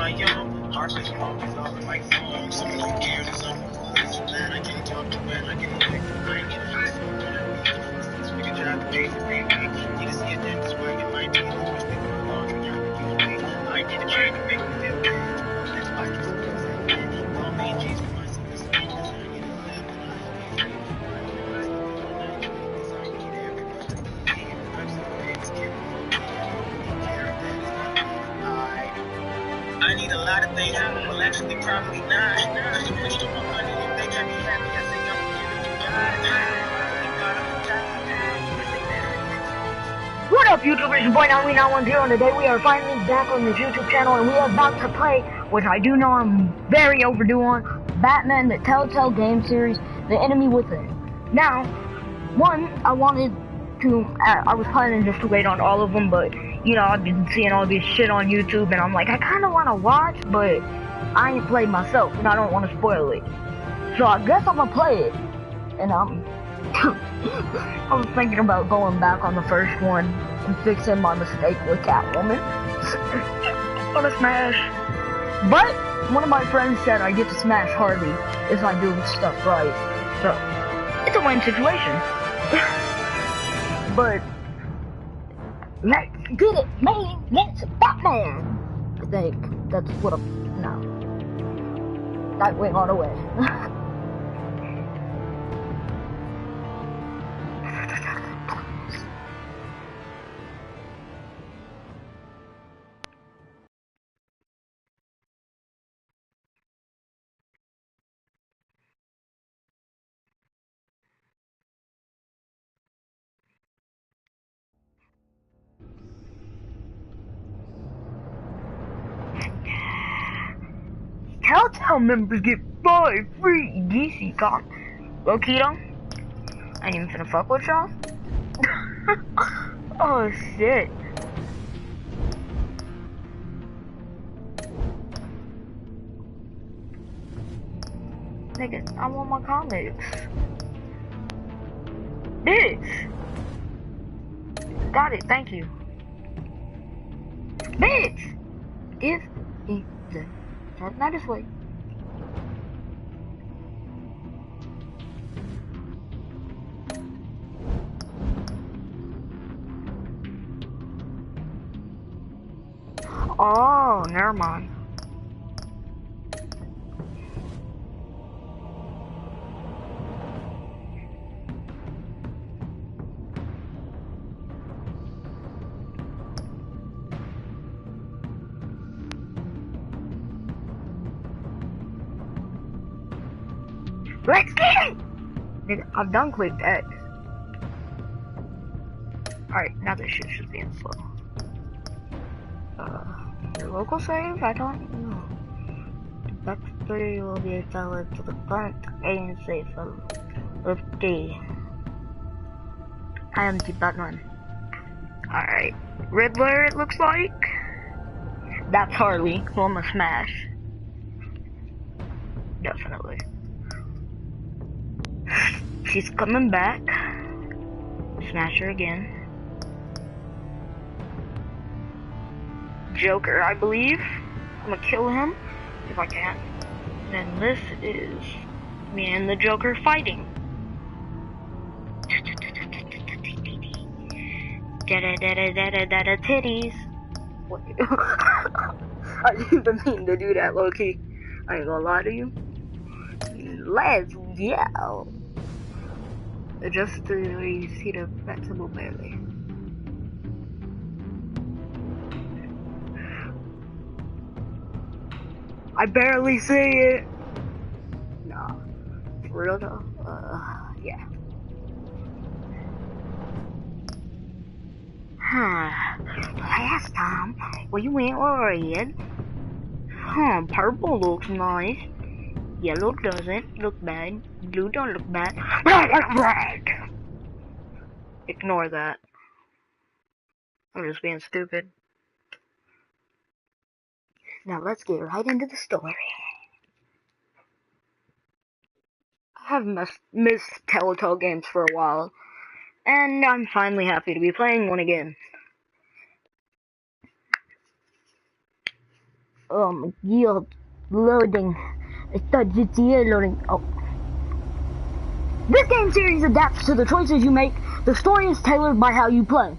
my young heart was wrong is all in my phone. Someone who cared is on the coolest. Man, I can't talk to when I get away. I ain't getting used to it when I read the footsteps. We can drive the days and repeat. You can see a dentist while you might be the worst thing for laundry. I could use me. I did a train to make me feel bad. That's why I just couldn't say that. Call me G's for my sister song. Cause I get it left and I always reach. I know I still feel like you. Cause I need everybody. And the rest of the babies can't afford me. I don't really care if that is not me. I need a lot of things, well actually probably not. Cause the rich don't want money if they can be happy. I say I'm giving to God. Thank God I'm on top. I say that. What up, YouTubers? Your boy Nightwing910, and today we are finally back on this YouTube channel, and we are about to play, which I do know I'm very overdue on, Batman, the Telltale game series, The Enemy Within. Now, I wanted to, I was planning just to wait on all of them, but, you know, I've been seeing all this shit on YouTube, and I'm like, I kind of want to watch, but I ain't played myself, and I don't want to spoil it. So I guess I'm going to play it, and I was thinking about going back on the first one and fixing my mistake with Catwoman on a smash. But one of my friends said I get to smash Harley if I do stuff right. So it's a win situation. But let's get it, man. Let's Batman. I think that's what I'm no. Nightwing all the way. Telltale members get 5 free DC comics. Well, Keto, I ain't even finna fuck with y'all. Oh shit. Nigga, I want my comics. Bitch! Got it, thank you. Bitch! Give me the... Not this way. Oh, never mind. Let's get it! Nigga, I've done clicked X. Alright, now this shit should be in slow. Your local save? I don't know. Backstory will be valid to the current alien save from D. I am the Batman. Alright. Riddler, it looks like. That's Harley, who I'm gonna smash. Definitely. She's coming back. Smash her again. Joker, I believe. I'm gonna kill him if I can. And this is me and the Joker fighting. Da-da-da-da-da-da-da titties. What? I didn't even mean to do that, low-key. I ain't gonna lie to you. Let's go. Just to you see the flexible barely. I barely see it. Nah, for real though. Yeah. Last time we went red. Purple looks nice. Yellow doesn't look bad. Blue don't look bad. Red. Ignore that. I'm just being stupid. Now let's get right into the story. I have missed Telltale games for a while, and I'm finally happy to be playing one again. Yield loading. It starts its yield loading. Oh. This game series adapts to the choices you make. The story is tailored by how you play.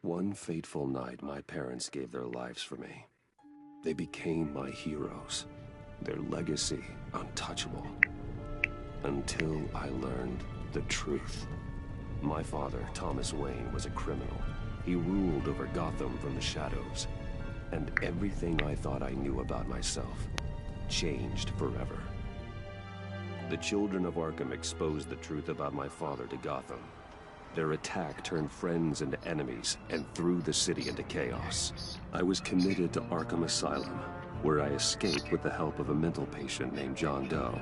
One fateful night, my parents gave their lives for me. They became my heroes. Their legacy untouchable. Until I learned the truth. My father, Thomas Wayne, was a criminal. He ruled over Gotham from the shadows. And everything I thought I knew about myself changed forever. The children of Arkham exposed the truth about my father to Gotham. Their attack turned friends into enemies and threw the city into chaos. I was committed to Arkham Asylum, where I escaped with the help of a mental patient named John Doe.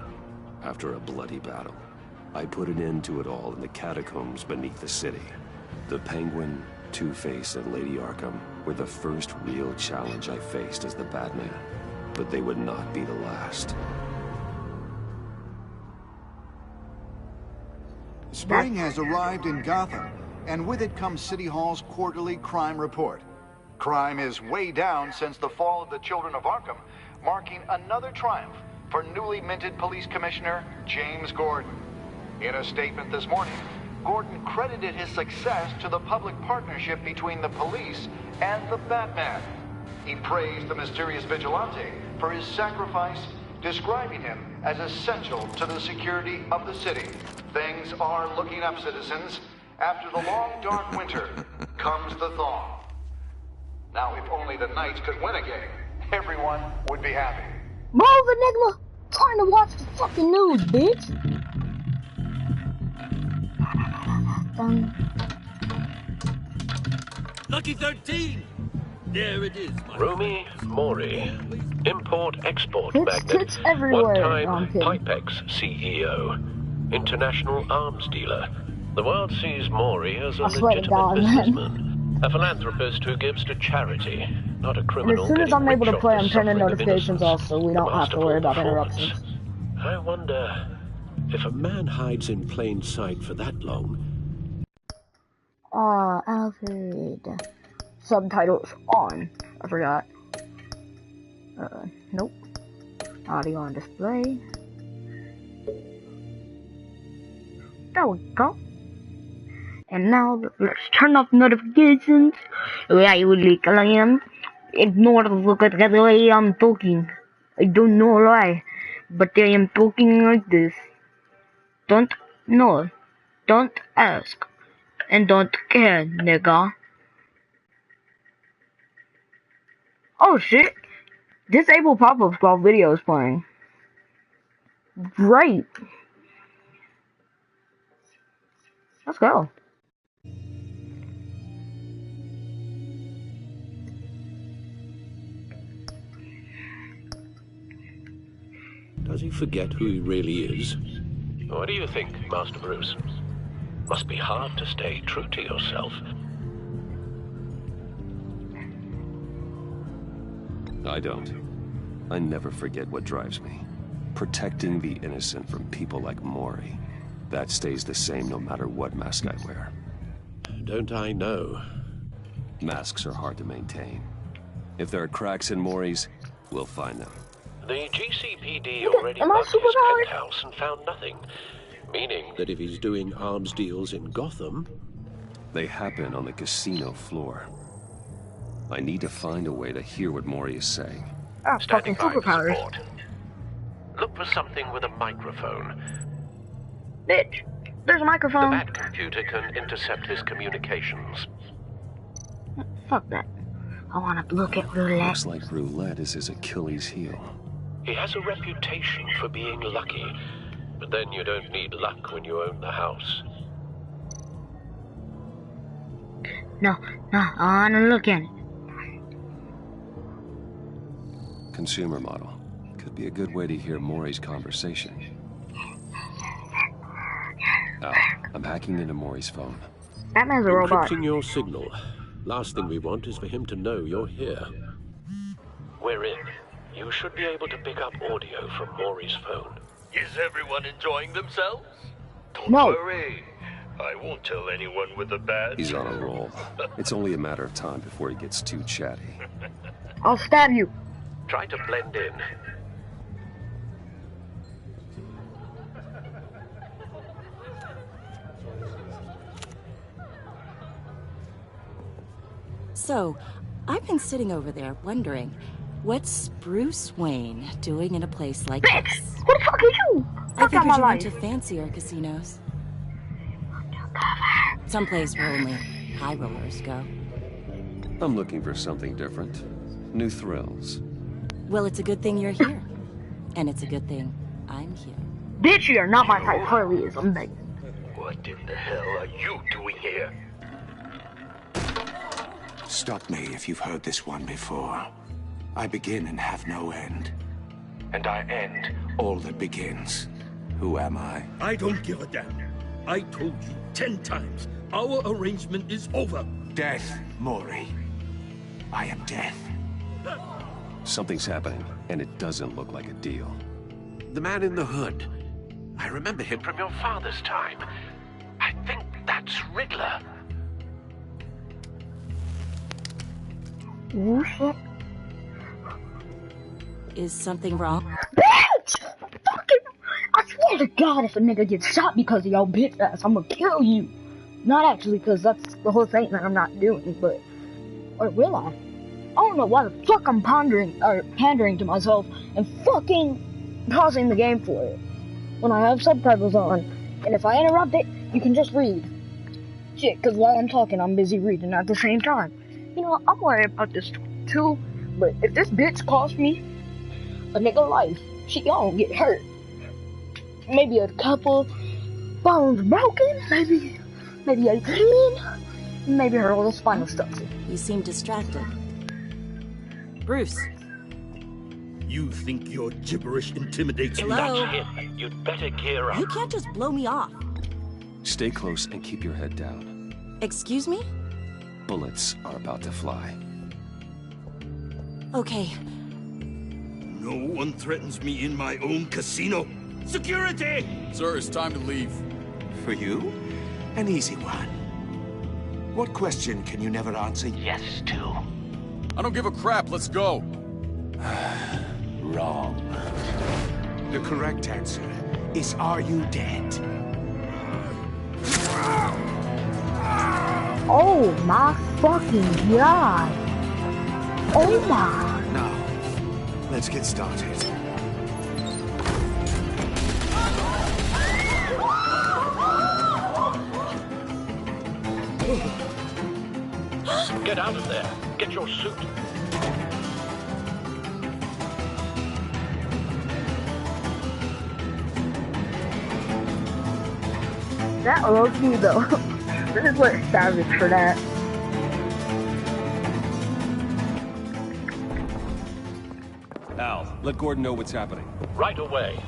After a bloody battle, I put an end to it all in the catacombs beneath the city. The Penguin, Two-Face, and Lady Arkham were the first real challenge I faced as the Batman, but they would not be the last. Spring has arrived in Gotham, and with it comes City Hall's quarterly crime report. Crime is way down since the fall of the Children of Arkham, marking another triumph for newly minted Police Commissioner James Gordon. In a statement this morning, Gordon credited his success to the public partnership between the police and the Batman. He praised the mysterious vigilante for his sacrifice, describing him as essential to the security of the city. Things are looking up, citizens. After the long, dark winter comes the thaw. Now, if only the Knights could win again, everyone would be happy. Move, Enigma! Trying to watch the fucking news, bitch! Lucky 13! There it is, my Rumi Mori, import-export magnate, Tits everywhere. one-time Pipex CEO, international arms dealer. The world sees Mori as a I swear to legitimate God, businessman, a philanthropist who gives to charity, not a And criminal. as soon as I'm able to getting play, rich I'm off the turning suffering of notifications innocence. off so we don't have to worry about interruptions. I wonder If a man hides in plain sight for that long... Alfred. Subtitles on. I forgot. Nope. Audio on display. There we go. And now let's turn off notifications. I am. Ignore the way I'm talking. I don't know why, but I am talking like this. Don't know. Don't ask. And don't care, nigga. Oh shit! Disable pop-ups while video is playing. Great! Let's go. Does he forget who he really is? What do you think, Master Bruce? Must be hard to stay true to yourself. I don't. I never forget what drives me. Protecting the innocent from people like Mori. That stays the same no matter what mask I wear. Don't I know? Masks are hard to maintain. If there are cracks in Mori's, we'll find them. The GCPD Okay, already am I bugged his superpowered? penthouse and found nothing. Meaning That if he's doing arms deals in Gotham... They happen on the casino floor. I need to find a way to hear what Mori is saying. Ah, standing fucking by for superpowers. support. Look for something with a microphone. Bitch, there's a The microphone. Bat computer can intercept his communications. Fuck that. I wanna look at roulette. Looks like roulette is his Achilles heel. He has a reputation for being lucky, but then you don't need luck when you own the house. No, I wanna look at it. Consumer model. Could be a good way to hear Mori's conversation. Al, I'm hacking into Mori's phone. Batman's a robot. Encrypting your signal. Last thing we want is for him to know you're here. We're in. You should be able to pick up audio from Maury's phone. Is everyone enjoying themselves? Don't No. worry. I won't tell anyone with a badge. He's on a roll. It's only a matter of time before he gets too chatty. I'll stab you. Try to blend in. So, I've been sitting over there wondering, what's Bruce Wayne doing in a place like Bitch! this? Who the fuck are you? I Fuck out figured my you went life. to fancier casinos. Someplace where only high rollers go. I'm looking for something different. New thrills. Well, it's a good thing you're here. And it's a good thing I'm here. Bitch, you are not my type. Harley is. I'm begging. What in the hell are you doing here? Stop me if you've heard this one before. I begin and have no end. And I end all that begins. Who am I? I don't give a damn. I told you 10 times. Our arrangement is over. Death, Maury. I am death. Something's happening, and it doesn't look like a deal. The man in the hood. I remember him from your father's time. I think that's Riddler. Oh shit. Is something wrong? Bitch! Fucking! I swear to God, if a nigga gets shot because of your bitch ass, I'm gonna kill you. Not actually, because that's the whole thing that I'm not doing, but... Or will I? I don't know why the fuck I'm pandering to myself and fucking pausing the game for it. When I have subtitles on. And if I interrupt it, you can just read. Shit, because while I'm talking, I'm busy reading at the same time. You know, I'm worried about this too, but if this bitch cost me a nigga life, she gon' get hurt. Maybe a couple bones broken, maybe 18, maybe her little spinal structure. You seem distracted. Bruce. You think your gibberish intimidates me? Hello? That's him. You'd better gear up. You can't just blow me off. Stay close and keep your head down. Excuse me? Bullets are about to fly. Okay. No one threatens me in my own casino. Security! Sir, it's time to leave. For you? An easy one. What question can you never answer yes to? I don't give a crap, let's go. Wrong. The correct answer is, are you dead? Oh my fucking God. Oh my. Now, let's get started. Get out of there. Get your suit. That low key though. This is what savage for that. Al, let Gordon know what's happening. Right away.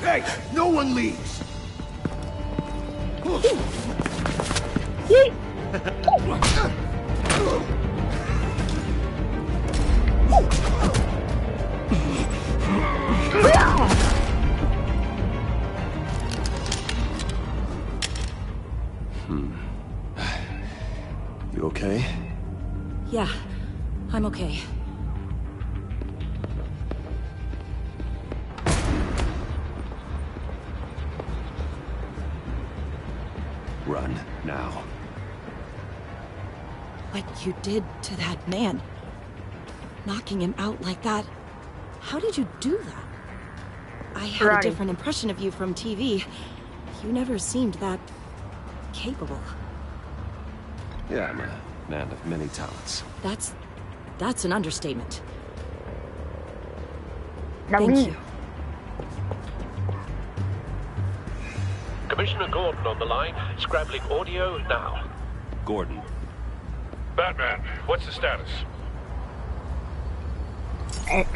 Hey, no one leaves! Yeet. You okay? Yeah, I'm okay. Run, now. What you did to that man, knocking him out like that, how did you do that? I had Right. a different impression of you from TV. You never seemed that capable. Yeah, I'm a man of many talents. That's an understatement. Now Thank leave. you. Commissioner Gordon on the line. Scrabbling audio now. Gordon. Batman, what's the status? X.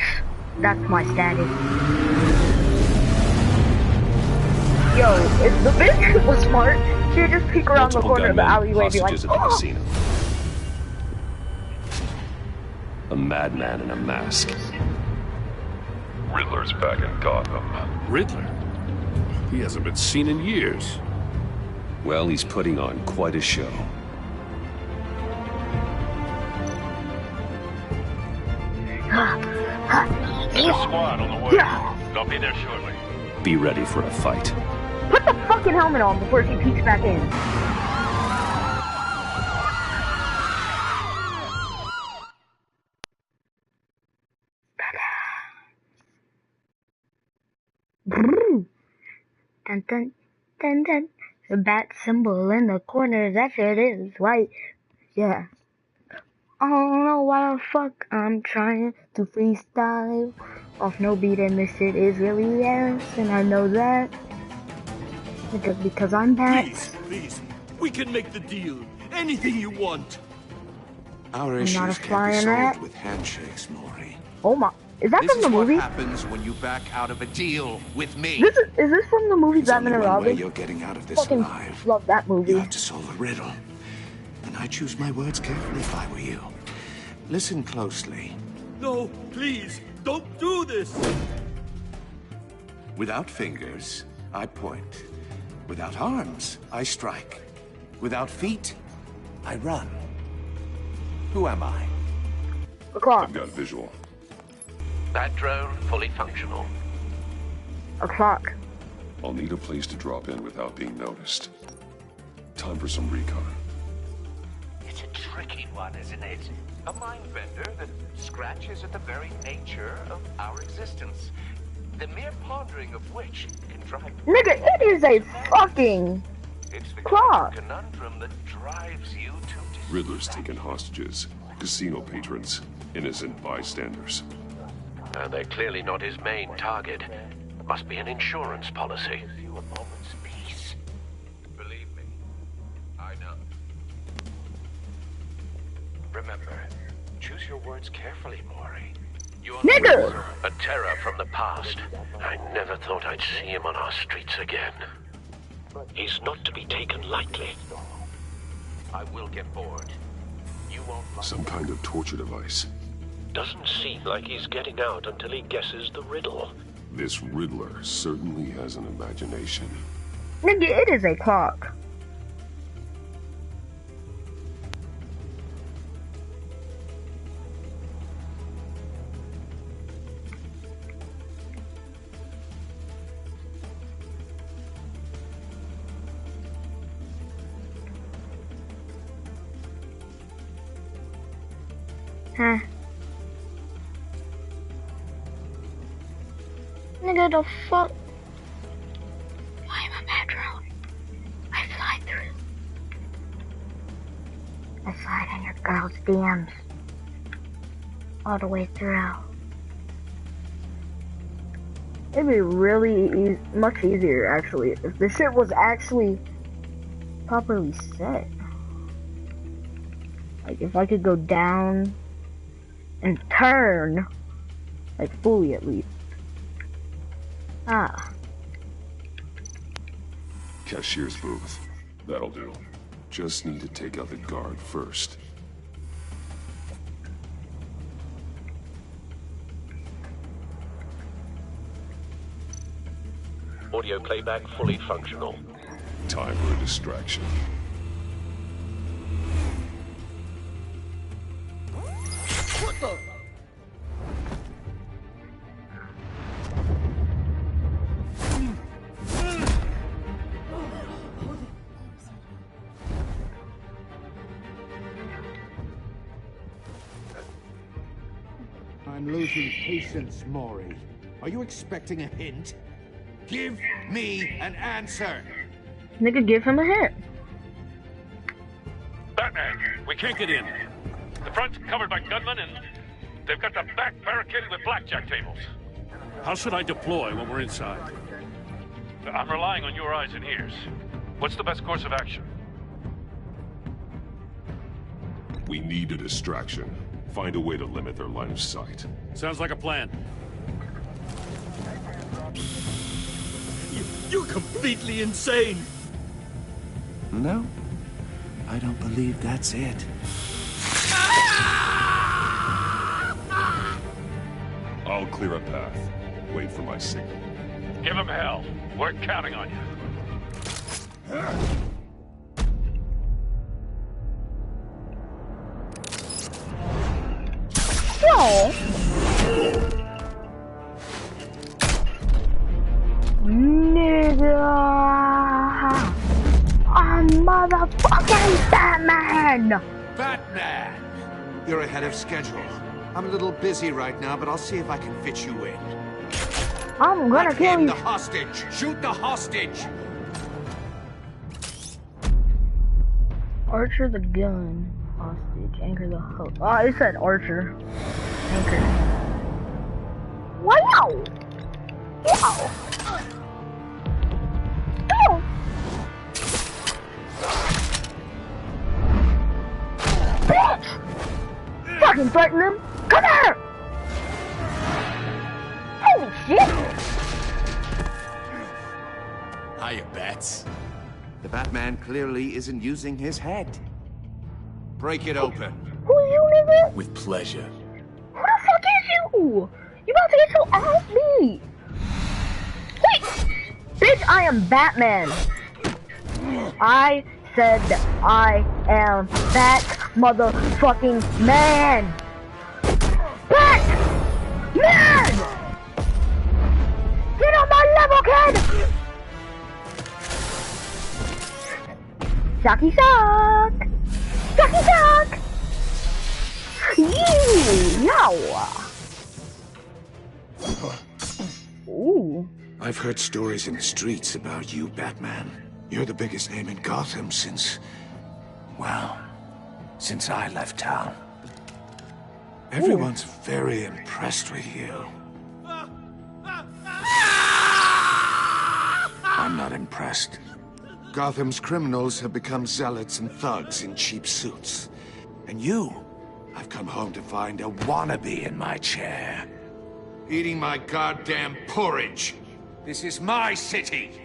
That's my status. Yo, if the bitch was smart, she'd just peek around the Multiple corner of the gunmen, alleyway and be like, hostages at the oh! casino. A madman in a mask. Riddler's back in Gotham. Riddler? He hasn't been seen in years. Well, he's putting on quite a show. There's a squad on the way. They'll be there shortly. Be ready for a fight. Put the fucking helmet on before she peeks back in. Dun dun dun dun. The bat symbol in the corner, that shit is white. Yeah. I don't know why the fuck I'm trying to freestyle off no beat, and this shit is really ass, and I know that. Because I'm back. Please, we can make the deal. Anything you want. Our I'm not a issues can't be flying solved rat. with handshakes, Maury. Oh my. Is that This from the is what movie? happens when you back out of a deal with me. Is this from the movie There's only Batman and one way Robin? you're getting out of this Fucking alive. love that movie. You have to solve a riddle. And I choose my words carefully if I were you. Listen closely. No, please, don't do this. Without fingers, I point. Without arms, I strike. Without feet, I run. Who am I? A clock. I've got visual. That drone fully functional. A clock. I'll need a place to drop in without being noticed. Time for some recon. It's a tricky one, isn't it? A mind bender that scratches at the very nature of our existence. The mere pondering of which can drive... Nigga, it is a fucking It's the clock. kind of conundrum that drives you to... Riddler's taken hostages. Casino patrons. Innocent bystanders. And they're clearly not his main target. Must be an insurance policy. You a moment's peace. Believe me, I know. Remember, choose your words carefully, Maury. Nigga! A terror from the past. I never thought I'd see him on our streets again. He's not to be taken lightly. I will get bored. You won't like Some kind of torture device. Doesn't seem like he's getting out until he guesses the riddle. This Riddler certainly has an imagination. Nigga, it is a clock. Huh. Nigga, the fuck? I'm a bad drone. I fly through. I slide in your girl's DMs. All the way through. It'd be really much easier, actually, if the shit was actually properly set. Like, if I could go down and turn, like, fully at least. Ah. Cashier's booth. That'll do. Just need to take out the guard first. Audio playback fully functional. Time for a distraction. What the? I'm losing patience, Maury. Are you expecting a hint? Give me an answer! Nigga, give him a hint. Batman, we can't get in. The front's covered by gunmen, and they've got the back barricaded with blackjack tables. How should I deploy when we're inside? I'm relying on your eyes and ears. What's the best course of action? We need a distraction. Find a way to limit their line of sight. Sounds like a plan. You're completely insane. No, I don't believe that's it. I'll clear a path. Wait for my signal. Give him hell. We're counting on you. No. Batman! Batman! You're ahead of schedule. I'm a little busy right now, but I'll see if I can fit you in. I'm gonna kill you. The hostage! Shoot the hostage! Archer the gun. Hostage. Anchor the hook. Oh, it said Archer. Anchor. Wow! Wow! Oh! Bitch! Fucking threaten him! Come here! Holy shit! Hiya, Bats. The Batman clearly isn't using his head. Break it open. Who are you, nigga? With pleasure. Who the fuck is you? You about to get your ass beat. Wait! Bitch, I am Batman. I said I am that motherfucking man. Batman! Get on my level, kid! Shocky shock! Shocky shock! Yee! Yow! Ooh. I've heard stories in the streets about you, Batman. You're the biggest name in Gotham since... well, since I left town. Everyone's very impressed with you. I'm not impressed. Gotham's criminals have become zealots and thugs in cheap suits. And you, I've come home to find a wannabe in my chair. Eating my goddamn porridge. This is my city.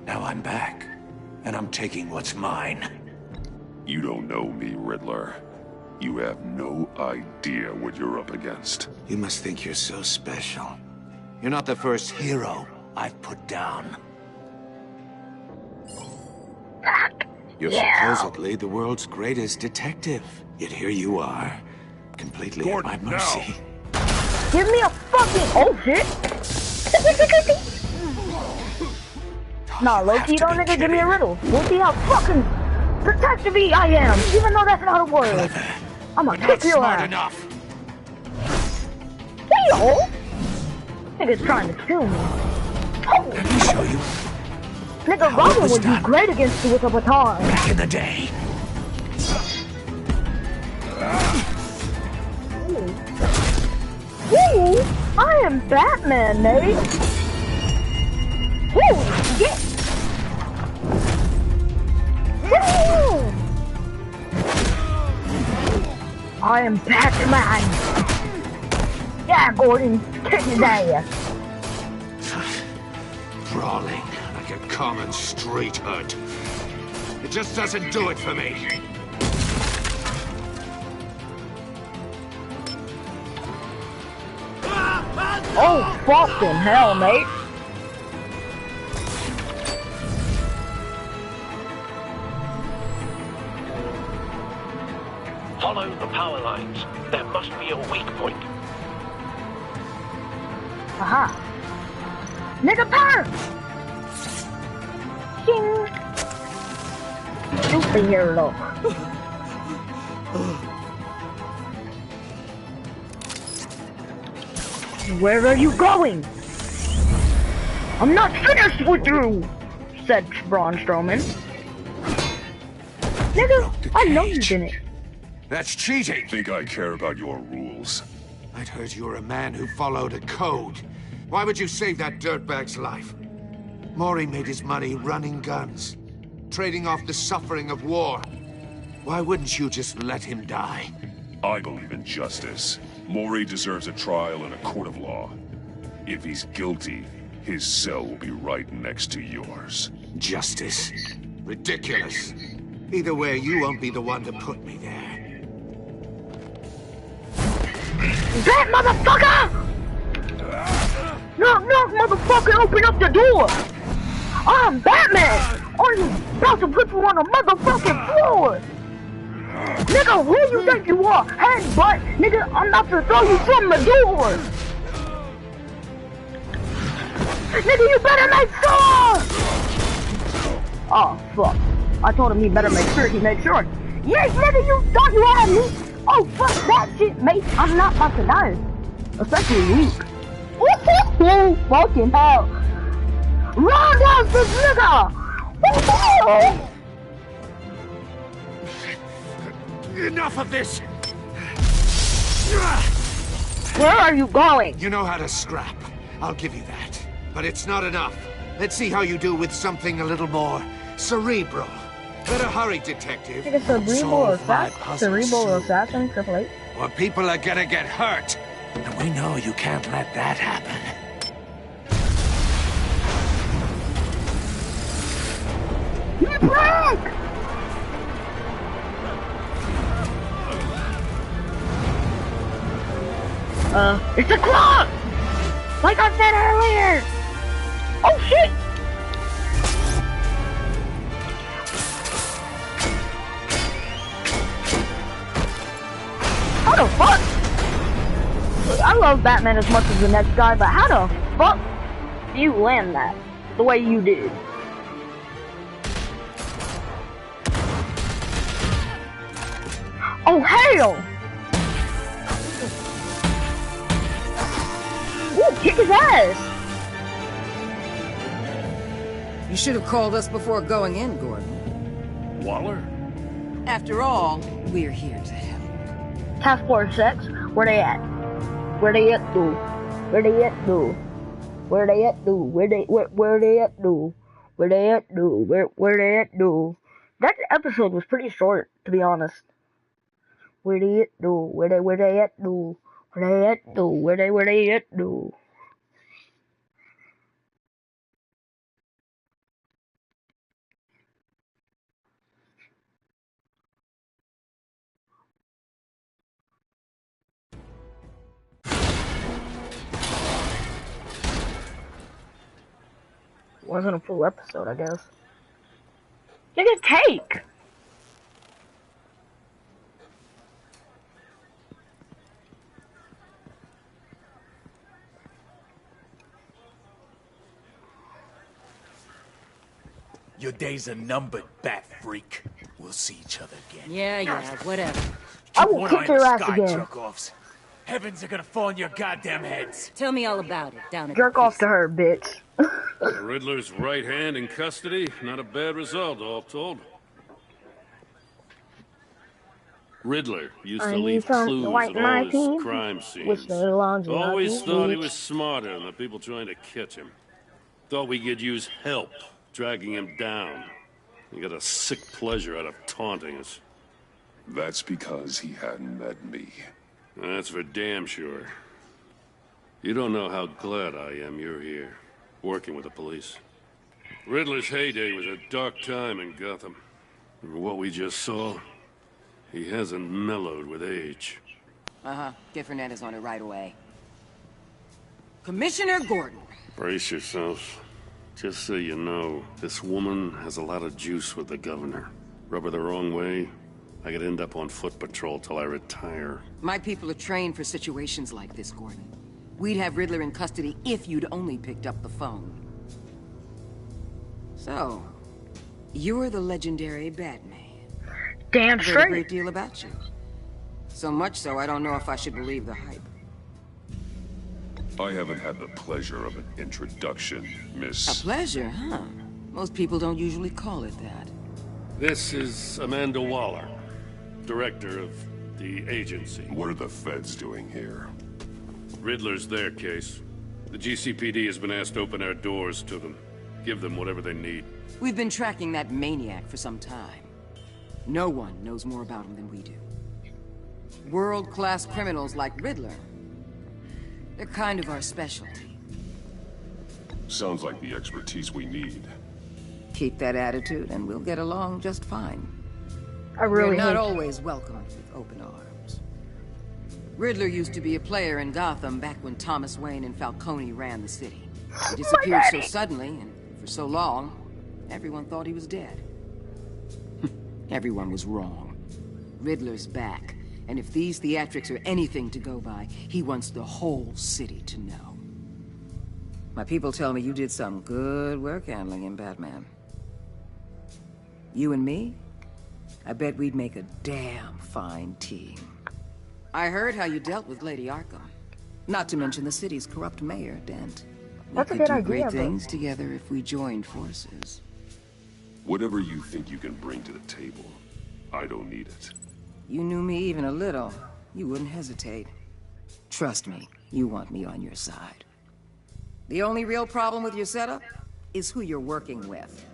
Now I'm back, and I'm taking what's mine. You don't know me, Riddler. You have no idea what you're up against. You must think you're so special. You're not the first hero I've put down. You're supposedly the world's greatest detective. Yet here you are, completely at my mercy. Give me a fucking... oh shit! Nah, low-key though, nigga, give me a riddle. We'll see how fucking detective-y I am, even though that's not a word. I'ma kick your ass. Enough. Yo! Nigga's trying to kill me. Oh. Let me show you. Nigga, Robin would be great against you with a baton. Back in the day. Ooh, I am Batman, Nate. Ooh, shit. Ooh. I am Batman. Yeah, Gordon, kick his ass. Brawling like a common street hood. It just doesn't do it for me. Oh, fucking hell, mate. Follow the power lines. There must be a weak point. Aha. Nigga, power! Ding! Superhero. Where are you going? I'm not finished with you, said Braun Strowman. Nigga, I know you didn't. That's cheating. Think I care about your rules? I'd heard you were a man who followed a code. Why would you save that dirtbag's life? Maury made his money running guns, trading off the suffering of war. Why wouldn't you just let him die? I believe in justice. Maury deserves a trial in a court of law. If he's guilty, his cell will be right next to yours. Justice? Ridiculous. Either way, you won't be the one to put me there. That motherfucker! No, motherfucker, open up the door! I'm Batman! I'm about to put you on the motherfucking floor! Nigga, who you think you are? Head butt! Nigga, I'm about to throw you from the door! Nigga, you better make sure! Oh, fuck. I told him he better make sure he made sure. Yes, nigga, you thought you had me. Oh, fuck that shit, mate. I'm not about to die. Especially weak. Woo-hoo-hoo, fucking hell. Roundhouse this nigga. Woo-hoo. Enough of this! Where are you going? You know how to scrap. I'll give you that. But it's not enough. Let's see how you do with something a little more cerebral. Better hurry, detective. Think it's cerebral assassin? Cerebral assassin, Triple H? Or people are gonna get hurt. And we know you can't let that happen. You break! It's a clock! Like I said earlier! Oh shit! How the fuck? I love Batman as much as the next guy, but how the fuck do you land that the way you did? Oh hell! Ooh, kick his ass! You should have called us before going in, Gordon. Waller? After all, we're here to help. Task Force X, where they at? Where they at, dude? Where they at, dude? Where they at, dude? Where they at, dude? Where they at, dude? Where they at, dude? That episode was pretty short, to be honest. Where they at, dude? Where they at, dude? Where they at, dude? Where they at, dude? Wasn't a full episode, I guess. Nigga, cake! Your days are numbered, bat freak. We'll see each other again. Yeah, whatever. I will kick your ass again. Jerk-offs. Heavens are gonna fall on your goddamn heads. Tell me all about it, down at Jerk off to her, bitch. The Riddler's right hand in custody. Not a bad result, all told. Riddler used to leave clues at all his crime scenes. Always thought he was smarter than the people trying to catch him. Thought we could use help dragging him down. He got a sick pleasure out of taunting us. That's because he hadn't met me. That's for damn sure. You don't know how glad I am you're here, working with the police. Riddler's heyday was a dark time in Gotham. And what we just saw, he hasn't mellowed with age. Get Fernandez on it right away. Commissioner Gordon. Brace yourselves. Just so you know, this woman has a lot of juice with the governor. Rub her the wrong way, I could end up on foot patrol till I retire. My people are trained for situations like this, Gordon. We'd have Riddler in custody if you'd only picked up the phone. So, you're the legendary Batman. Damn I've heard straight. a great deal about you. So much so, I don't know if I should believe the hype. I haven't had the pleasure of an introduction, Miss... A pleasure, huh? Most people don't usually call it that. This is Amanda Waller, director of the agency. What are the feds doing here? Riddler's their case. The GCPD has been asked to open our doors to them. Give them whatever they need. We've been tracking that maniac for some time. No one knows more about him than we do. World-class criminals like Riddler. They're kind of our specialty. Sounds like the expertise we need. Keep that attitude and we'll get along just fine. I really We're not hate always welcomed with open arms. Riddler used to be a player in Gotham back when Thomas Wayne and Falcone ran the city. He disappeared so suddenly and for so long, everyone thought he was dead. Everyone was wrong. Riddler's back, and if these theatrics are anything to go by, he wants the whole city to know. My people tell me you did some good work handling him, Batman. You and me? I bet we'd make a damn fine team. I heard how you dealt with Lady Arkham. Not to mention the city's corrupt mayor, Dent. We That's a could good do idea, great but... things together if we joined forces. Whatever you think you can bring to the table, I don't need it. You knew me even a little, you wouldn't hesitate. Trust me, you want me on your side. The only real problem with your setup is who you're working with.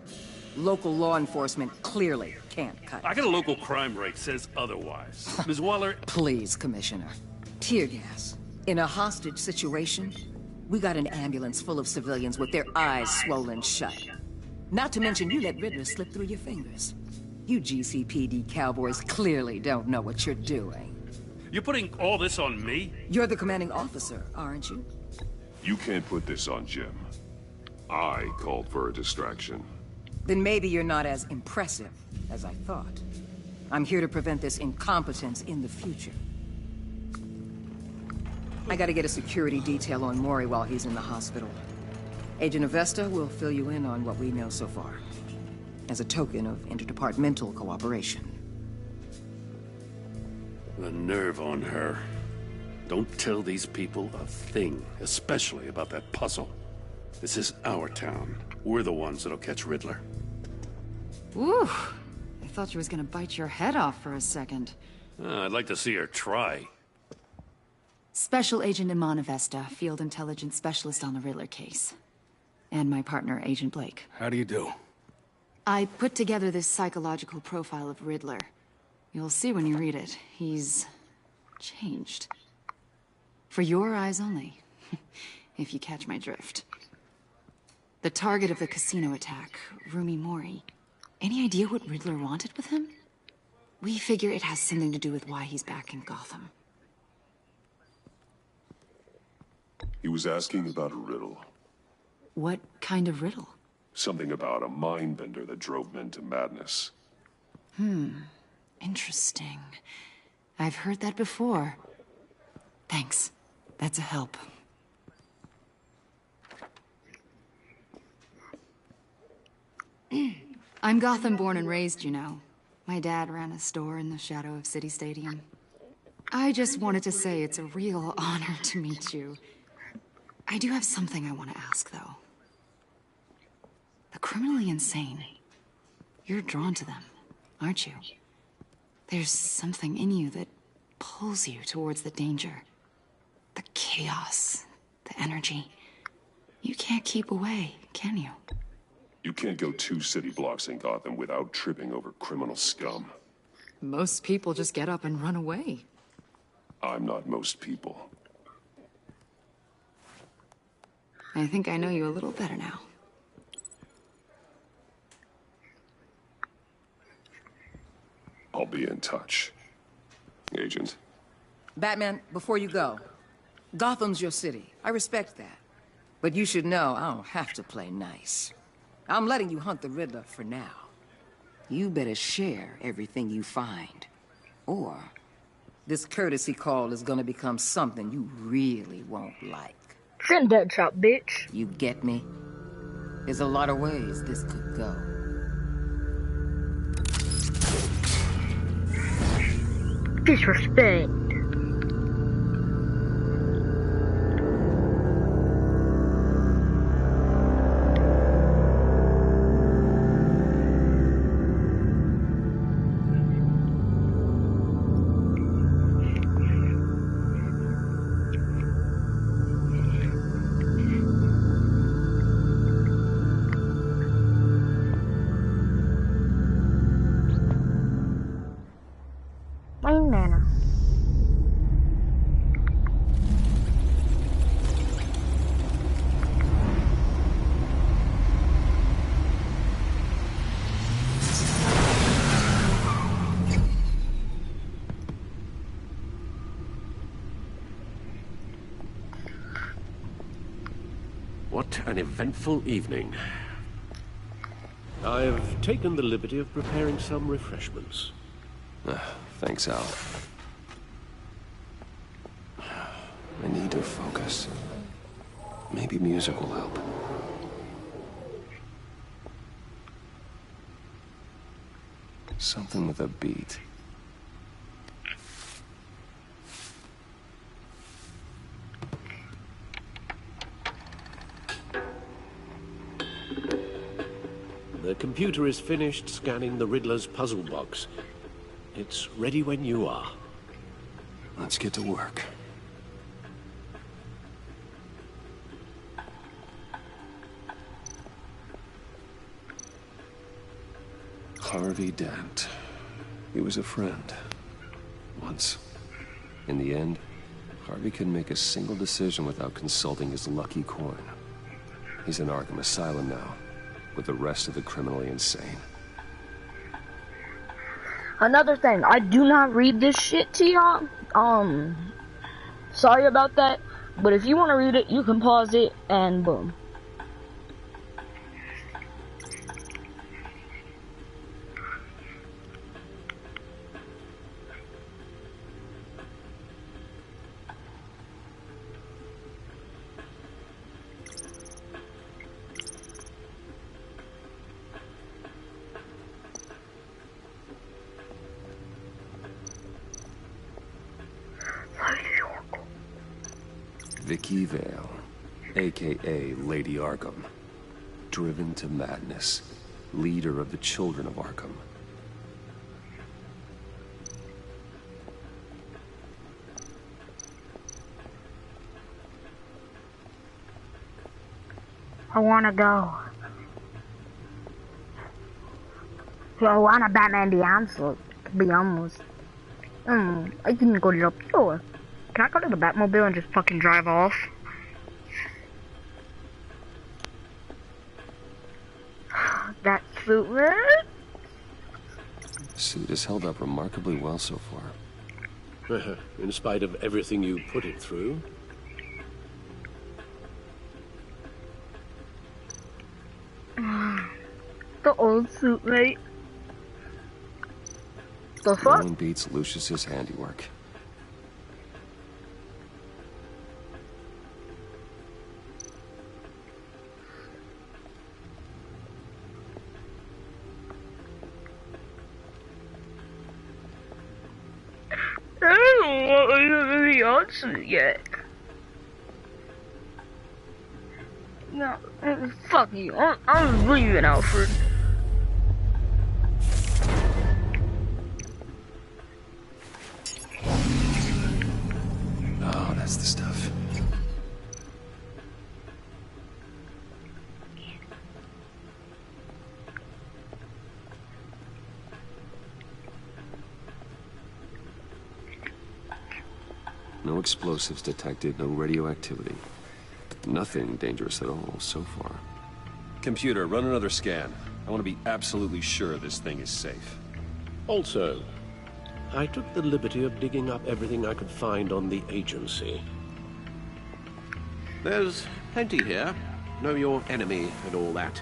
Local law enforcement clearly can't cut it. I got a local crime rate says otherwise. Ms. Waller... Please, Commissioner. Tear gas. In a hostage situation, we got an ambulance full of civilians with their eyes swollen shut. Not to mention you let Riddler slip through your fingers. You GCPD cowboys clearly don't know what you're doing. You're putting all this on me? You're the commanding officer, aren't you? You can't put this on Jim. I called for a distraction. Then maybe you're not as impressive as I thought. I'm here to prevent this incompetence in the future. I gotta get a security detail on Maury while he's in the hospital. Agent Avesta will fill you in on what we know so far, as a token of interdepartmental cooperation. The nerve on her. Don't tell these people a thing, especially about that puzzle. This is our town. We're the ones that'll catch Riddler. Ooh, I thought she was gonna bite your head off for a second. I'd like to see her try. Special Agent Iman Avesta, Field Intelligence Specialist on the Riddler case. And my partner, Agent Blake. How do you do? I put together this psychological profile of Riddler. You'll see when you read it. He's... changed. For your eyes only, if you catch my drift. The target of the casino attack, Rumi Mori. Any idea what Riddler wanted with him? We figure it has something to do with why he's back in Gotham. He was asking about a riddle. What kind of riddle? Something about a mind bender that drove men to madness. Interesting. I've heard that before. Thanks. That's a help. I'm Gotham born and raised, you know. My dad ran a store in the shadow of City Stadium. I just wanted to say it's a real honor to meet you. I do have something I want to ask, though. The criminally insane. You're drawn to them, aren't you? There's something in you that pulls you towards the danger. The chaos, the energy. You can't keep away, can you? You can't go 2 city blocks in Gotham without tripping over criminal scum. Most people just get up and run away. I'm not most people. I think I know you a little better now. I'll be in touch, Agent. Batman, before you go, Gotham's your city. I respect that. But you should know I don't have to play nice. I'm letting you hunt the Riddler for now. You better share everything you find. Or this courtesy call is gonna become something you really won't like. Send that chop, bitch. You get me? There's a lot of ways this could go. Disrespect. Wayne Manor. What an eventful evening. I've taken the liberty of preparing some refreshments. Thanks, Al. I need to focus. Maybe music will help. Something with a beat. The computer is finished scanning the Riddler's puzzle box. It's ready when you are. Let's get to work. Harvey Dent. He was a friend. Once. In the end, Harvey couldn't make a single decision without consulting his lucky coin. He's in Arkham Asylum now, with the rest of the criminally insane. Another thing, I do not read this shit to y'all. Sorry about that, but if you want to read it, you can pause it, and boom. Vicky Vale, a.k.a. Lady Arkham. Driven to madness. Leader of the children of Arkham. I wanna go. I want a Batman the answer, to be honest. I can go to the store. Can I go to the Batmobile and just fucking drive off? That suit, man? Suit has held up remarkably well so far. In spite of everything you put it through. The old suit, mate. The No fuck? one beats Lucius's handiwork. I don't want the old suit yet. No, fuck you. I'm leaving, Alfred. Oh, that's the stuff. No explosives detected, no radioactivity. Nothing dangerous at all so far. Computer, run another scan. I want to be absolutely sure this thing is safe. Also, I took the liberty of digging up everything I could find on the agency. There's plenty here. Know your enemy and all that.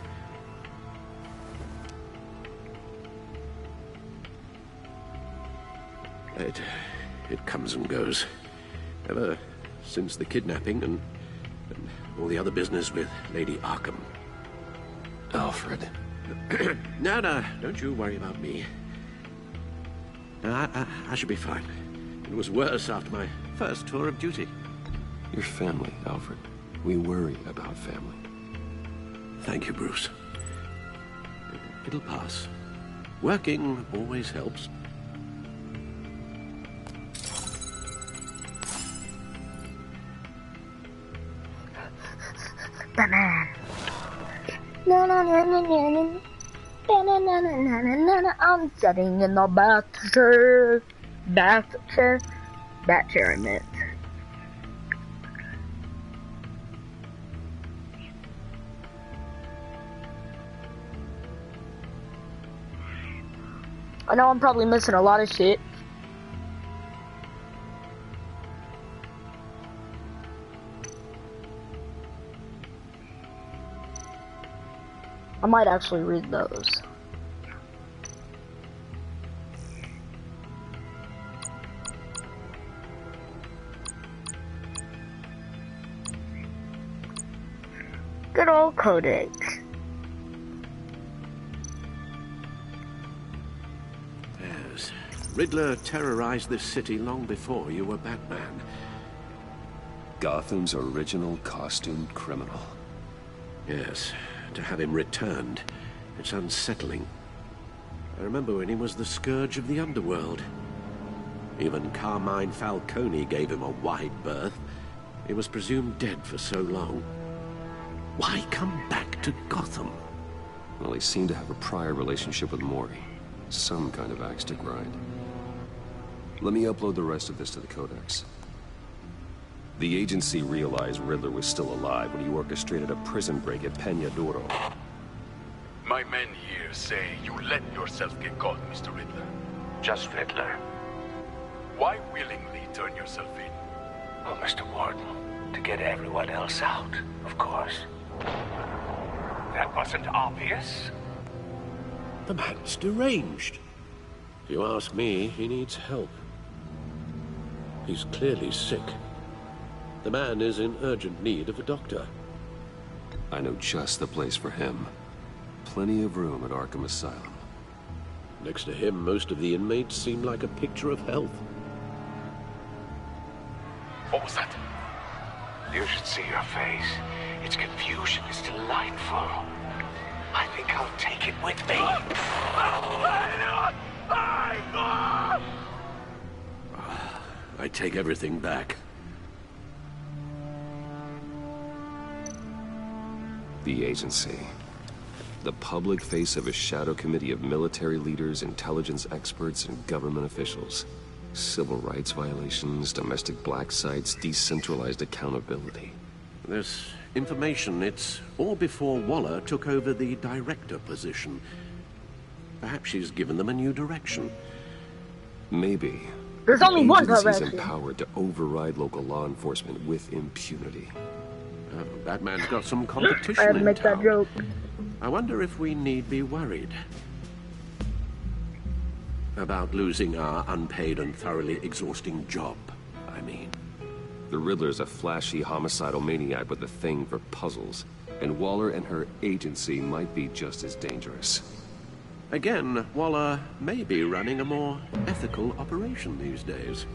It comes and goes. Ever since the kidnapping and all the other business with Lady Arkham. Alfred. No, don't you worry about me. I should be fine. It was worse after my first tour of duty. Your family, Alfred. We worry about family. Thank you, Bruce. It'll pass. Working always helps. Batman. No, no, no, no, no, no. No, no, no, no, no, no, no, no. I'm sitting in the bath chair. Bath chair? Bat chair, I meant. I know I'm probably missing a lot of shit. I might actually read those. Good old Codex. Riddler terrorized this city long before you were Batman. Gotham's original costumed criminal. Yes, to have him returned, it's unsettling. I remember when he was the scourge of the underworld. Even Carmine Falcone gave him a wide berth. He was presumed dead for so long. Why come back to Gotham? Well, he seemed to have a prior relationship with Mori. Some kind of axe to grind. Let me upload the rest of this to the Codex. The agency realized Riddler was still alive when he orchestrated a prison break at Peña Duro. My men here say you let yourself get caught, Mr. Riddler. Just Riddler. Why willingly turn yourself in? Oh, Mr. Warden, to get everyone else out, of course. That wasn't obvious. The man's deranged. If you ask me, he needs help. He's clearly sick. The man is in urgent need of a doctor. I know just the place for him. Plenty of room at Arkham Asylum. Next to him, most of the inmates seem like a picture of health. What was that? You should see your face. Its confusion is delightful. I think I'll take it with me. I take everything back. The agency. The public face of a shadow committee of military leaders, intelligence experts, and government officials. Civil rights violations, domestic black sites, decentralized accountability. This information, it's all before Waller took over the director position. Perhaps she's given them a new direction. Maybe. There's only one agency's direction. Empowered to override local law enforcement with impunity. Oh, Batman's got some competition I had to in make town. that joke. I wonder if we need be worried about losing our unpaid and thoroughly exhausting job, I mean. The Riddler's a flashy homicidal maniac with a thing for puzzles, and Waller and her agency might be just as dangerous. Again, Waller may be running a more ethical operation these days.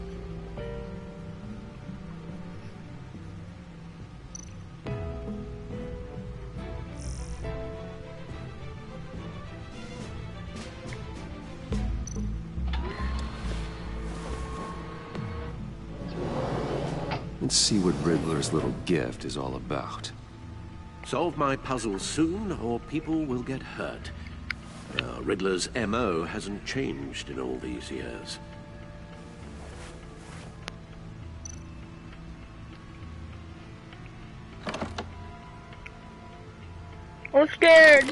Let's see what Riddler's little gift is all about. Solve my puzzle soon, or people will get hurt. Riddler's MO hasn't changed in all these years. I'm scared.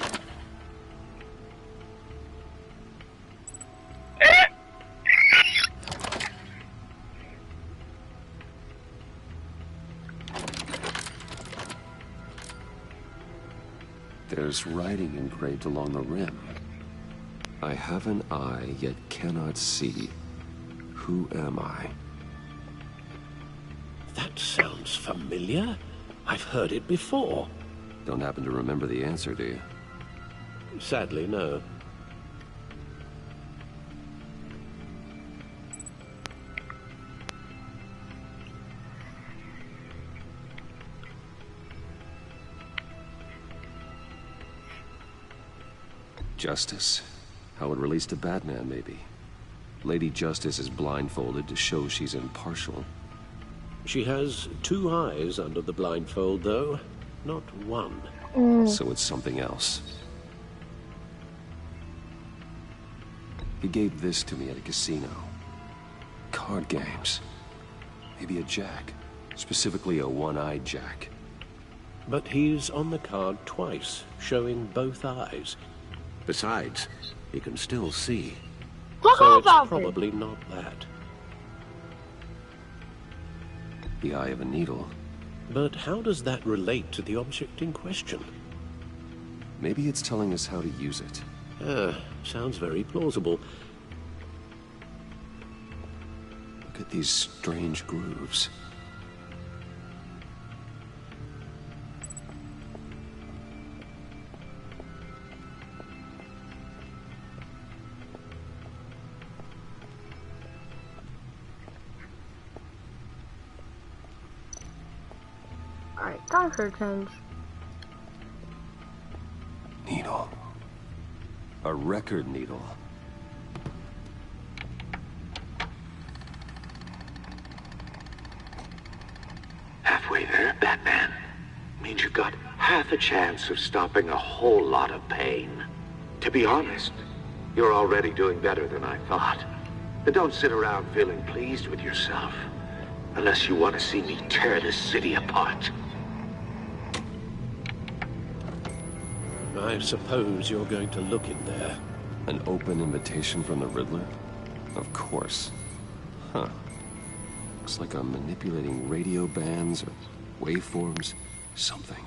There's writing engraved along the rim. I have an eye, yet cannot see. Who am I? That sounds familiar. I've heard it before. Don't happen to remember the answer, do you? Sadly, no. Justice. How it relates to Batman, maybe. Lady Justice is blindfolded to show she's impartial. She has two eyes under the blindfold, though. Not one. So it's something else. He gave this to me at a casino. Card games. Maybe a jack. Specifically a one-eyed jack. But he's on the card twice, showing both eyes. Besides, he can still see. So it's probably not that. The eye of a needle. But how does that relate to the object in question? Maybe it's telling us how to use it. Sounds very plausible. Look at these strange grooves. Alright, time for a change. Needle. A record needle. Halfway there, Batman. Means you've got half a chance of stopping a whole lot of pain. To be honest, you're already doing better than I thought. But don't sit around feeling pleased with yourself. Unless you want to see me tear this city apart. I suppose you're going to look in there. An open invitation from the Riddler? Of course. Huh. Looks like I'm manipulating radio bands or waveforms. Something.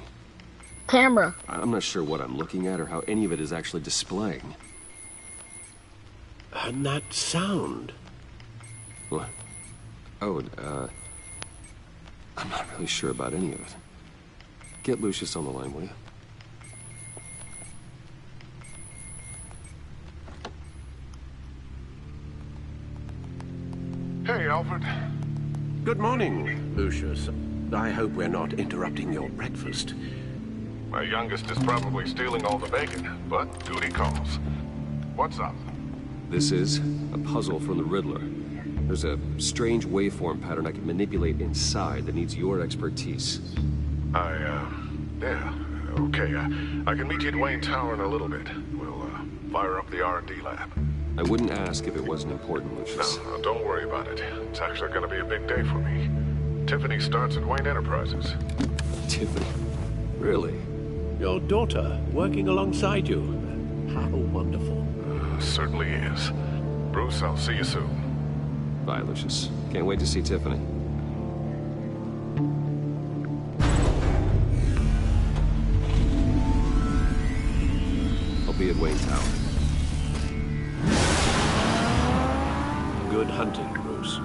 Camera. I'm not sure what I'm looking at or how any of it is actually displaying. And that sound. What? Oh, I'm not really sure about any of it. Get Lucius on the line, will you? Hey, Alfred. Good morning, Lucius. I hope we're not interrupting your breakfast. My youngest is probably stealing all the bacon, but duty calls. What's up? This is a puzzle from the Riddler. There's a strange waveform pattern I can manipulate inside that needs your expertise. Yeah, okay. I can meet you at Wayne Tower in a little bit. We'll, fire up the R&D lab. I wouldn't ask if it wasn't important, Lucius. No, don't worry about it. It's actually gonna be a big day for me. Tiffany starts at Wayne Enterprises. Tiffany? Really? Your daughter working alongside you. How wonderful. Certainly is. Bruce, I'll see you soon. Bye, Lucius. Can't wait to see Tiffany. I'll be at Wayne Tower. Good hunting, Bruce.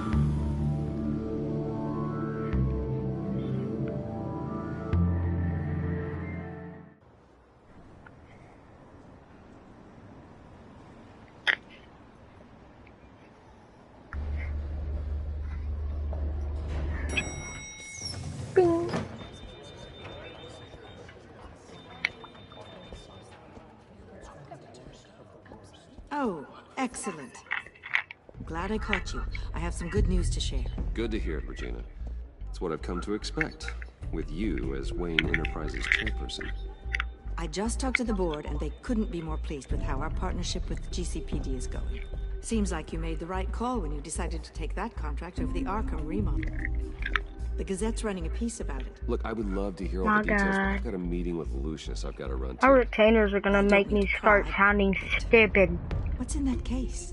Bing. Oh, excellent. Glad I caught you. I have some good news to share. Good to hear it, Regina. It's what I've come to expect, with you as Wayne Enterprises chairperson. I just talked to the board, and they couldn't be more pleased with how our partnership with GCPD is going. Seems like you made the right call when you decided to take that contract over the Arkham remodel. The Gazette's running a piece about it. Look, I would love to hear all the details, but I've got a meeting with Lucius I've got to run to. Our retainers are gonna make me start sounding stupid. What's in that case?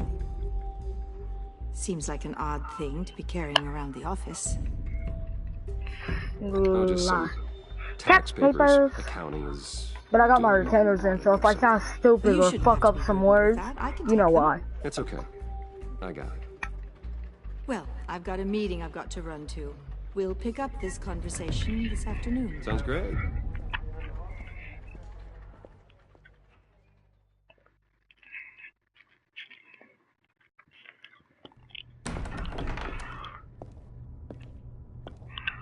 Seems like an odd thing to be carrying around the office. Oh, just some tax papers. Accounting is... But I got my retainers in, so if I sound stupid or fuck up some words, you know why. It's okay. I got it. Well, I've got a meeting I've got to run to. We'll pick up this conversation this afternoon. Sounds great.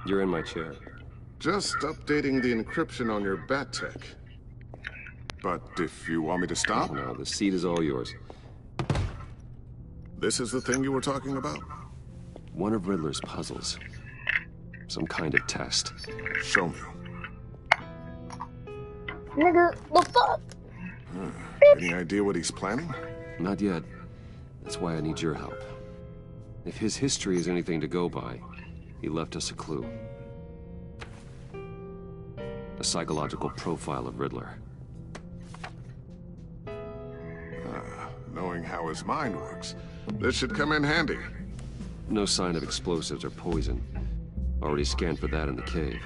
You're in my chair. Just updating the encryption on your bat tech. But if you want me to stop? No, the seat is all yours. This is the thing you were talking about? One of Riddler's puzzles. Some kind of test. Show me. Nigga, the fuck? Any idea what he's planning? Not yet. That's why I need your help. If his history is anything to go by, he left us a clue. A psychological profile of Riddler. Knowing how his mind works, this should come in handy. No sign of explosives or poison. Already scanned for that in the cave.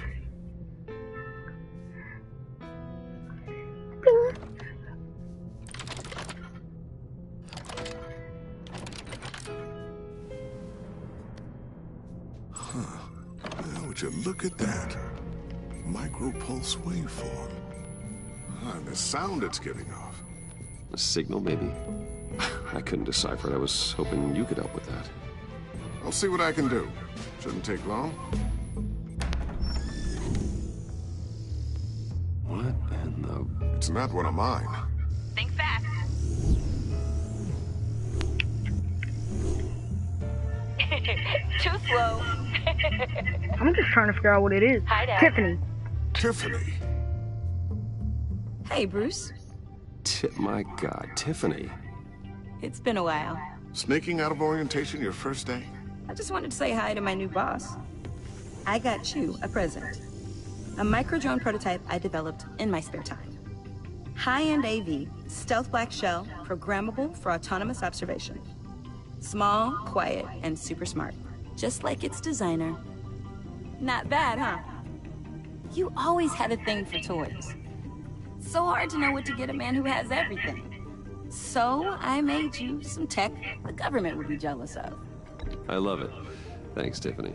Now, would you look at that? Micropulse waveform. And the sound it's giving off. A signal, maybe? I couldn't decipher it. I was hoping you could help with that. I'll see what I can do. Shouldn't take long. What in the... It's not one of mine. Think fast. Too slow. I'm just trying to figure out what it is. Hi, Dad. Tiffany. Tiffany. Hey, Bruce. My God, Tiffany. It's been a while. Sneaking out of orientation your first day? I just wanted to say hi to my new boss. I got you a present. A micro-drone prototype I developed in my spare time. High-end AV, stealth black shell, programmable for autonomous observation. Small, quiet, and super smart. Just like its designer. Not bad, huh? You always had a thing for toys. So hard to know what to get a man who has everything. So I made you some tech the government would be jealous of. I love it. Thanks, Tiffany.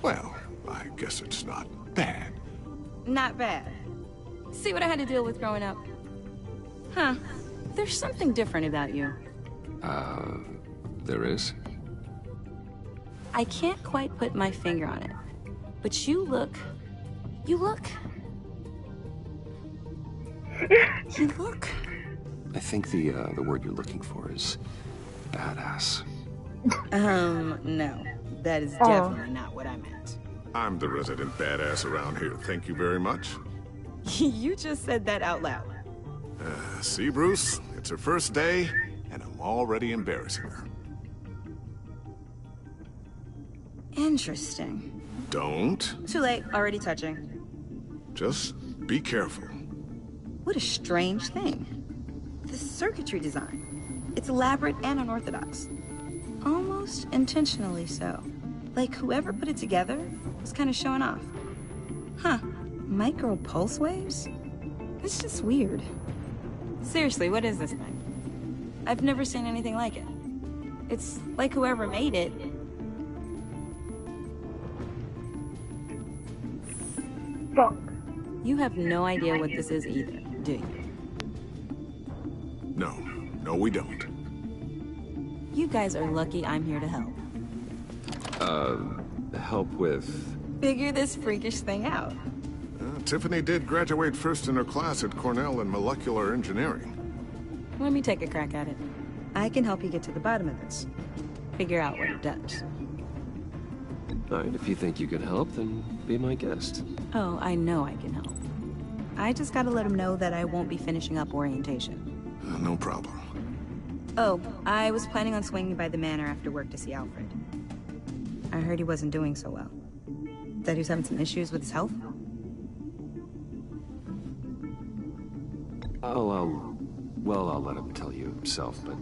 Well, I guess it's not bad. Not bad. See what I had to deal with growing up? Huh. There's something different about you. There is? I can't quite put my finger on it. But you look... You look... I think the word you're looking for is badass. No. That is definitely not what I meant. I'm the resident badass around here. Thank you very much. You just said that out loud. See, Bruce? It's her first day, and I'm already embarrassing her. Interesting. Don't. Too late. Already touching. Just be careful. What a strange thing. The circuitry design. It's elaborate and unorthodox. Almost intentionally so. Like whoever put it together was kind of showing off. Huh. Micro pulse waves? It's just weird. Seriously, what is this thing? I've never seen anything like it. It's like whoever made it... Fuck. You have no idea what this is either, do you? No, we don't. You guys are lucky I'm here to help. Help with... Figure this freakish thing out. Tiffany did graduate first in her class at Cornell in molecular engineering. Let me take a crack at it. I can help you get to the bottom of this. Figure out what it does. All right, if you think you can help, then be my guest. Oh, I know I can help. I just gotta let him know that I won't be finishing up orientation. No problem. Oh, I was planning on swinging by the manor after work to see Alfred. I heard he wasn't doing so well. That he was having some issues with his health? I'll let him tell you himself, but,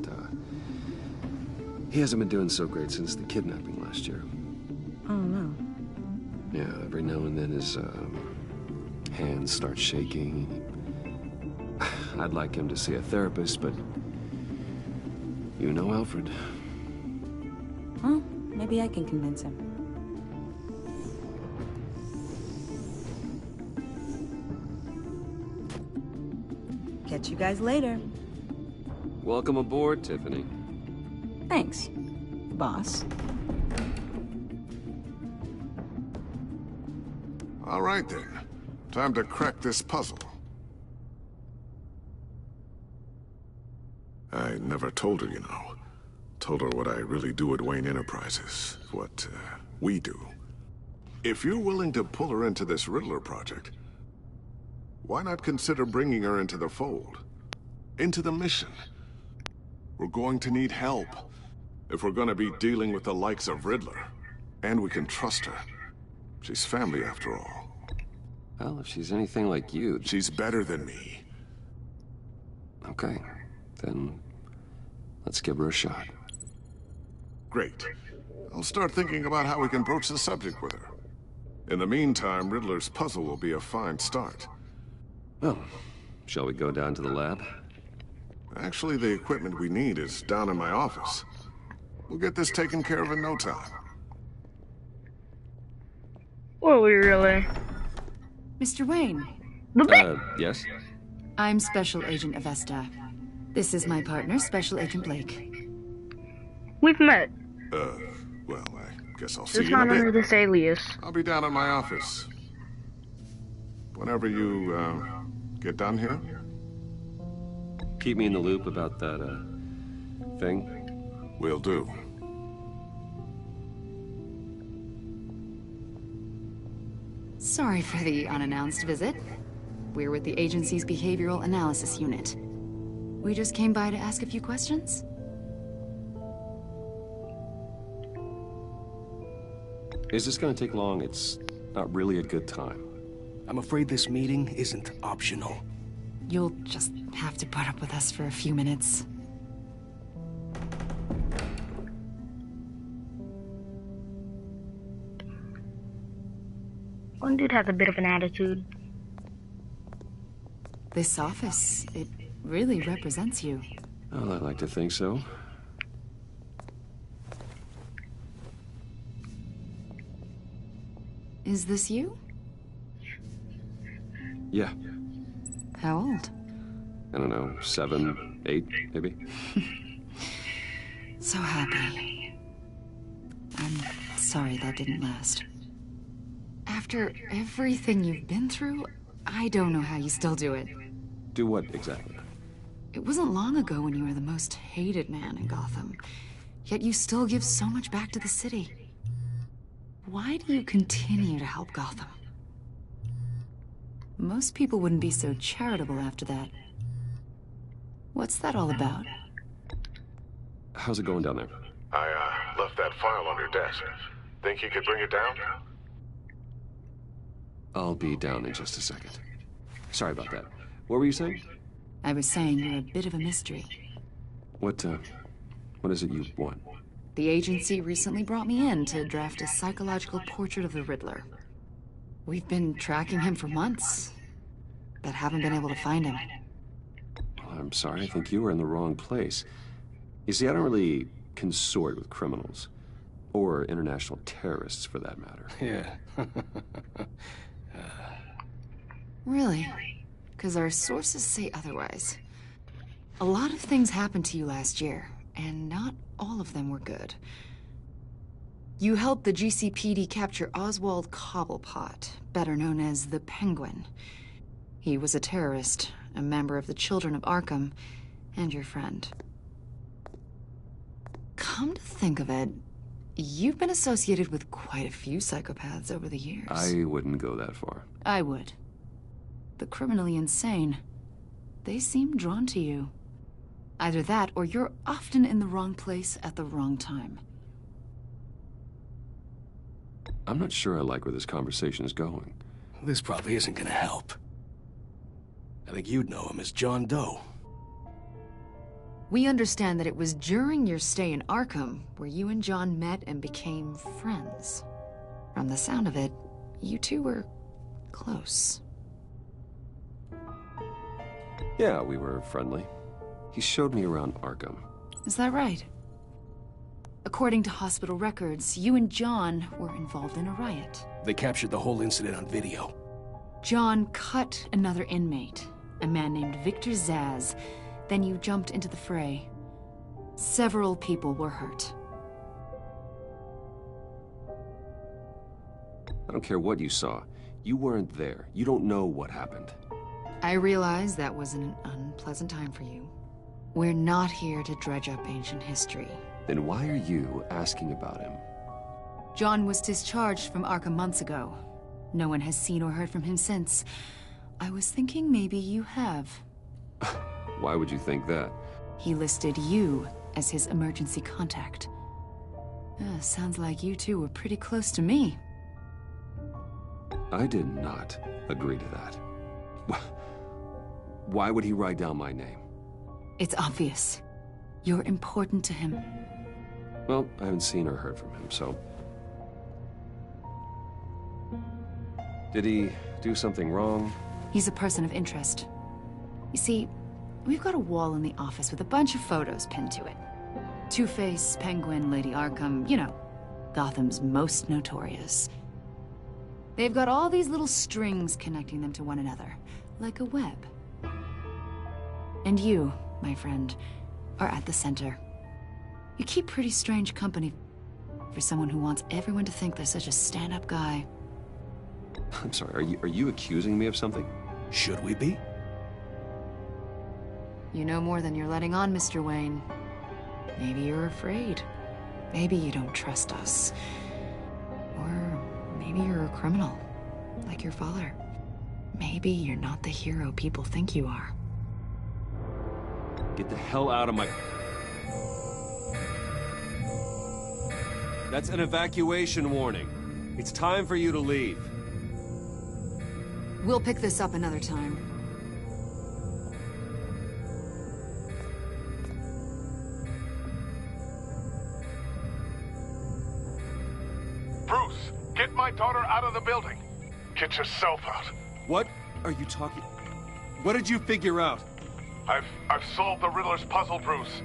he hasn't been doing so great since the kidnapping last year. Oh, no. Yeah, every now and then his, hands start shaking. I'd like him to see a therapist, but... You know Alfred. Well, maybe I can convince him. Catch you guys later. Welcome aboard, Tiffany. Thanks, boss. All right, then. Time to crack this puzzle. I never told her, you know. Told her what I really do at Wayne Enterprises. What, we do. If you're willing to pull her into this Riddler project, why not consider bringing her into the fold? Into the mission? We're going to need help if we're going to be dealing with the likes of Riddler. And we can trust her. She's family, after all. Well, if she's anything like you... She's better than me. Okay. Then... let's give her a shot. Great. I'll start thinking about how we can broach the subject with her. In the meantime, Riddler's puzzle will be a fine start. Well, shall we go down to the lab? Actually, the equipment we need is down in my office. We'll get this taken care of in no time. Will we really? Mr. Wayne. Yes? I'm Special Agent Avesta. This is my partner, Special Agent Blake. We've met. Well, I guess I'll see Just you in a not under bit. this alias. I'll be down in my office. Whenever you, Get down here? Keep me in the loop about that, thing? Will do. Sorry for the unannounced visit. We're with the agency's behavioral analysis unit. We just came by to ask a few questions. Is this gonna take long? It's not really a good time. I'm afraid this meeting isn't optional. You'll just have to put up with us for a few minutes. One dude has a bit of an attitude. This office, it really represents you. Well, I like to think so. Is this you? Yeah. How old? I don't know, 7, 8, maybe? So happy. I'm sorry that didn't last. After everything you've been through, I don't know how you still do it. Do what exactly? It wasn't long ago when you were the most hated man in Gotham, yet you still give so much back to the city. Why do you continue to help Gotham? Most people wouldn't be so charitable after that. What's that all about? How's it going down there? I, left that file on your desk. Think you could bring it down? I'll be down in just a second. Sorry about that. What were you saying? I was saying you're a bit of a mystery. What is it you want? The agency recently brought me in to draft a psychological portrait of the Riddler. We've been tracking him for months, but haven't been able to find him. Well, I'm sorry, I think you were in the wrong place. You see, I don't really consort with criminals. Or international terrorists, for that matter. Yeah. Really? Because our sources say otherwise. A lot of things happened to you last year, and not all of them were good. You helped the GCPD capture Oswald Cobblepot, better known as the Penguin. He was a terrorist, a member of the Children of Arkham, and your friend. Come to think of it, you've been associated with quite a few psychopaths over the years. I wouldn't go that far. I would. The criminally insane. They seem drawn to you. Either that, or you're often in the wrong place at the wrong time. I'm not sure I like where this conversation is going. This probably isn't gonna help. I think you'd know him as John Doe. We understand that it was during your stay in Arkham where you and John met and became friends. From the sound of it, you two were close. Yeah, we were friendly. He showed me around Arkham. Is that right? According to hospital records, you and John were involved in a riot. They captured the whole incident on video. John cut another inmate, a man named Victor Zsasz. Then you jumped into the fray. Several people were hurt. I don't care what you saw. You weren't there. You don't know what happened. I realize that was an unpleasant time for you. We're not here to dredge up ancient history. Then why are you asking about him? John was discharged from Arkham months ago. No one has seen or heard from him since. I was thinking maybe you have. Why would you think that? He listed you as his emergency contact. Sounds like you two were pretty close to me. I did not agree to that. Why would he write down my name? It's obvious. You're important to him. Well, I haven't seen or heard from him, so... Did he do something wrong? He's a person of interest. You see, we've got a wall in the office with a bunch of photos pinned to it. Two-Face, Penguin, Lady Arkham, you know, Gotham's most notorious. They've got all these little strings connecting them to one another, like a web. And you, my friend, are at the center. You keep pretty strange company for someone who wants everyone to think they're such a stand-up guy. I'm sorry, are you accusing me of something? Should we be? You know more than you're letting on, Mr. Wayne. Maybe you're afraid. Maybe you don't trust us. Or maybe you're a criminal, like your father. Maybe you're not the hero people think you are. Get the hell out of my... That's an evacuation warning. It's time for you to leave. We'll pick this up another time. Bruce, get my daughter out of the building. Get yourself out. What are you talking... What did you figure out? I've solved the Riddler's puzzle, Bruce.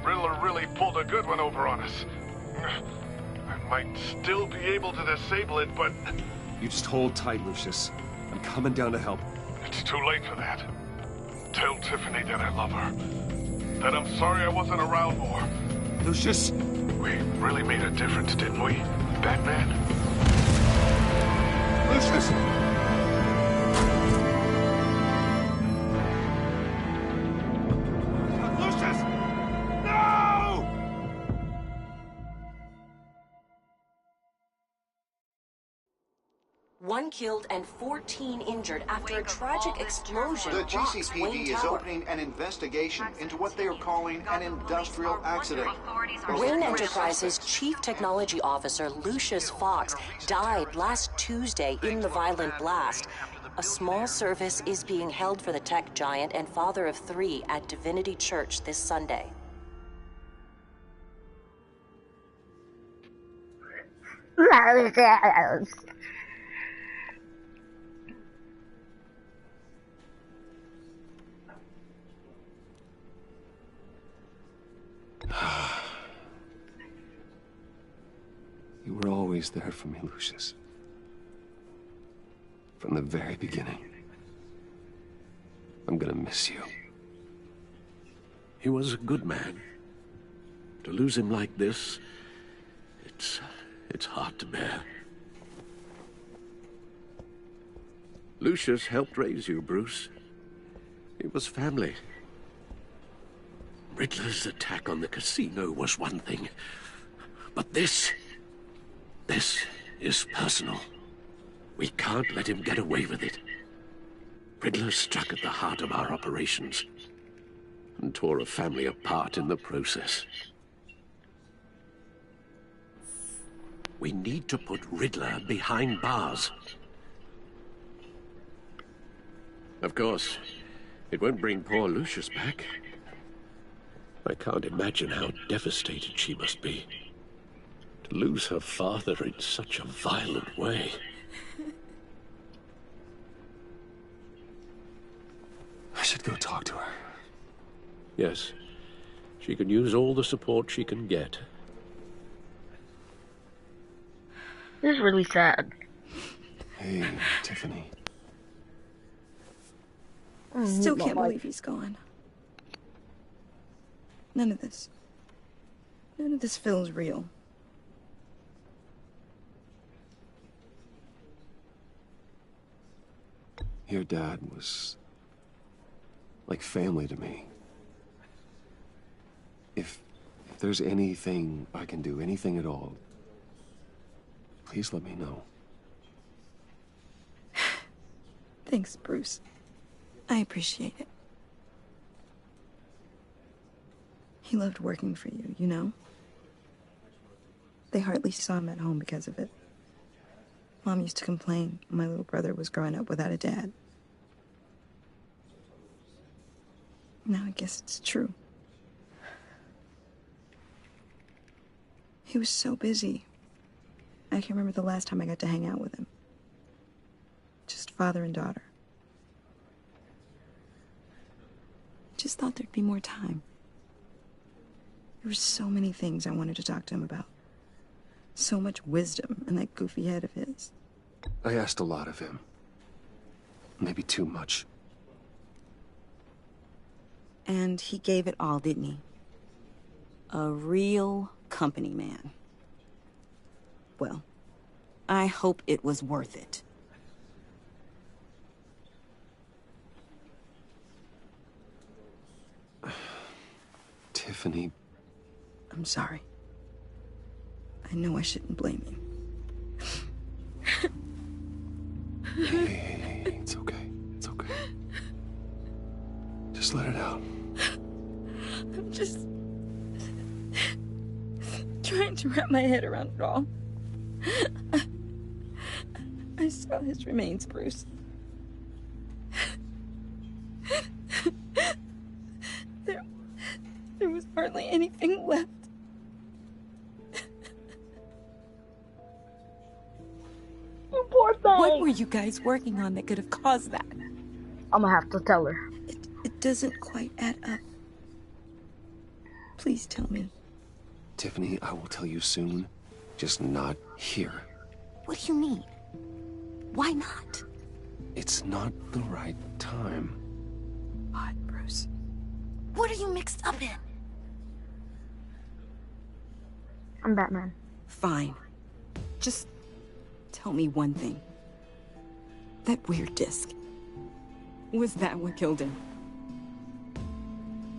Riddler really pulled a good one over on us. I might still be able to disable it, but... You just hold tight, Lucius. I'm coming down to help. It's too late for that. Tell Tiffany that I love her. That I'm sorry I wasn't around more. Lucius! We really made a difference, didn't we, Batman? Lucius! Lucius! No! One killed and 14 injured after a tragic explosion. The rocks GCPD Wayne is Tower. opening an investigation into what they are calling an industrial accident. Wayne Enterprises' Chief Technology Officer, Lucius Fox, died last Tuesday in the violent blast. A small service is being held for the tech giant and father of 3 at Divinity Church this Sunday. You were always there for me, Lucius. From the very beginning. I'm gonna miss you. He was a good man. To lose him like this, it's hard to bear. Lucius helped raise you, Bruce. It was family. Riddler's attack on the casino was one thing, but this is personal. We can't let him get away with it. Riddler struck at the heart of our operations and tore a family apart in the process. We need to put Riddler behind bars. Of course, it won't bring poor Lucius back. I can't imagine how devastated she must be. To lose her father in such a violent way. I should go talk to her. Yes, she can use all the support she can get. This is really sad. Hey, Tiffany. Still can't believe he's gone. None of this feels real. Your dad was like family to me. If there's anything I can do, anything at all, please let me know. Thanks, Bruce. I appreciate it. He loved working for you, you know? They hardly saw him at home because of it. Mom used to complain when my little brother was growing up without a dad. Now I guess it's true. He was so busy. I can't remember the last time I got to hang out with him. Just father and daughter. Just thought there'd be more time. There were so many things I wanted to talk to him about. So much wisdom in that goofy head of his. I asked a lot of him. Maybe too much. And he gave it all, didn't he? A real company man. Well, I hope it was worth it. Tiffany. I'm sorry. I know I shouldn't blame you. Hey, it's okay. It's okay. Just let it out. I'm just trying to wrap my head around it all. I saw his remains, Bruce. There was hardly anything left. You poor thing. What were you guys working on that could have caused that? I'm gonna have to tell her. It doesn't quite add up. Please tell me. Tiffany, I will tell you soon. Just not here. What do you mean? Why not? It's not the right time. What, Bruce? What are you mixed up in? I'm Batman. Fine. Just tell me one thing. That weird disc. Was that what killed him?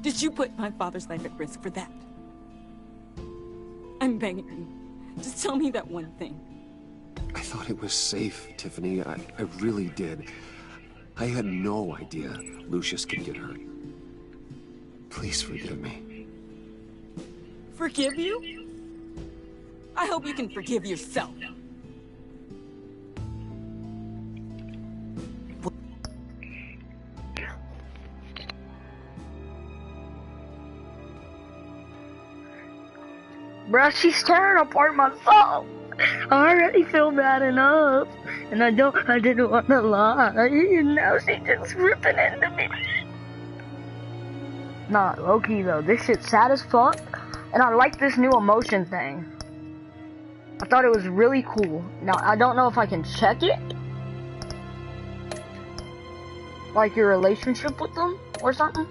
Did you put my father's life at risk for that? I'm begging you. Just tell me that one thing. I thought it was safe, Tiffany. I really did. I had no idea Lucius could get hurt. Please forgive me. Forgive you? I hope you can forgive yourself. Bruh, she's tearing apart my soul. I already feel bad enough. And I didn't want to lie. And now she's just ripping into me. Nah, low-key though, this shit's sad as fuck. And I like this new emotion thing. I thought it was really cool. Now, I don't know if I can check it. Like your relationship with them or something.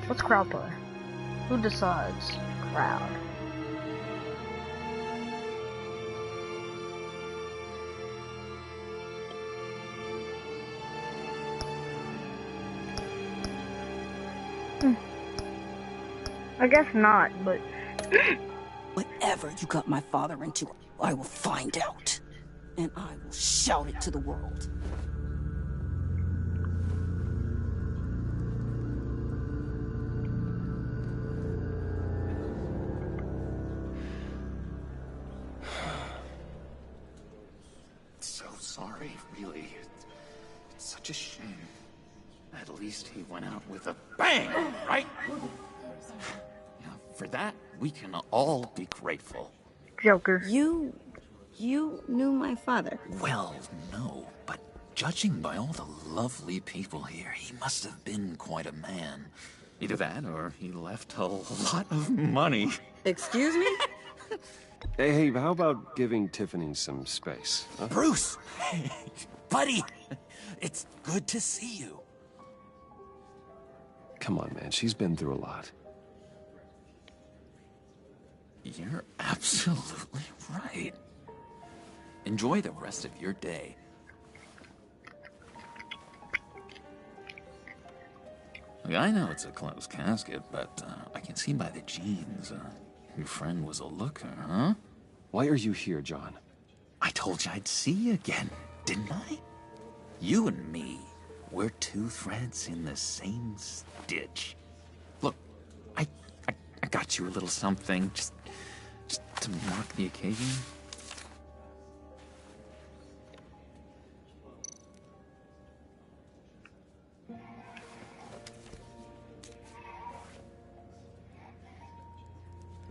What's crowd play? Who decides? Crowd. I guess not, but... Whatever you got my father into, I will find out. And I will shout it to the world. So sorry, really. It's such a shame. At least he went out with a bang, right? Yeah, for that, we can all be grateful. Joker. You knew my father. Well, no, but judging by all the lovely people here, he must have been quite a man. Either that, or he left a lot of money. Excuse me? Hey, how about giving Tiffany some space? Huh? Bruce! Hey, buddy! It's good to see you. Come on, man. She's been through a lot. You're absolutely right. Enjoy the rest of your day. Look, I know it's a closed casket, but I can see by the jeans, your friend was a looker, huh? Why are you here, John? I told you I'd see you again, didn't I? You and me, we're two threads in the same stitch. Look, I got you a little something, just to mark the occasion.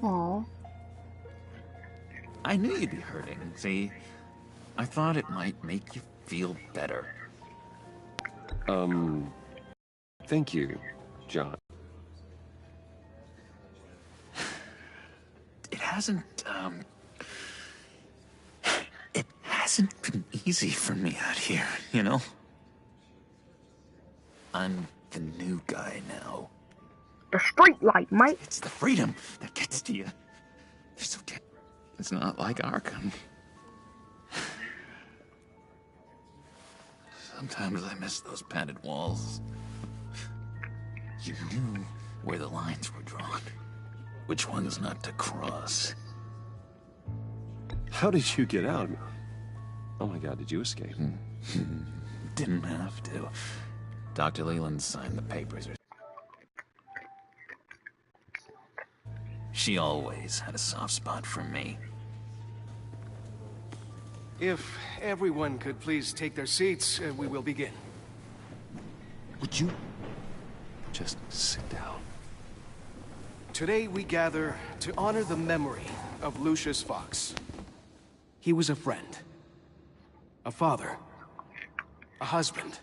Aww. I knew you'd be hurting, see? I thought it might make you feel better. Thank you, John. It hasn't been easy for me out here, you know? I'm the new guy now. The street light, mate. It's the freedom that gets to you. It's so it's not like Arkham. Sometimes I miss those padded walls. You knew where the lines were drawn. Which ones not to cross. How did you get out? Oh my god, did you escape? Didn't have to. Dr. Leland signed the papers. She always had a soft spot for me. If everyone could please take their seats, we will begin. Would you just sit down? Today we gather to honor the memory of Lucius Fox. He was a friend, a father, a husband,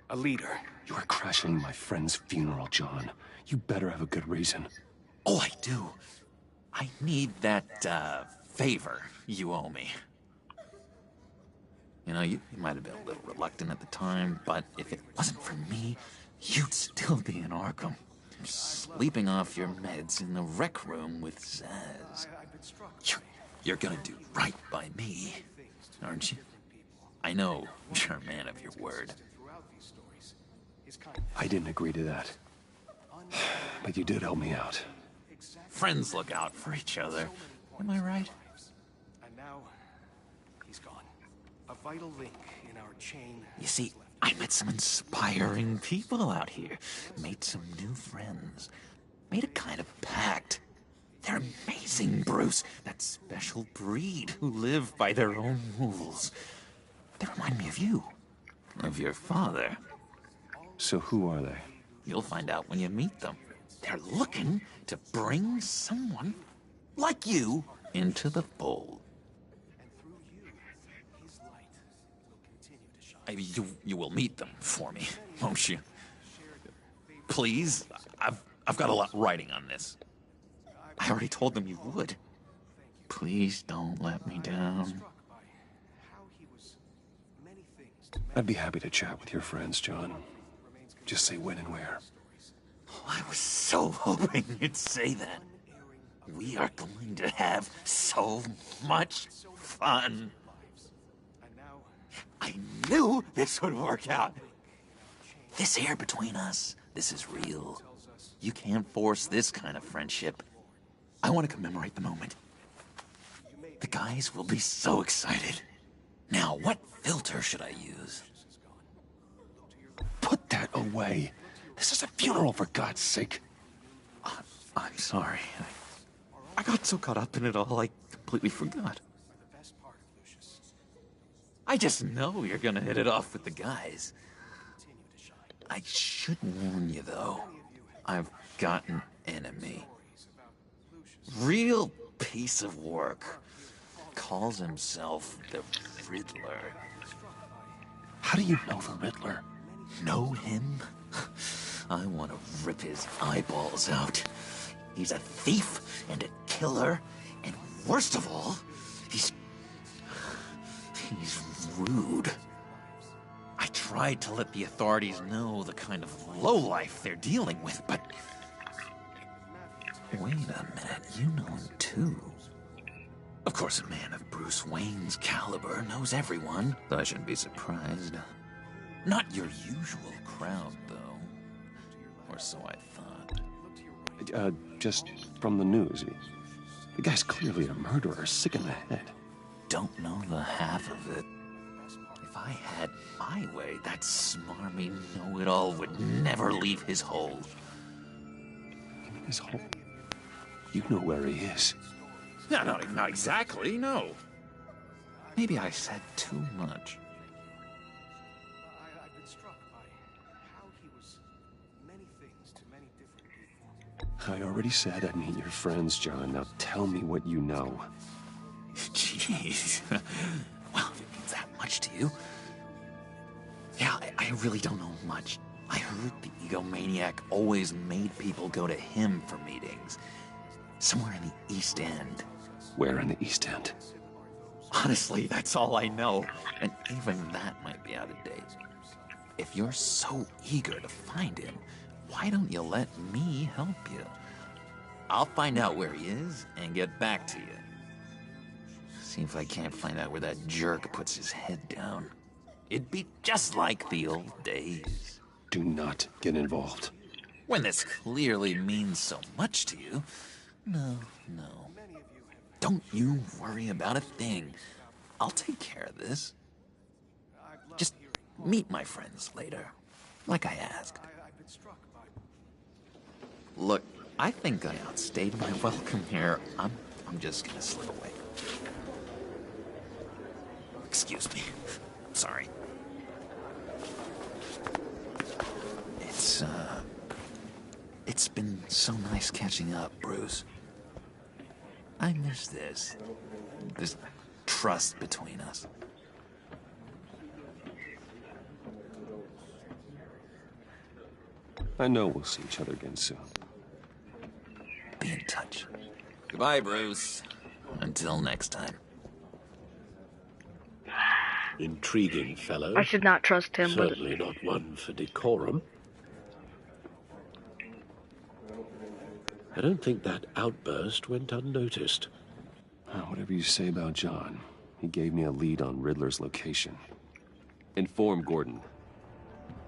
a leader. You are crashing my friend's funeral, John. You better have a good reason. Oh, I do. I need that, favor you owe me. You know, you might have been a little reluctant at the time, but if it wasn't for me, you'd still be in Arkham. Sleeping off your meds in the rec room with Zaz. You're gonna do right by me, aren't you? I know you're a man of your word. I didn't agree to that. But you did help me out. Friends look out for each other. Am I right? And now, he's gone. A vital link in our chain. You see, I met some inspiring people out here. Made some new friends. Made a kind of pact. They're amazing, Bruce. That special breed who live by their own rules. They remind me of you. Of your father. So who are they? You'll find out when you meet them. They're looking to bring someone like you into the fold. You will meet them for me, won't you? Please, I've got a lot writing on this. I already told them you would. Please don't let me down. I'd be happy to chat with your friends, John. Just say when and where. Oh, I was so hoping you'd say that. We are going to have so much fun. I knew this would work out. This air between us, this is real. You can't force this kind of friendship. I want to commemorate the moment. The guys will be so excited. Now, what filter should I use? Put that away. This is a funeral, for God's sake. I'm sorry. I got so caught up in it all, I completely forgot. I just know you're gonna hit it off with the guys. I should warn you, though. I've got an enemy. Real piece of work. Calls himself the Riddler. How do you know the Riddler? Know him? I want to rip his eyeballs out. He's a thief and a killer, and worst of all, he's rude. I tried to let the authorities know the kind of lowlife they're dealing with, but... Wait a minute, you know him too. Of course, a man of Bruce Wayne's caliber knows everyone, but I shouldn't be surprised. Not your usual crowd, though. Or so I thought. Just from the news. The guy's clearly a murderer, sick in the head. Don't know the half of it. If I had my way, that smarmy know-it-all would never leave his hole. You mean his hole? You know where he is. No, not exactly, no. Maybe I said too much. I've been struck by how he was many things to many different people. I already said I'd meet your friends, John. Now tell me what you know. Jeez. Well, if it means that much to you. Yeah, I really don't know much. I heard the egomaniac always made people go to him for meetings. Somewhere in the East End. Where in the East End? Honestly, that's all I know. And even that might be out of date. If you're so eager to find him, why don't you let me help you? I'll find out where he is and get back to you. See if I can't find out where that jerk puts his head down. It'd be just like the old days. Do not get involved. When this clearly means so much to you. No, no. Don't you worry about a thing. I'll take care of this. Just meet my friends later, like I asked. Look, I think I outstayed my welcome here. I'm just gonna slip away. Excuse me. Sorry. It's been so nice catching up, Bruce. I miss this trust between us. I know we'll see each other again soon. Be in touch. Goodbye, Bruce. Until next time. Intriguing fellow. I should not trust him. Certainly not one for decorum. I don't think that outburst went unnoticed. Whatever you say about John, he gave me a lead on Riddler's location. Inform Gordon.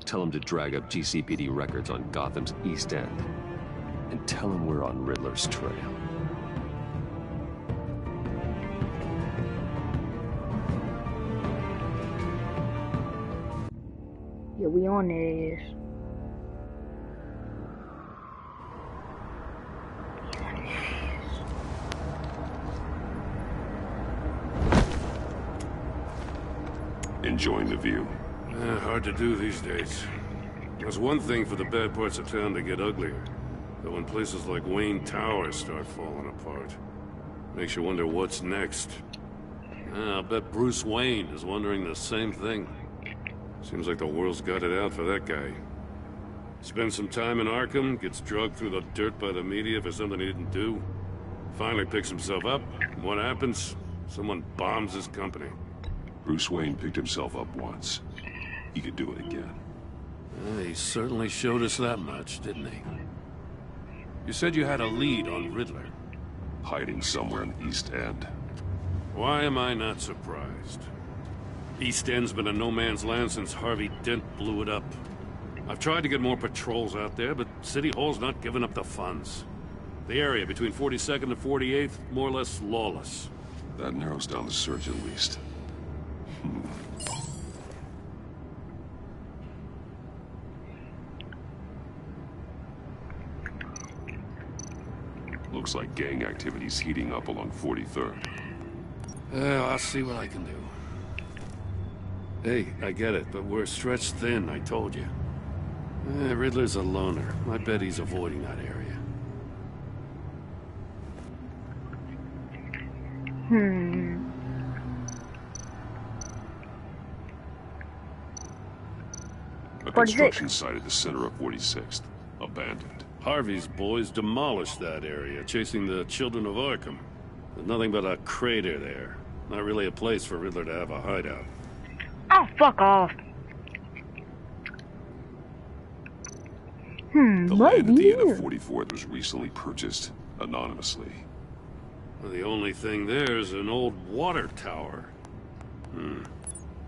Tell him to drag up GCPD records on Gotham's East End. And tell him we're on Riddler's trail. Yeah, we on this. Enjoying the view? Hard to do these days. There's one thing for the bad parts of town to get uglier. But when places like Wayne Tower start falling apart, makes you wonder what's next. I'll bet Bruce Wayne is wondering the same thing. Seems like the world's got it out for that guy. Spends some time in Arkham, gets dragged through the dirt by the media for something he didn't do. Finally picks himself up, and what happens? Someone bombs his company. Bruce Wayne picked himself up once. He could do it again. He certainly showed us that much, didn't he? You said you had a lead on Riddler. Hiding somewhere in the East End. Why am I not surprised? East End's been a no-man's land since Harvey Dent blew it up. I've tried to get more patrols out there, but City Hall's not giving up the funds. The area between 42nd and 48th, more or less lawless. That narrows down the search at least. Looks like gang activity's heating up along 43rd. I'll see what I can do. Hey, I get it, but we're stretched thin, I told you. Riddler's a loner. I bet he's avoiding that area. A construction site at the center of 46th. Abandoned. Harvey's boys demolished that area, chasing the children of Arkham. There's nothing but a crater there. Not really a place for Riddler to have a hideout. Oh, fuck off. The land at the end of 44th was recently purchased, anonymously. Well, the only thing there is an old water tower.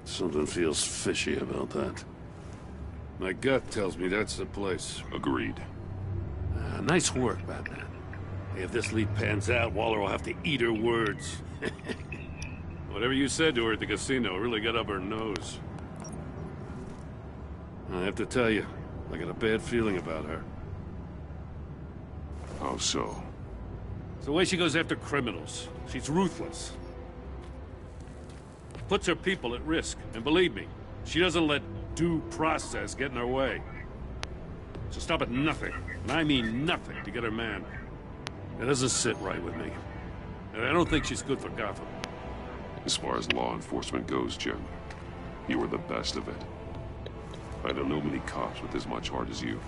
Something feels fishy about that. My gut tells me that's the place. Agreed. Nice work, Batman. If this lead pans out, Waller will have to eat her words. Whatever you said to her at the casino really got up her nose. I have to tell you, I got a bad feeling about her. How so? It's the way she goes after criminals. She's ruthless. Puts her people at risk. And believe me, she doesn't let due process get in her way. She'll stop at nothing, and I mean nothing, to get her man. It doesn't sit right with me. And I don't think she's good for Gotham. As far as law enforcement goes, Jim, you were the best of it. I don't know many cops with as much heart as you.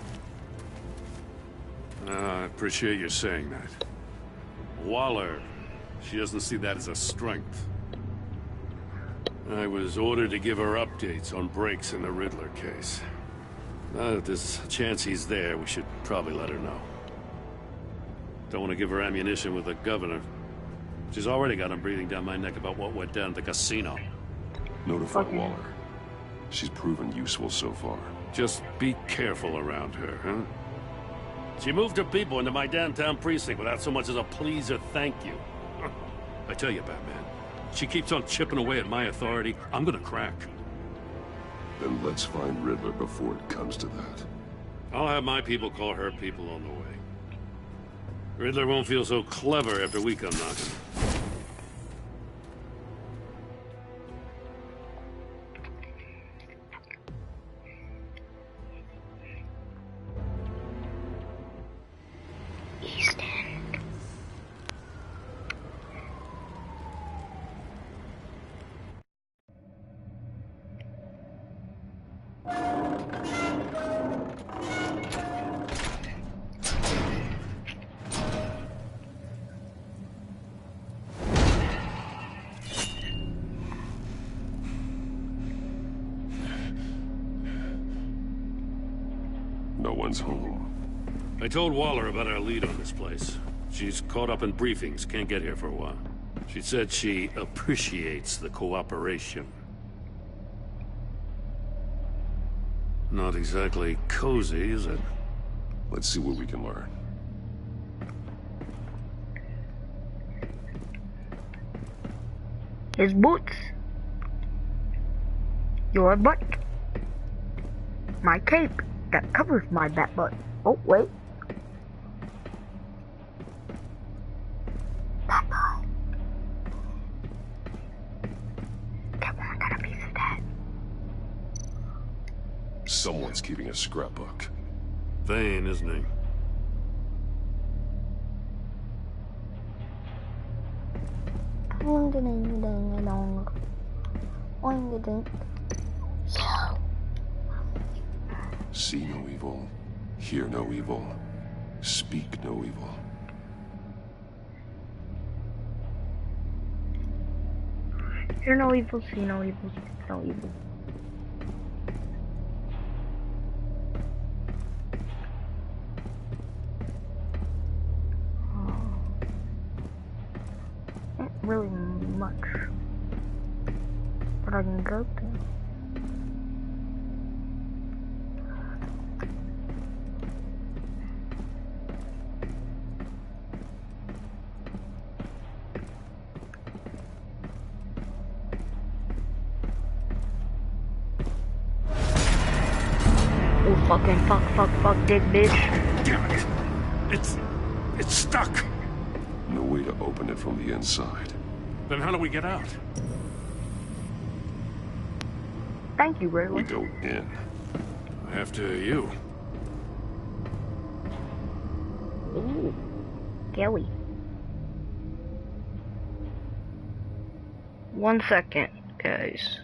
I appreciate you saying that. Waller, she doesn't see that as a strength. I was ordered to give her updates on breaks in the Riddler case. If there's a chance he's there, we should probably let her know. Don't want to give her ammunition with the governor. She's already got him breathing down my neck about what went down at the casino. Notify Waller. She's proven useful so far. Just be careful around her, huh? She moved her people into my downtown precinct without so much as a please or thank you. I tell you, Batman, she keeps on chipping away at my authority. I'm gonna crack. Then let's find Riddler before it comes to that. I'll have my people call her people on the way. Riddler won't feel so clever after we come knocking. No one's home. I told Waller about our lead on this place. She's caught up in briefings, can't get here for a while. She said she appreciates the cooperation. Not exactly cozy, is it? Let's see what we can learn. His boots. Your butt. My cape that covers my bat butt. Oh, wait. Bat butt. Come on, I got a piece of that. Someone's keeping a scrapbook. Vane, isn't he? See no evil, hear no evil, speak no evil. Hear no evil, see no evil, speak no evil. Not really much, but I can go to. Fucking fuck, dick, bitch. Damn it. It's stuck. No way to open it from the inside. Then how do we get out? Thank you, Riddler. We go in. After you. Ooh. Kelly. 1 second, guys.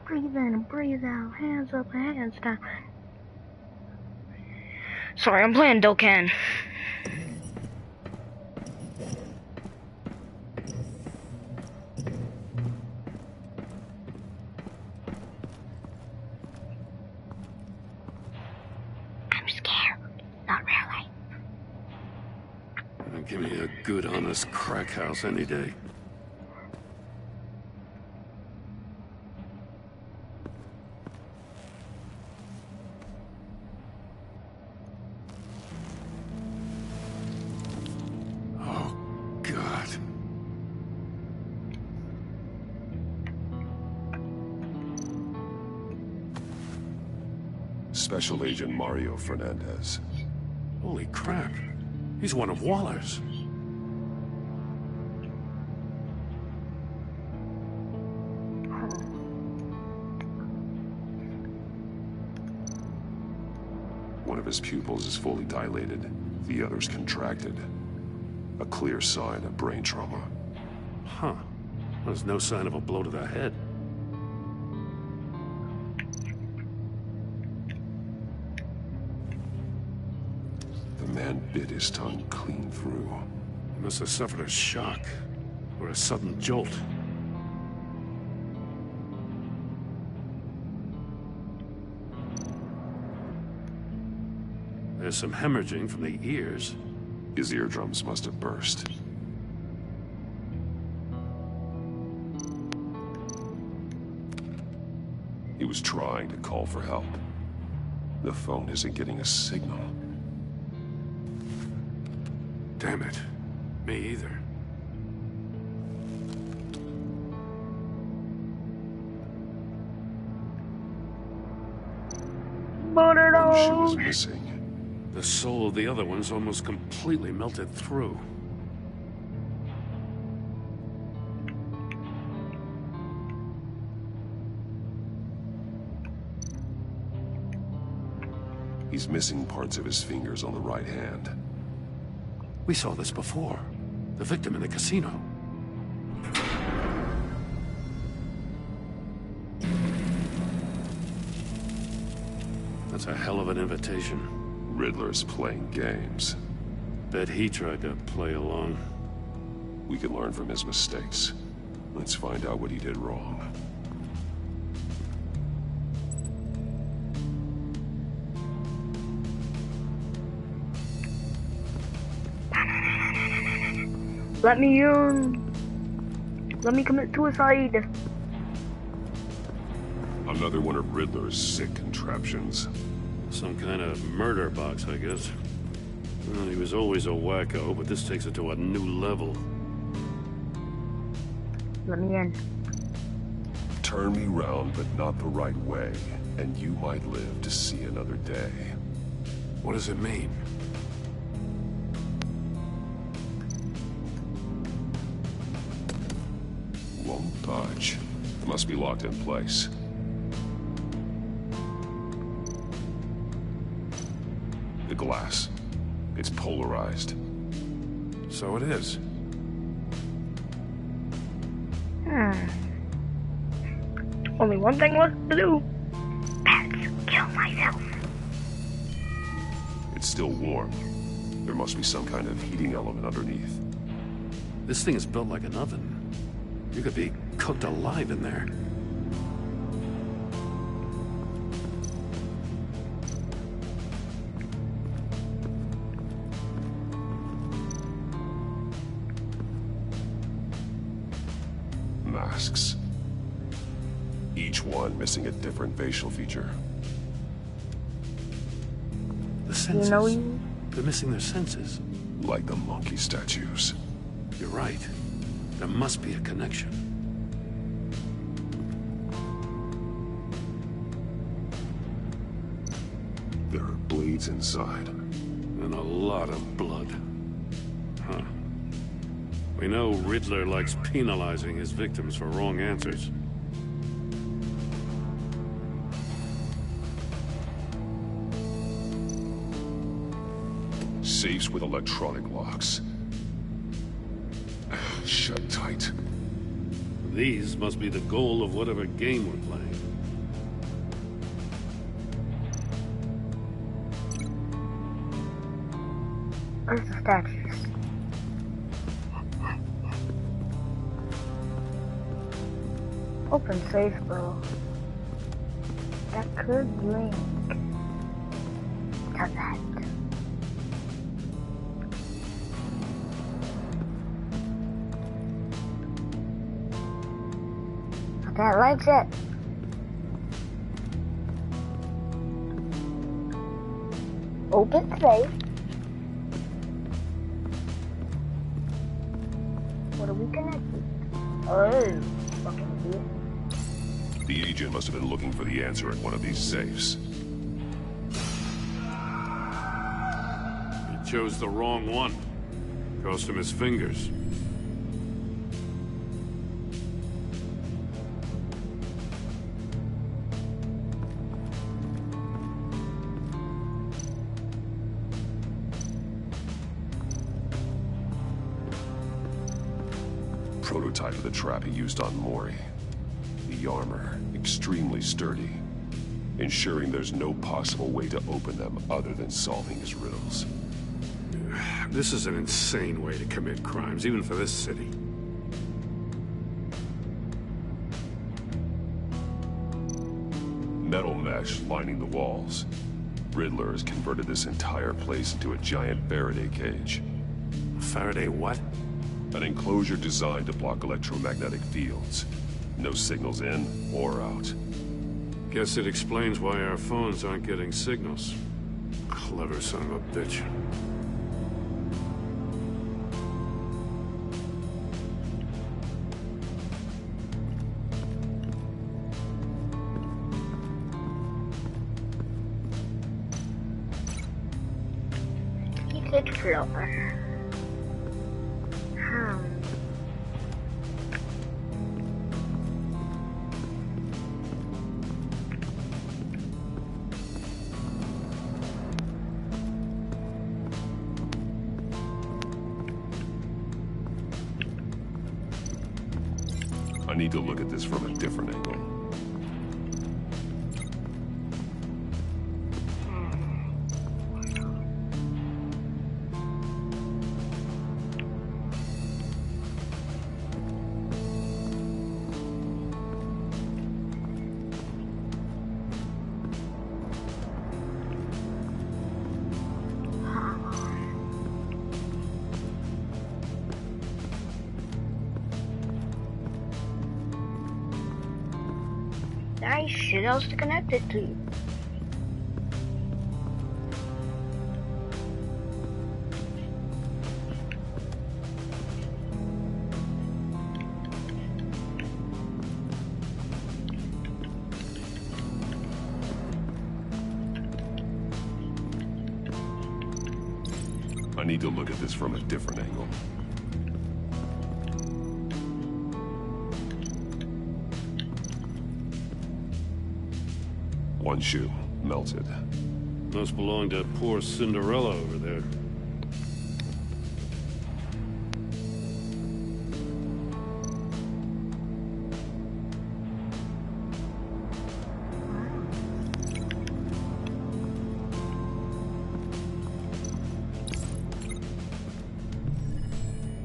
Breathe in and breathe out, hands up and hands down. Sorry, I'm playing Dokkan. I'm scared. Not really. Give me a good, honest crack house any day. Special Agent Mario Fernandez. Holy crap. He's one of Waller's. One of his pupils is fully dilated. The other's contracted. A clear sign of brain trauma. Huh. There's no sign of a blow to the head. The and bit his tongue clean through. He must have suffered a shock, or a sudden jolt. There's some hemorrhaging from the ears. His eardrums must have burst. He was trying to call for help. The phone isn't getting a signal. Damn it. Me either. One shoe was missing. The soul of the other one's almost completely melted through. He's missing parts of his fingers on the right hand. We saw this before. The victim in the casino. That's a hell of an invitation. Riddler's playing games. Bet he tried to play along. We can learn from his mistakes. Let's find out what he did wrong. Let me commit suicide. Another one of Riddler's sick contraptions. Some kind of murder box, I guess. Well, he was always a wacko, but this takes it to a new level. Let me in. Turn me round, but not the right way, and you might live to see another day. What does it mean? Won't budge. It must be locked in place. The glass. It's polarized. So it is. Only one thing left to do. That's kill myself. It's still warm. There must be some kind of heating element underneath. This thing is built like an oven. You could be cooked alive in there. Masks. Each one missing a different facial feature. The senses. They're missing their senses. Like the monkey statues. You're right. There must be a connection. There are bleeds inside. And a lot of blood. Huh. We know Riddler likes penalizing his victims for wrong answers. Safes with electronic locks. Shut tight. These must be the goal of whatever game we're playing. Where's the statues? Open safe, bro. That could link to that. That likes it. Open safe. What are we connected? Oh, fucking idiot. The agent must have been looking for the answer at one of these safes. He chose the wrong one. Cost him his fingers. Prototype of the trap he used on Mori. The armor, extremely sturdy, ensuring there's no possible way to open them other than solving his riddles. This is an insane way to commit crimes, even for this city. Metal mesh lining the walls. Riddler has converted this entire place into a giant Faraday cage. Faraday what? An enclosure designed to block electromagnetic fields. No signals in or out. Guess it explains why our phones aren't getting signals. Clever son of a bitch. Heated floor. I need to look at this from a different angle. Nice shit else to connect it to. I need to look at this from a different angle. One shoe, melted. Must belong to poor Cinderella over there.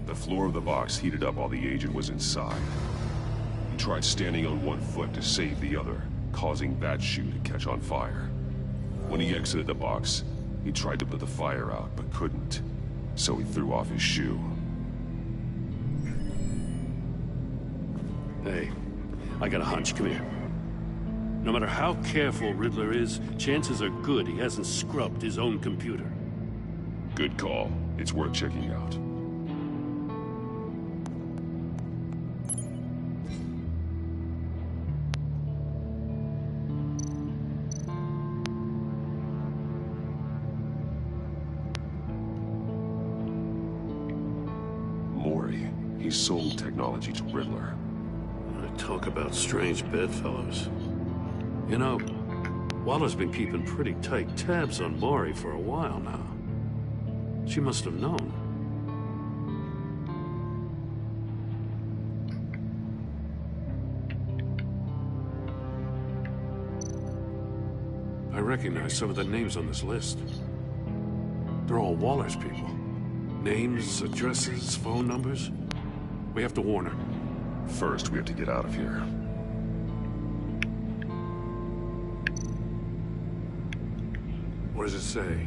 The floor of the box heated up while the agent was inside. He tried standing on one foot to save the other, causing that shoe to catch on fire. When he exited the box, he tried to put the fire out, but couldn't. So he threw off his shoe. Hey, I got a hunch. Come here. No matter how careful Riddler is, chances are good he hasn't scrubbed his own computer. Good call. It's worth checking out. He sold technology to Riddler. Talk about strange bedfellows. You know, Waller's been keeping pretty tight tabs on Maury for a while now. She must have known. I recognize some of the names on this list. They're all Waller's people. Names, addresses, phone numbers. We have to warn her. First, we have to get out of here. What does it say?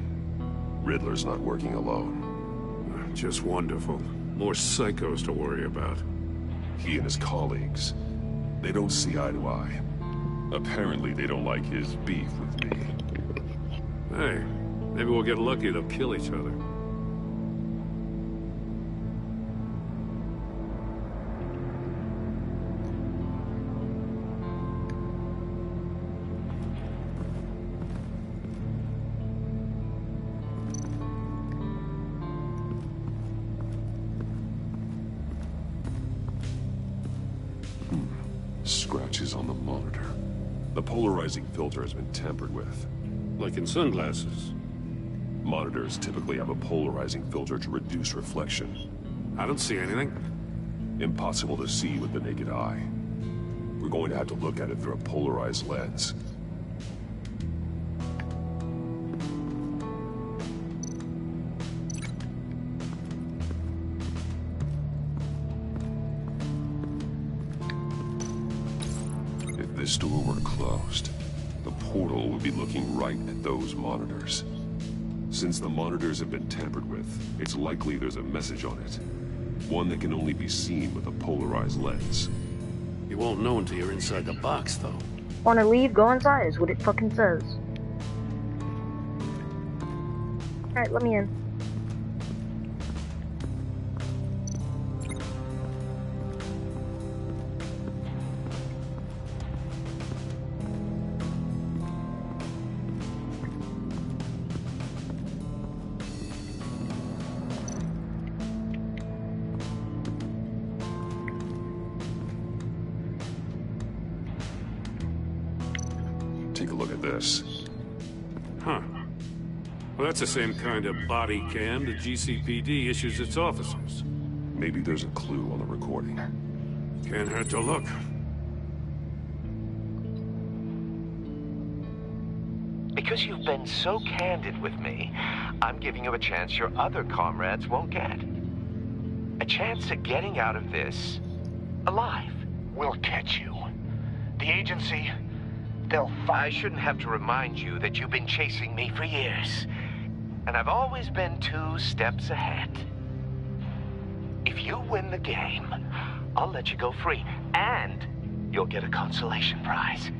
Riddler's not working alone. Just wonderful. More psychos to worry about. He and his colleagues, they don't see eye to eye. Apparently, they don't like his beef with me. Hey, maybe we'll get lucky. They'll kill each other. Scratches on the monitor. The polarizing filter has been tampered with. Like in sunglasses. Monitors typically have a polarizing filter to reduce reflection. I don't see anything. Impossible to see with the naked eye. We're going to have to look at it through a polarized lens. store were closed, the portal would be looking right at those monitors. Since the monitors have been tampered with, it's likely there's a message on it. One that can only be seen with a polarized lens. You won't know until you're inside the box, though. Wanna leave? Go inside is what it fucking says. Alright, let me in. Take a look at this. Huh. Well, that's the same kind of body cam the GCPD issues its officers. Maybe there's a clue on the recording. Can't hurt to look. Because you've been so candid with me, I'm giving you a chance your other comrades won't get. A chance at getting out of this alive. We'll catch you. The agency, they'll I shouldn't have to remind you that you've been chasing me for years. And I've always been 2 steps ahead. If you win the game, I'll let you go free. And you'll get a consolation prize.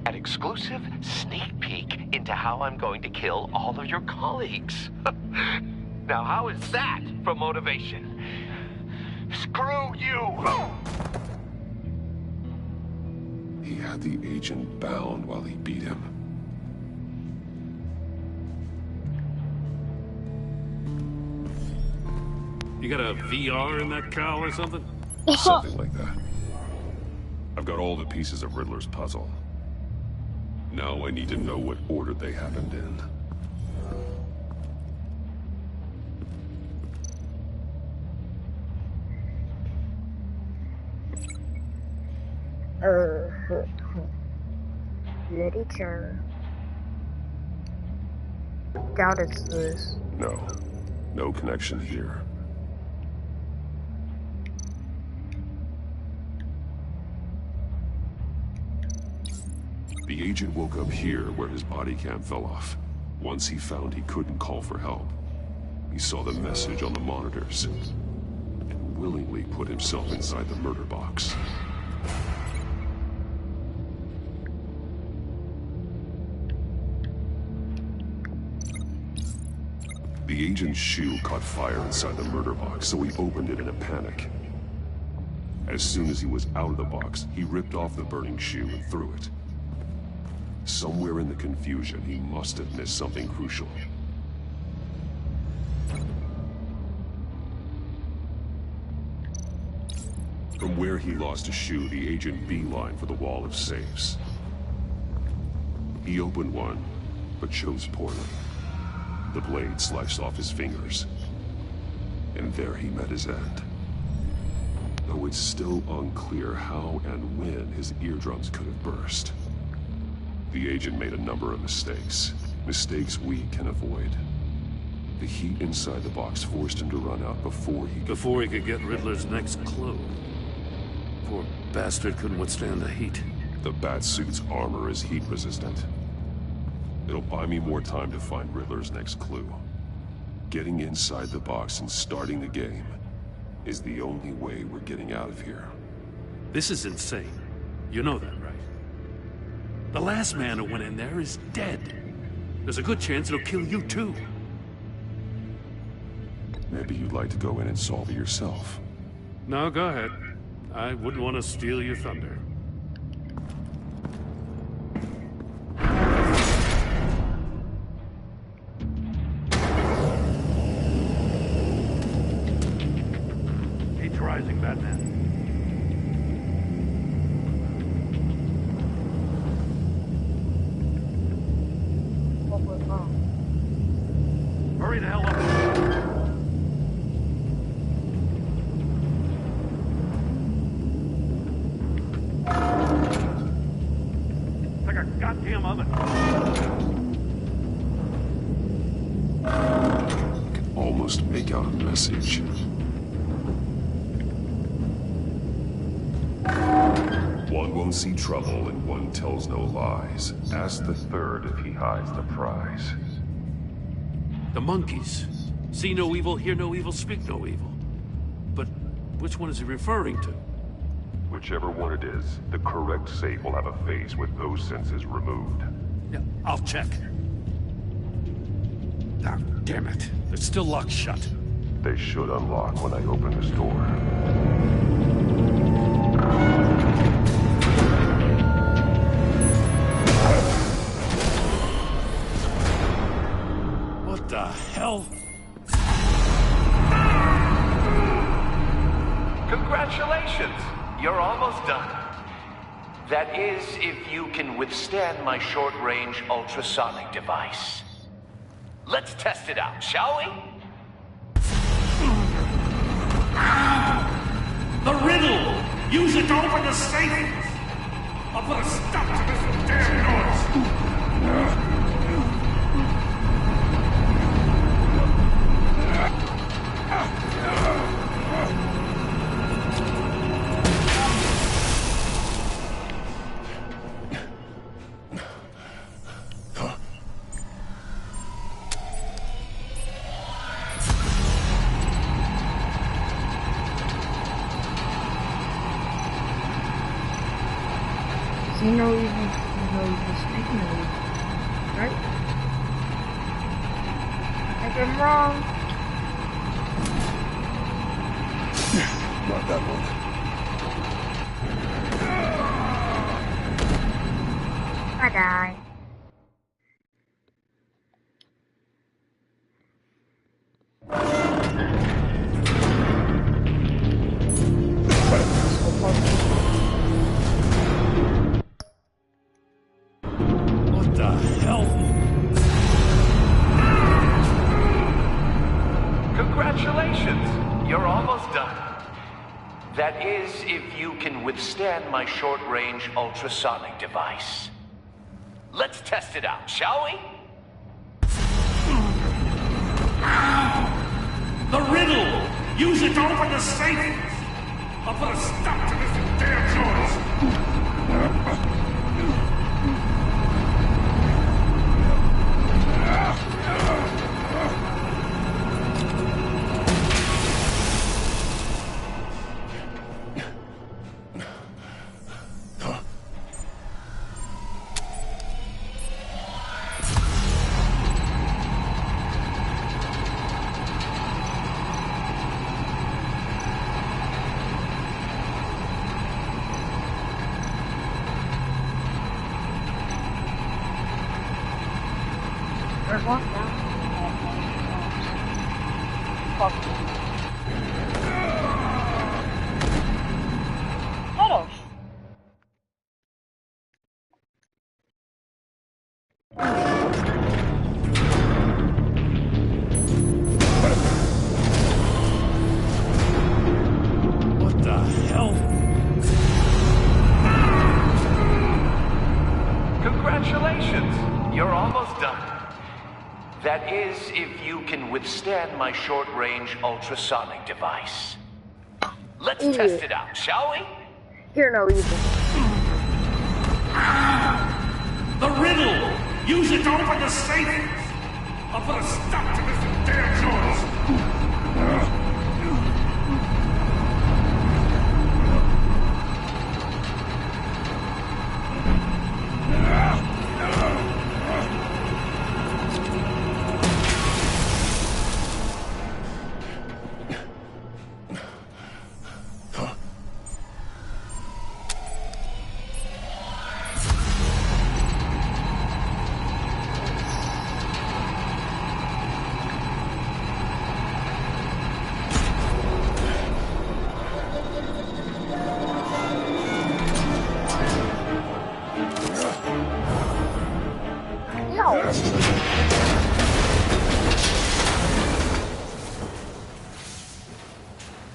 An exclusive sneak peek into how I'm going to kill all of your colleagues. Now, how is that for motivation? Screw you! He had the agent bound while he beat him. You got a VR in that cowl or something? Something like that. I've got all the pieces of Riddler's puzzle. Now I need to know what order they happened in. Let it turn. Doubt it's this. No. No connection here. The agent woke up here where his body cam fell off. Once he found he couldn't call for help, he saw the message on the monitors and willingly put himself inside the murder box. The agent's shoe caught fire inside the murder box, so he opened it in a panic. As soon as he was out of the box, he ripped off the burning shoe and threw it. Somewhere in the confusion, he must have missed something crucial. From where he lost a shoe, the agent beelined for the wall of safes. He opened one, but chose poorly. The blade sliced off his fingers. And there he met his end. Though it's still unclear how and when his eardrums could have burst. The agent made a number of mistakes. Mistakes we can avoid. The heat inside the box forced him to run out before he could get Riddler's next clue. Poor bastard couldn't withstand the heat. The Batsuit's armor is heat resistant. It'll buy me more time to find Riddler's next clue. Getting inside the box and starting the game is the only way we're getting out of here. This is insane. You know that, right? The last man who went in there is dead. There's a good chance it'll kill you too. Maybe you'd like to go in and solve it yourself. No, go ahead. I wouldn't want to steal your thunder. Heat's rising, Batman. Hurry the hell up. It's like a goddamn oven. I can almost make out a message. One won't see trouble and one tells no lies. Ask the third if he hides the prize. The monkeys. See no evil, hear no evil, speak no evil. But which one is he referring to? Whichever one it is, the correct safe will have a face with those senses removed. Yeah, I'll check. Ah, damn it. It's still locked shut. They should unlock when I open this door. What the hell? Congratulations! You're almost done. That is, if you can withstand my short-range ultrasonic device. Let's test it out, shall we? The riddle! Use it to open the safe! I'll put a stop to this damn noise! See no evil, speak no evil. Right? I think I'm wrong. Not that one. I die. What the hell? Congratulations! You're almost done. That is, if you can withstand my short-range ultrasonic device. Let's test it out, shall we? The riddle! Use it to open the safe! I'll put a stop to this damn noise! There's one down. Shadows. What the hell? Congratulations! You're almost done. That is, if you can withstand my short-range ultrasonic device. Let's test it out, shall we? Hear no evil. The riddle! Use it to open the safe! I'll put a stop to this damn noise!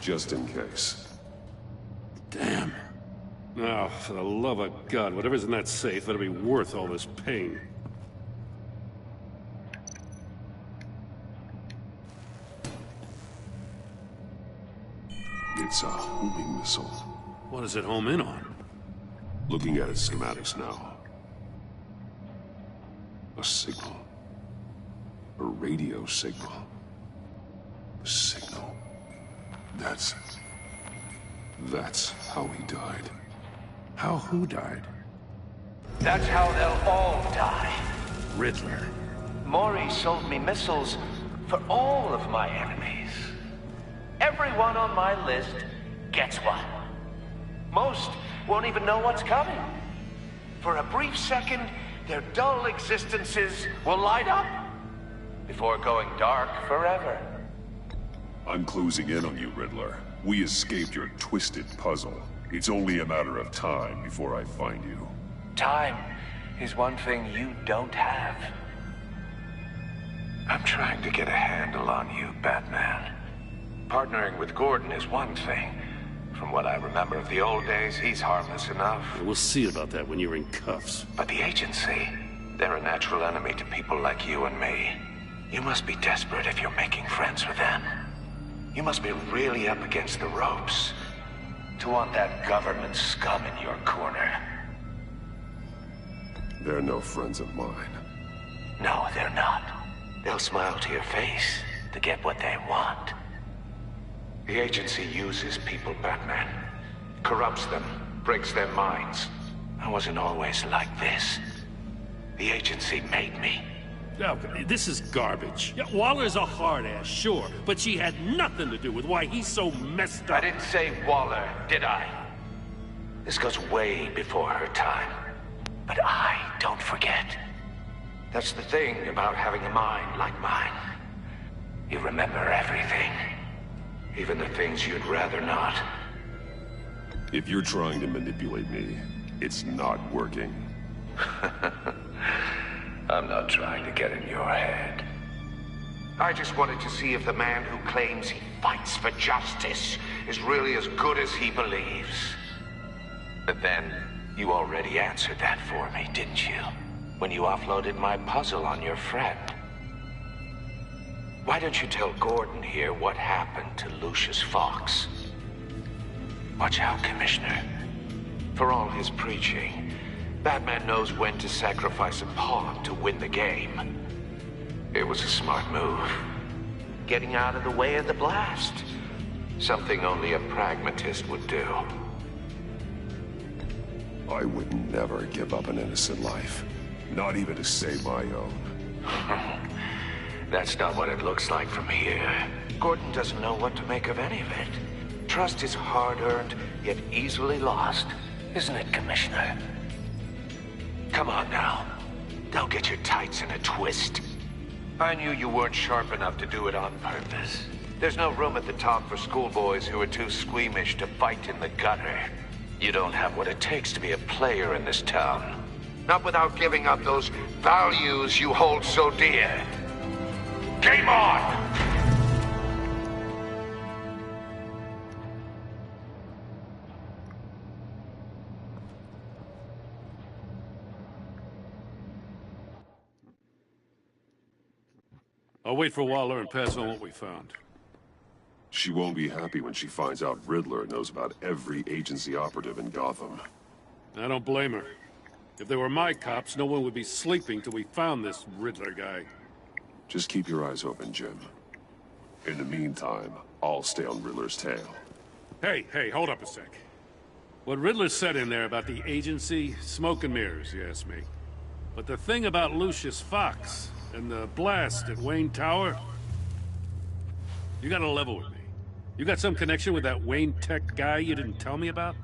Just in case. Damn. Oh, for the love of God, whatever's in that safe better be worth all this pain. It's a homing missile. What does it home in on? Looking at its schematics now. A signal. A radio signal. A signal. That's how he died. How who died? That's how they'll all die. Riddler. Maury sold me missiles for all of my enemies. Everyone on my list gets one. Most won't even know what's coming. For a brief second, their dull existences will light up before going dark forever. I'm closing in on you, Riddler. We escaped your twisted puzzle. It's only a matter of time before I find you. Time is one thing you don't have. I'm trying to get a handle on you, Batman. Partnering with Gordon is one thing. From what I remember of the old days, he's harmless enough. We'll see about that when you're in cuffs. But the agency, they're a natural enemy to people like you and me. You must be desperate if you're making friends with them. You must be really up against the ropes to want that government scum in your corner. They're no friends of mine. No, they're not. They'll smile to your face to get what they want. The agency uses people, Batman. Corrupts them, breaks their minds. I wasn't always like this. The agency made me. Oh, this is garbage. Yeah, Waller's a hard ass, sure, but she had nothing to do with why he's so messed up. I didn't say Waller, did I? This goes way before her time. But I don't forget. That's the thing about having a mind like mine. You remember everything. Even the things you'd rather not. If you're trying to manipulate me, it's not working. I'm not trying to get in your head. I just wanted to see if the man who claims he fights for justice is really as good as he believes. But then, you already answered that for me, didn't you? When you offloaded my puzzle on your friend. Why don't you tell Gordon here what happened to Lucius Fox? Watch out, Commissioner. For all his preaching, Batman knows when to sacrifice a pawn to win the game. It was a smart move. Getting out of the way of the blast. Something only a pragmatist would do. I would never give up an innocent life. Not even to save my own. That's not what it looks like from here. Gordon doesn't know what to make of any of it. Trust is hard-earned, yet easily lost. Isn't it, Commissioner? Come on now. Don't get your tights in a twist. I knew you weren't sharp enough to do it on purpose. There's no room at the top for schoolboys who are too squeamish to fight in the gutter. You don't have what it takes to be a player in this town. Not without giving up those values you hold so dear. Game on! I'll wait for Waller and pass on what we found. She won't be happy when she finds out Riddler knows about every agency operative in Gotham. I don't blame her. If they were my cops, no one would be sleeping till we found this Riddler guy. Just keep your eyes open, Jim. In the meantime, I'll stay on Riddler's tail. Hey, hold up a sec. What Riddler said in there about the agency, smoke and mirrors, you ask me. But the thing about Lucius Fox and the blast at Wayne Tower, you gotta level with me. You got some connection with that Wayne Tech guy you didn't tell me about?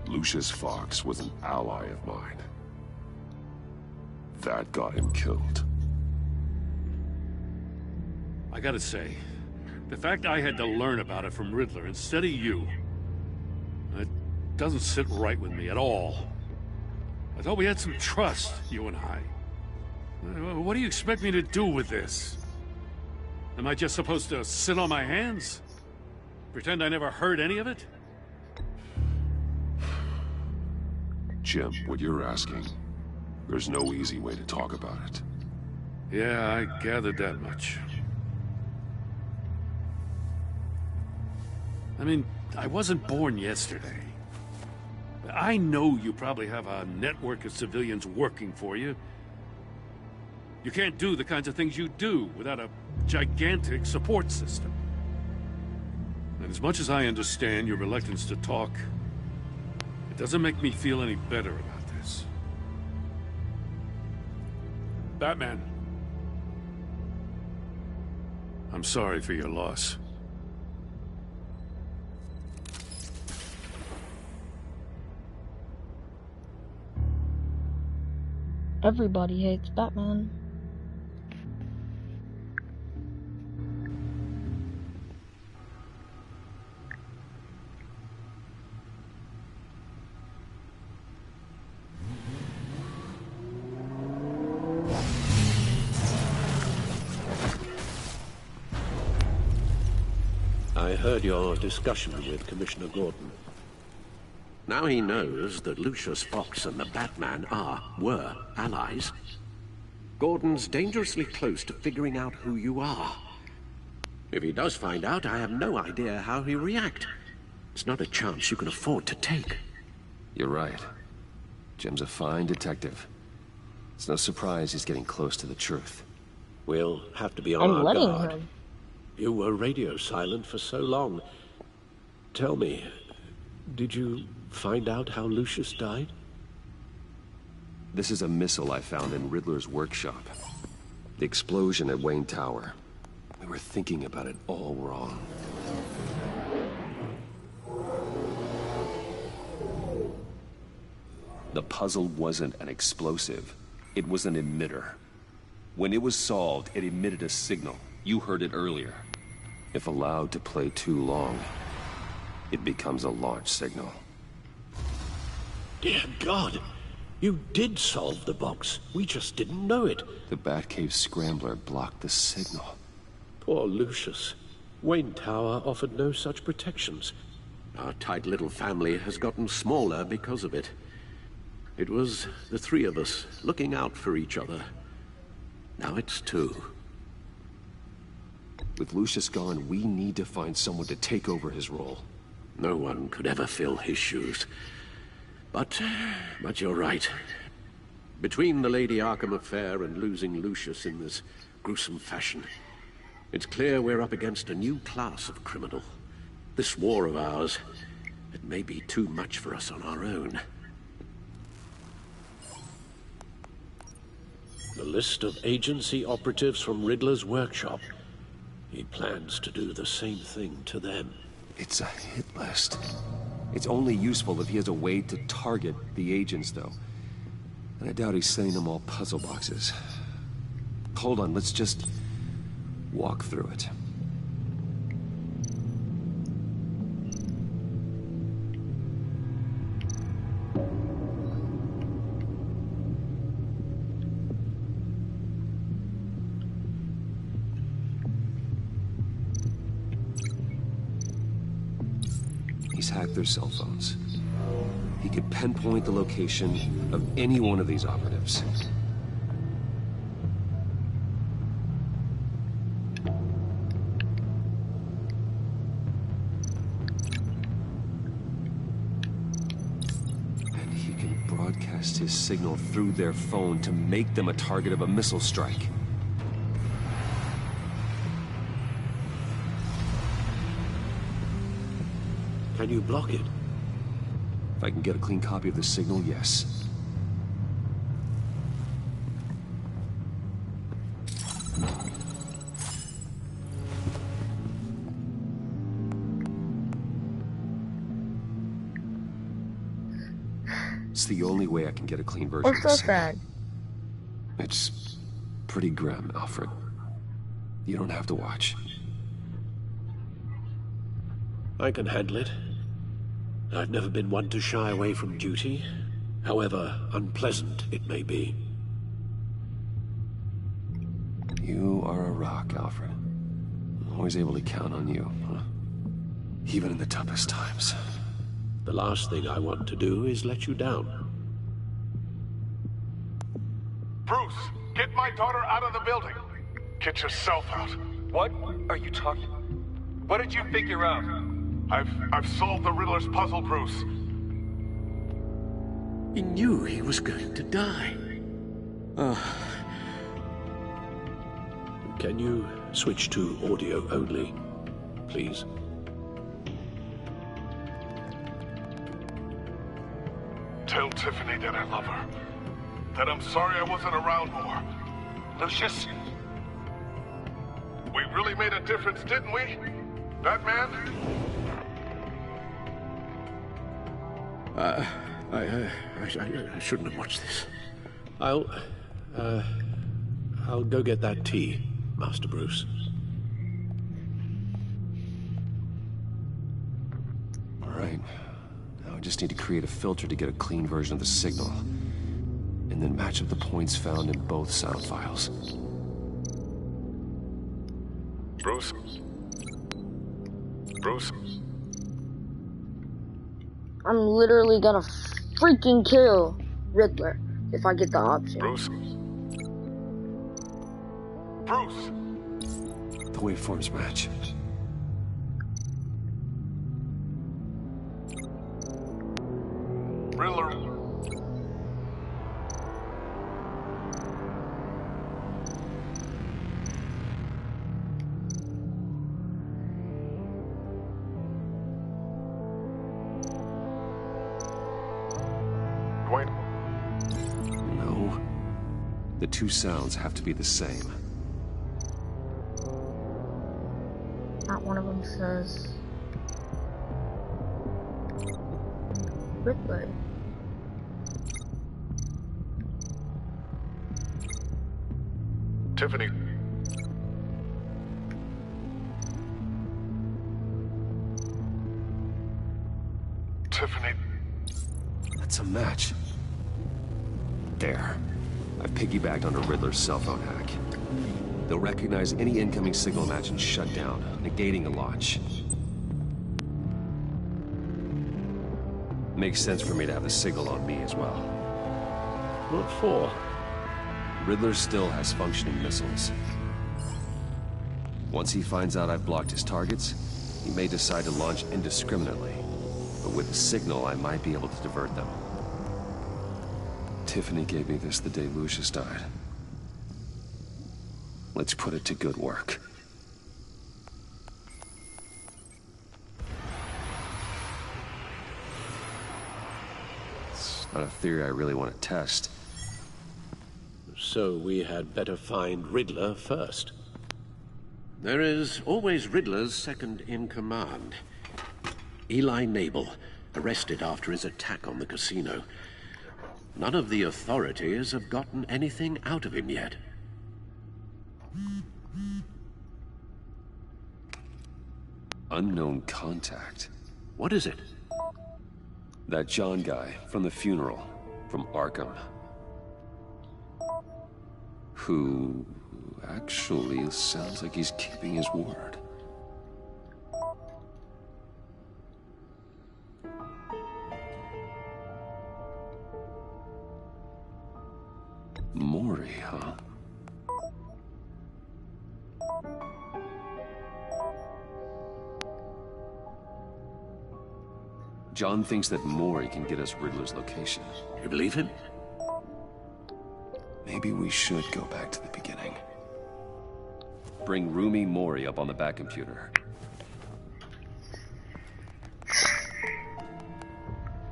Lucius Fox was an ally of mine. That got him killed. I gotta say, the fact I had to learn about it from Riddler instead of you, it doesn't sit right with me at all. I thought we had some trust, you and I. What do you expect me to do with this? Am I just supposed to sit on my hands? Pretend I never heard any of it? Jim, what you're asking, there's no easy way to talk about it. Yeah, I gathered that much. I mean, I wasn't born yesterday. I know you probably have a network of civilians working for you. You can't do the kinds of things you do without a gigantic support system. And as much as I understand your reluctance to talk, it doesn't make me feel any better about this. Batman. I'm sorry for your loss. Everybody hates Batman. I heard your discussion with Commissioner Gordon. Now he knows that Lucius Fox and the Batman were allies. Gordon's dangerously close to figuring out who you are. If he does find out, I have no idea how he'll react. It's not a chance you can afford to take. You're right. Jim's a fine detective. It's no surprise he's getting close to the truth. We'll have to be on our guard. You were radio silent for so long. Tell me, did you find out how Lucius died? This is a missile I found in Riddler's workshop. The explosion at Wayne Tower. We were thinking about it all wrong. The puzzle wasn't an explosive. It was an emitter. When it was solved, it emitted a signal. You heard it earlier. If allowed to play too long, it becomes a launch signal. Dear God! You did solve the box. We just didn't know it. The Batcave scrambler blocked the signal. Poor Lucius. Wayne Tower offered no such protections. Our tight little family has gotten smaller because of it. It was the three of us looking out for each other. Now it's two. With Lucius gone, we need to find someone to take over his role. No one could ever fill his shoes. But you're right. Between the Lady Arkham affair and losing Lucius in this gruesome fashion, it's clear we're up against a new class of criminal. This war of ours, it may be too much for us on our own. The list of agency operatives from Riddler's workshop. He plans to do the same thing to them. It's a hit list. It's only useful if he has a way to target the agents, though. And I doubt he's sending them all puzzle boxes. Hold on, let's just walk through it. He's hacked their cell phones. He could pinpoint the location of any one of these operatives. And he can broadcast his signal through their phone to make them a target of a missile strike. Can you block it? If I can get a clean copy of the signal, yes. It's the only way I can get a clean version of the signal. sad? It's pretty grim, Alfred. You don't have to watch. I can handle it. I've never been one to shy away from duty, however unpleasant it may be. You are a rock, Alfred. Always able to count on you, huh? Even in the toughest times. The last thing I want to do is let you down. Bruce, get my daughter out of the building. Get yourself out. What are you talking? What did you figure out? I've solved the Riddler's puzzle, Bruce. He knew he was going to die. Can you switch to audio only, please? Tell Tiffany that I love her. That I'm sorry I wasn't around more. Lucius? We really made a difference, didn't we? Batman? I shouldn't have watched this. I'll go get that tea, Master Bruce. All right. Now I just need to create a filter to get a clean version of the signal, and then match up the points found in both sound files. Bruce? Bruce? I'm literally gonna freaking kill Riddler if I get the option. Bruce? Bruce! The waveforms match. Riddler. Dwayne. No. The two sounds have to be the same. Not one of them says Riddler. Tiffany. Tiffany. That's a match. There. I've piggybacked onto Riddler's cell phone hack. They'll recognize any incoming signal match and shut down, negating the launch. Makes sense for me to have the signal on me as well. What for? Riddler still has functioning missiles. Once he finds out I've blocked his targets, he may decide to launch indiscriminately. But with the signal, I might be able to divert them. Tiffany gave me this the day Lucius died. Let's put it to good work. It's not a theory I really want to test. So we had better find Riddler first. There is always Riddler's second in command. Eli Nabel, arrested after his attack on the casino. None of the authorities have gotten anything out of him yet. Unknown contact. What is it? That John guy from the funeral, from Arkham. Who actually sounds like he's keeping his word. Mori, huh? John thinks that Mori can get us Riddler's location. You believe him? Maybe we should go back to the beginning. Bring Rumi Mori up on the back computer.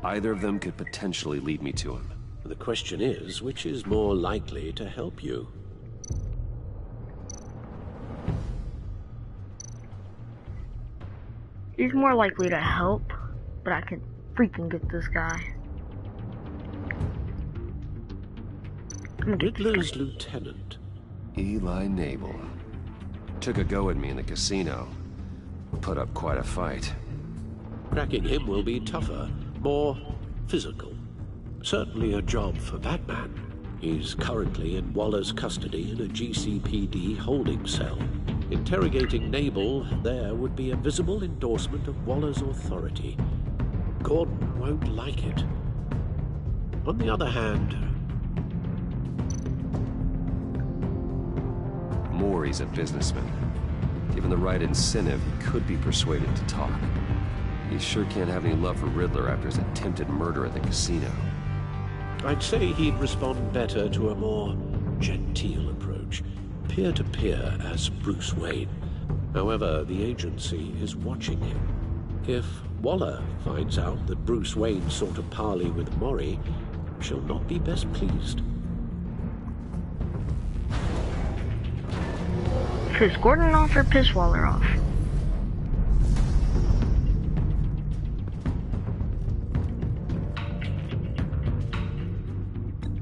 Either of them could potentially lead me to him. The question is, which is more likely to help you? He's more likely to help, but I can freaking get this guy. Riddler's lieutenant. Eli Nabel. Took a go at me in the casino. Put up quite a fight. Cracking him will be tougher, more physical. Certainly a job for Batman. He's currently in Waller's custody in a GCPD holding cell. Interrogating Nabel there would be a visible endorsement of Waller's authority. Gordon won't like it. On the other hand... Mori's a businessman. Given the right incentive, he could be persuaded to talk. He sure can't have any love for Riddler after his attempted murder at the casino. I'd say he'd respond better to a more genteel approach, peer-to-peer as Bruce Wayne. However, the agency is watching him. If Waller finds out that Bruce Wayne sought a parley with Mori, she'll not be best pleased. Piss Gordon off or piss Waller off?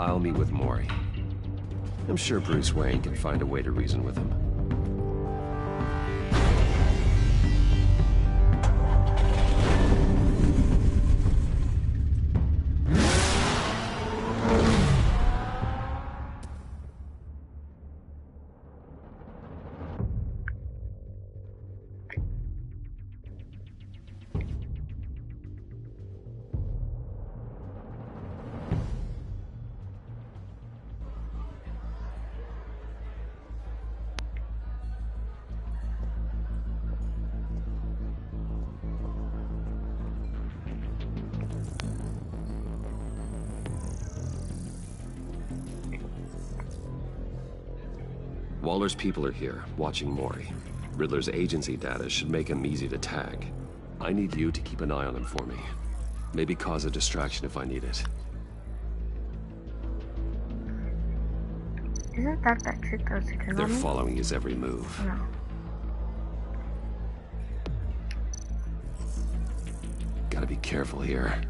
I'll meet with Mori. I'm sure Bruce Wayne can find a way to reason with him. Waller's people are here, watching Mori. Riddler's agency data should make him easy to tag. I need you to keep an eye on him for me. Maybe cause a distraction if I need it. Isn't that chick that was a kid? They're following his every move. No. Gotta be careful here.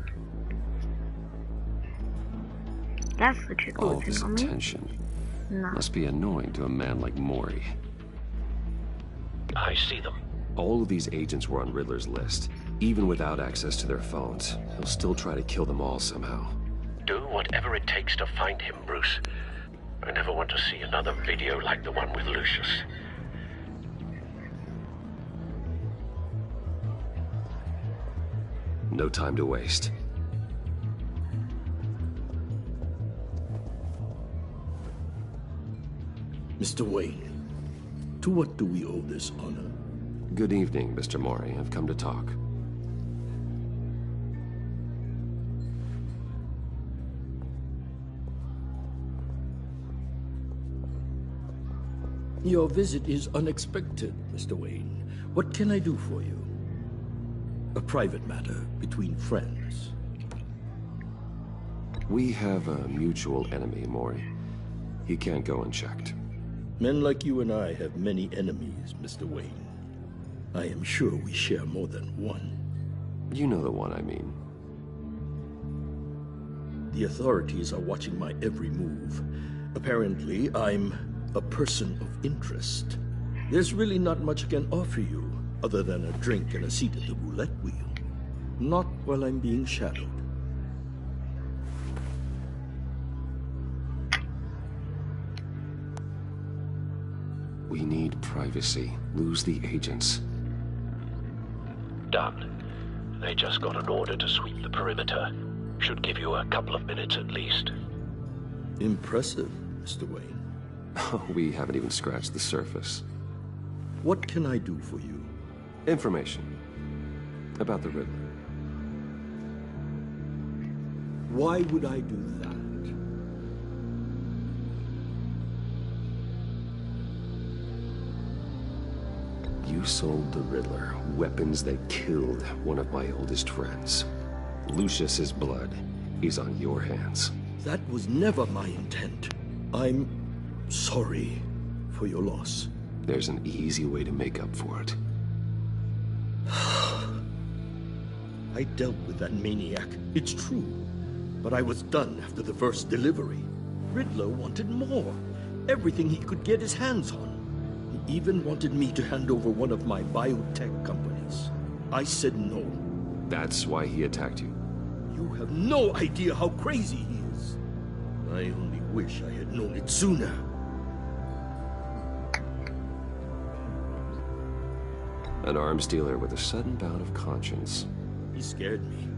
That's the chick who All was this on me. attention No. must be annoying to a man like Mori. I see them. All of these agents were on Riddler's list. Even without access to their phones, he'll still try to kill them all somehow. Do whatever it takes to find him, Bruce. I never want to see another video like the one with Lucius. No time to waste. Mr. Wayne, to what do we owe this honor? Good evening, Mr. Mori. I've come to talk. Your visit is unexpected, Mr. Wayne. What can I do for you? A private matter between friends. We have a mutual enemy, Mori. He can't go unchecked. Men like you and I have many enemies, Mr. Wayne. I am sure we share more than one. You know the one I mean. The authorities are watching my every move. Apparently, I'm a person of interest. There's really not much I can offer you, other than a drink and a seat at the roulette wheel. Not while I'm being shadowed. We need privacy. Lose the agents. Done. They just got an order to sweep the perimeter. Should give you a couple of minutes at least. Impressive, Mr. Wayne. We haven't even scratched the surface. What can I do for you? Information. About the Riddler. Why would I do that? You sold the Riddler weapons that killed one of my oldest friends. Lucius's blood is on your hands. That was never my intent. I'm sorry for your loss. There's an easy way to make up for it. I dealt with that maniac, it's true. But I was done after the first delivery. Riddler wanted more. Everything he could get his hands on. He even wanted me to hand over one of my biotech companies. I said no. That's why he attacked you? You have no idea how crazy he is. I only wish I had known it sooner. An arms dealer with a sudden bout of conscience. He scared me.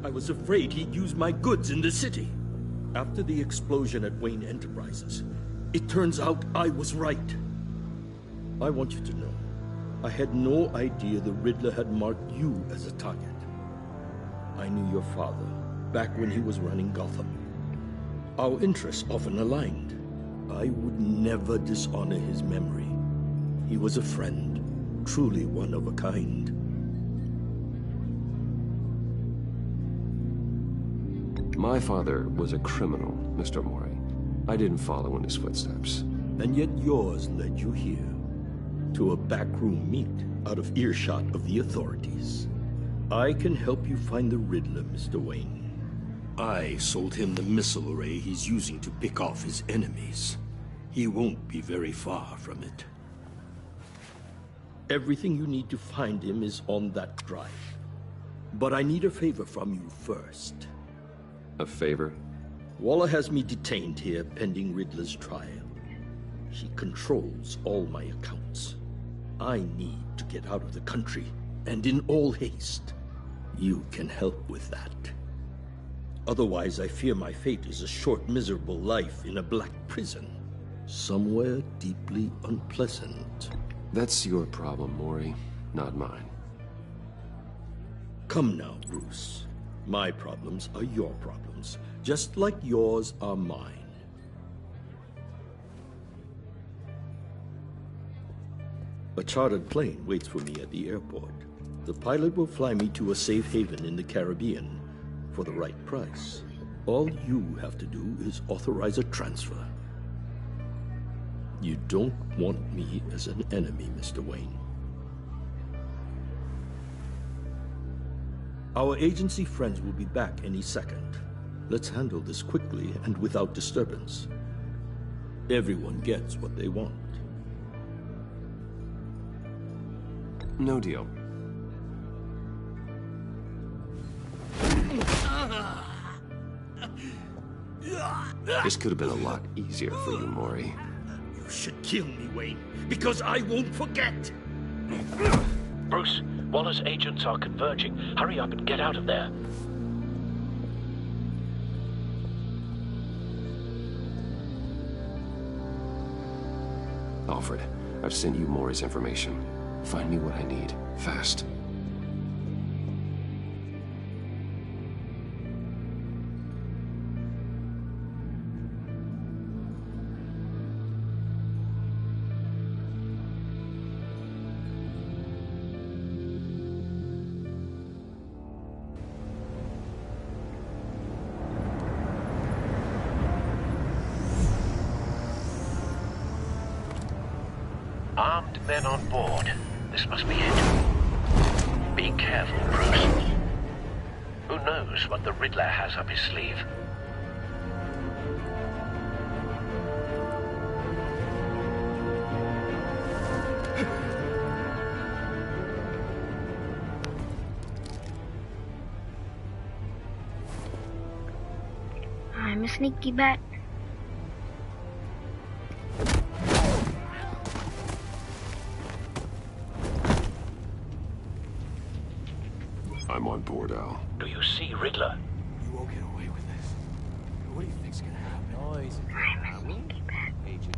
I was afraid he'd use my goods in the city. After the explosion at Wayne Enterprises, it turns out I was right. I want you to know, I had no idea the Riddler had marked you as a target. I knew your father, back when he was running Gotham. Our interests often aligned. I would never dishonor his memory. He was a friend, truly one of a kind. My father was a criminal, Mr. Mori. I didn't follow in his footsteps. And yet yours led you here, to a backroom meet out of earshot of the authorities. I can help you find the Riddler, Mr. Wayne. I sold him the missile array he's using to pick off his enemies. He won't be very far from it. Everything you need to find him is on that drive. But I need a favor from you first. A favor? Waller has me detained here pending Riddler's trial. He controls all my accounts. I need to get out of the country, and in all haste. You can help with that. Otherwise, I fear my fate is a short, miserable life in a black prison. Somewhere deeply unpleasant. That's your problem, Mori, not mine. Come now, Bruce. My problems are your problems, just like yours are mine. A chartered plane waits for me at the airport. The pilot will fly me to a safe haven in the Caribbean for the right price. All you have to do is authorize a transfer. You don't want me as an enemy, Mr. Wayne. Our agency friends will be back any second. Let's handle this quickly and without disturbance. Everyone gets what they want. No deal. This could have been a lot easier for you, Mori. You should kill me, Wayne, because I won't forget! Bruce, Waller's agents are converging. Hurry up and get out of there. Alfred, I've sent you Mori's information. Find me what I need, fast. Armed men on board. This must be it. Be careful, Bruce. Who knows what the Riddler has up his sleeve? I'm a sneaky bat. I'm on board, Al. Do you see Riddler? You won't get away with this. What do you think's gonna happen? Noise. I'm a sneaky bat. Agent.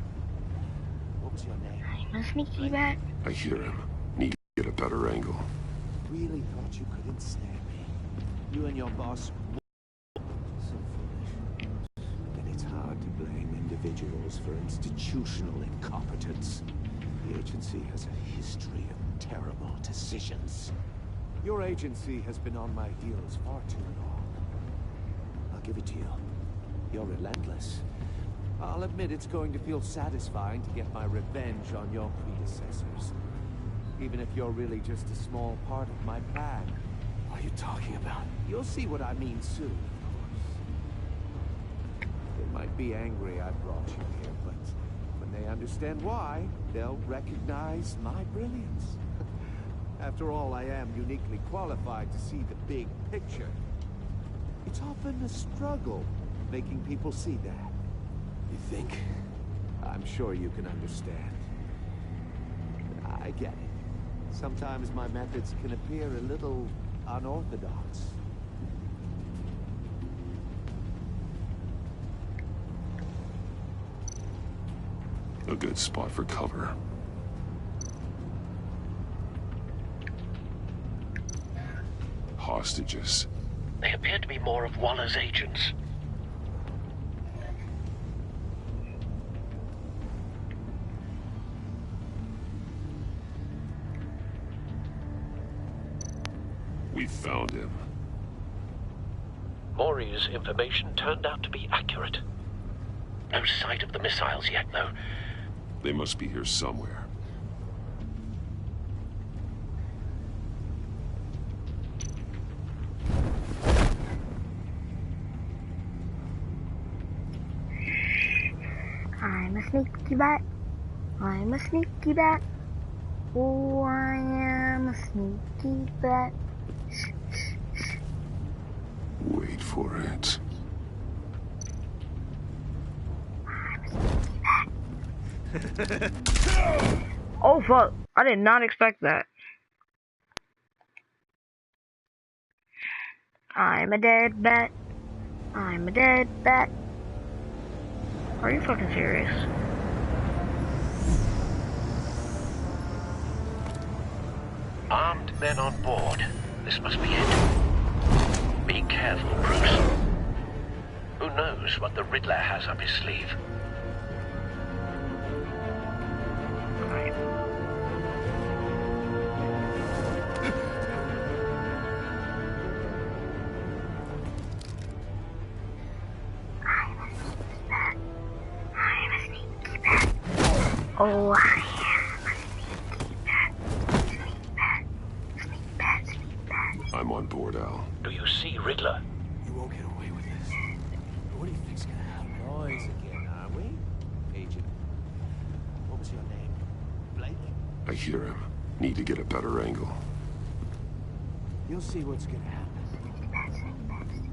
What was your name? I'm a sneaky bat. I hear him. Need to get a better angle. Really thought you could ensnare me. You and your boss. So foolish. And it's hard to blame individuals for institutional incompetence. The agency has a history of terrible decisions. Your agency has been on my heels far too long. I'll give it to you. You're relentless. I'll admit it's going to feel satisfying to get my revenge on your predecessors. Even if you're really just a small part of my plan. What are you talking about? You'll see what I mean soon, of course. They might be angry I brought you here, but when they understand why, they'll recognize my brilliance. After all, I am uniquely qualified to see the big picture. It's often a struggle making people see that. You think? I'm sure you can understand. I get it. Sometimes my methods can appear a little unorthodox. A good spot for cover. Hostages. They appear to be more of Waller's agents. We found him. Maury's information turned out to be accurate. No sight of the missiles yet, though. They must be here somewhere. I'm a sneaky bat. I'm a sneaky bat. Oh, I am a sneaky bat. Shh, shh, shh. Wait for it. Oh fuck, I did not expect that. I'm a dead bat. I'm a dead bat. Are you fucking serious? Armed men on board. This must be it. Be careful, Bruce. Who knows what the Riddler has up his sleeve? Oh, I I'm on board, Al. Do you see Riddler? You won't get away with this. What do you think's gonna happen? Boys again, are we? Agent. What was your name? Blake? I hear him. Need to get a better angle. You'll see what's gonna happen.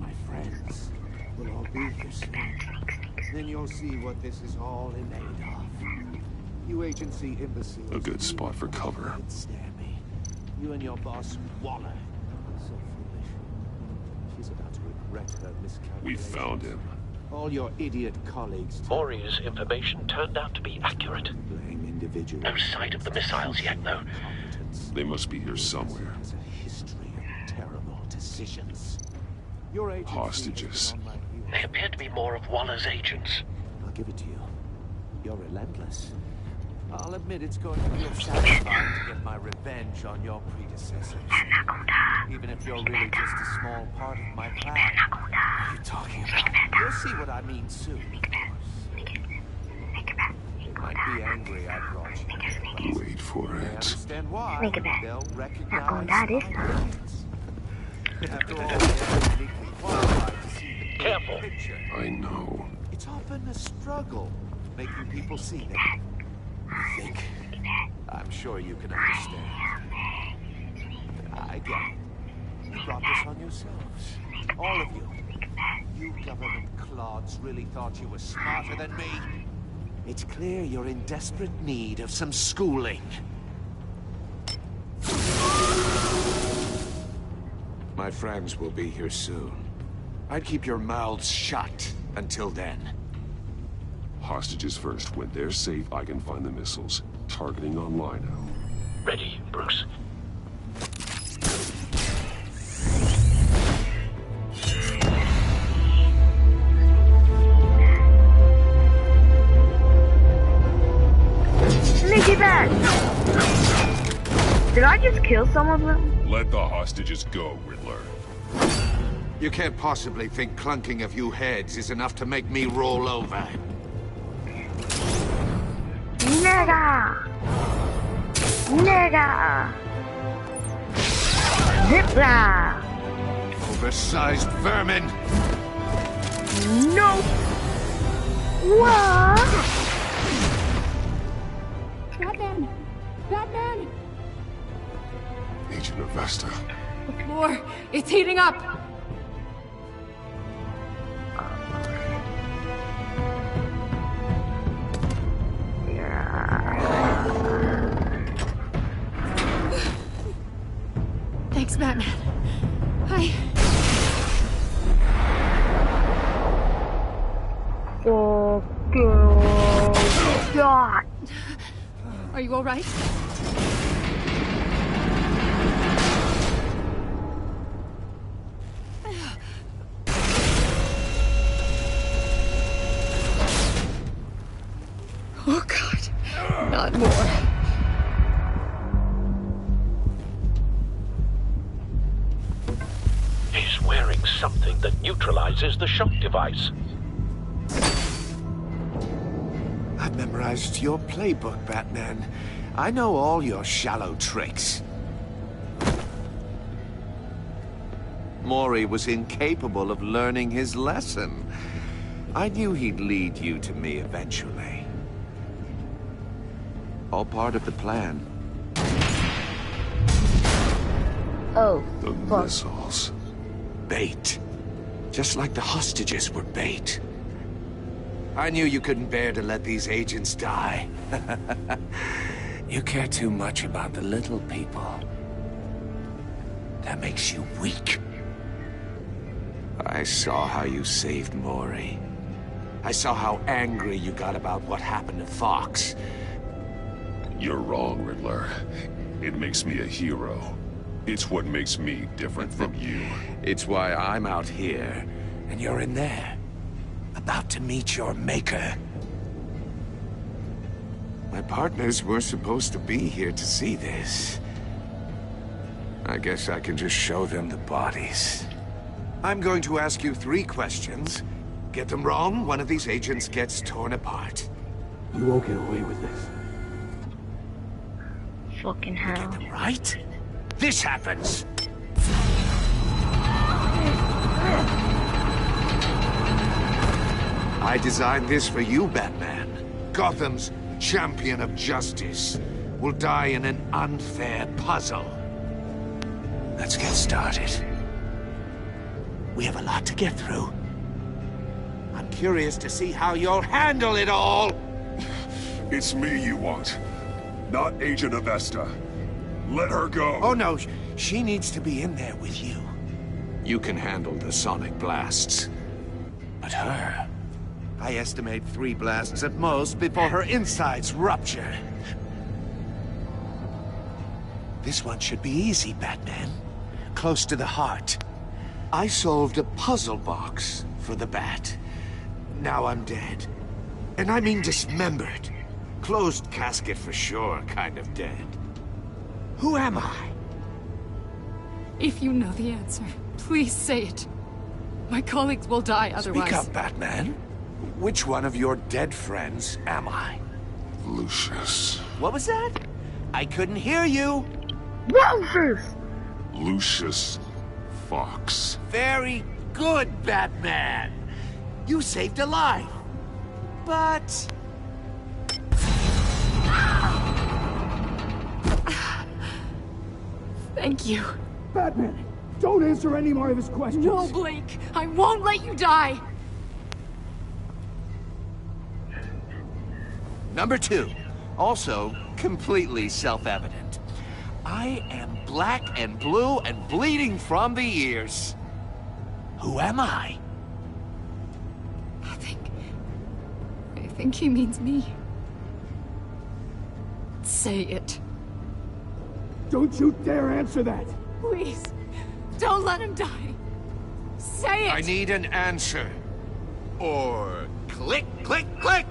My friends will all be here soon. Then you'll see what this is all in aid of. You agency imbeciles. A good spot for cover. Stand me. You and your boss, Waller. So foolish. She's about to regret her miscalculation. We found him. All your idiot colleagues. Maury's information turned out to be accurate. Blame individuals. No sight of the missiles yet, though. They must be here somewhere. Has a history of terrible decisions. Your agency Hostages. They appear to be more of Waller's agents. I'll give it to you. You're relentless. I'll admit it's going to be satisfying to get my revenge on your predecessors. Even if you're really just a small part of my plan. What are you talking about? You'll see what I mean soon. They might be angry I brought you. Wait for They it. understand why. Think of it. They'll recognize Not going that is. After all, they're uniquely qualified to see the big Careful. picture. I know. It's often a struggle making people see that. You think? I'm sure you can understand. I get it. You brought this on yourselves. All of you. You government clods really thought you were smarter than me. It's clear you're in desperate need of some schooling. My friends will be here soon. I'd keep your mouths shut until then. Hostages first. When they're safe, I can find the missiles. Targeting online now. Ready, Bruce. Sneaky bat! Did I just kill some of them? Let the hostages go, Riddler. You can't possibly think clunking a few heads is enough to make me roll over. Nigga! Nigga! Zipla! Oversized vermin! No! What? Batman! Batman! Agent Avesta. More! It's heating up! Thanks, Batman. Oh, God. Are you all right? He's wearing something that neutralizes the shock device. I've memorized your playbook, Batman. I know all your shallow tricks. Mori was incapable of learning his lesson. I knew he'd lead you to me eventually. All part of the plan. Oh, the missiles. Bait. Just like the hostages were bait. I knew you couldn't bear to let these agents die. You care too much about the little people. That makes you weak. I saw how you saved Mori. I saw how angry you got about what happened to Fox. You're wrong, Riddler. It makes me a hero. It's what makes me different from you. It's why I'm out here, and you're in there. About to meet your maker. My partners were supposed to be here to see this. I guess I can just show them the bodies. I'm going to ask you 3 questions. Get them wrong, one of these agents gets torn apart. You won't get away with this. Fucking hell. Get them right? This happens! I designed this for you, Batman. Gotham's champion of justice will die in an unfair puzzle. Let's get started. We have a lot to get through. I'm curious to see how you'll handle it all. It's me you want, not Agent Avesta. Let her go. Oh no, she needs to be in there with you. You can handle the sonic blasts. But her... I estimate 3 blasts at most before her insides rupture. This one should be easy, Batman. Close to the heart. I solved a puzzle box for the Bat. Now I'm dead. And I mean dismembered. Closed casket for sure, kind of dead. Who am I? If you know the answer, please say it. My colleagues will die otherwise. Speak up, Batman. Which one of your dead friends am I? Lucius. What was that? I couldn't hear you. Lucius Fox. Very good, Batman. You saved a life. But... Thank you. Batman, don't answer any more of his questions. No, Blake. I won't let you die. Number 2. Also, completely self-evident. I am black and blue and bleeding from the ears. Who am I? I think he means me. Say it. Don't you dare answer that! Please, don't let him die. Say it! I need an answer. Or click, click, click!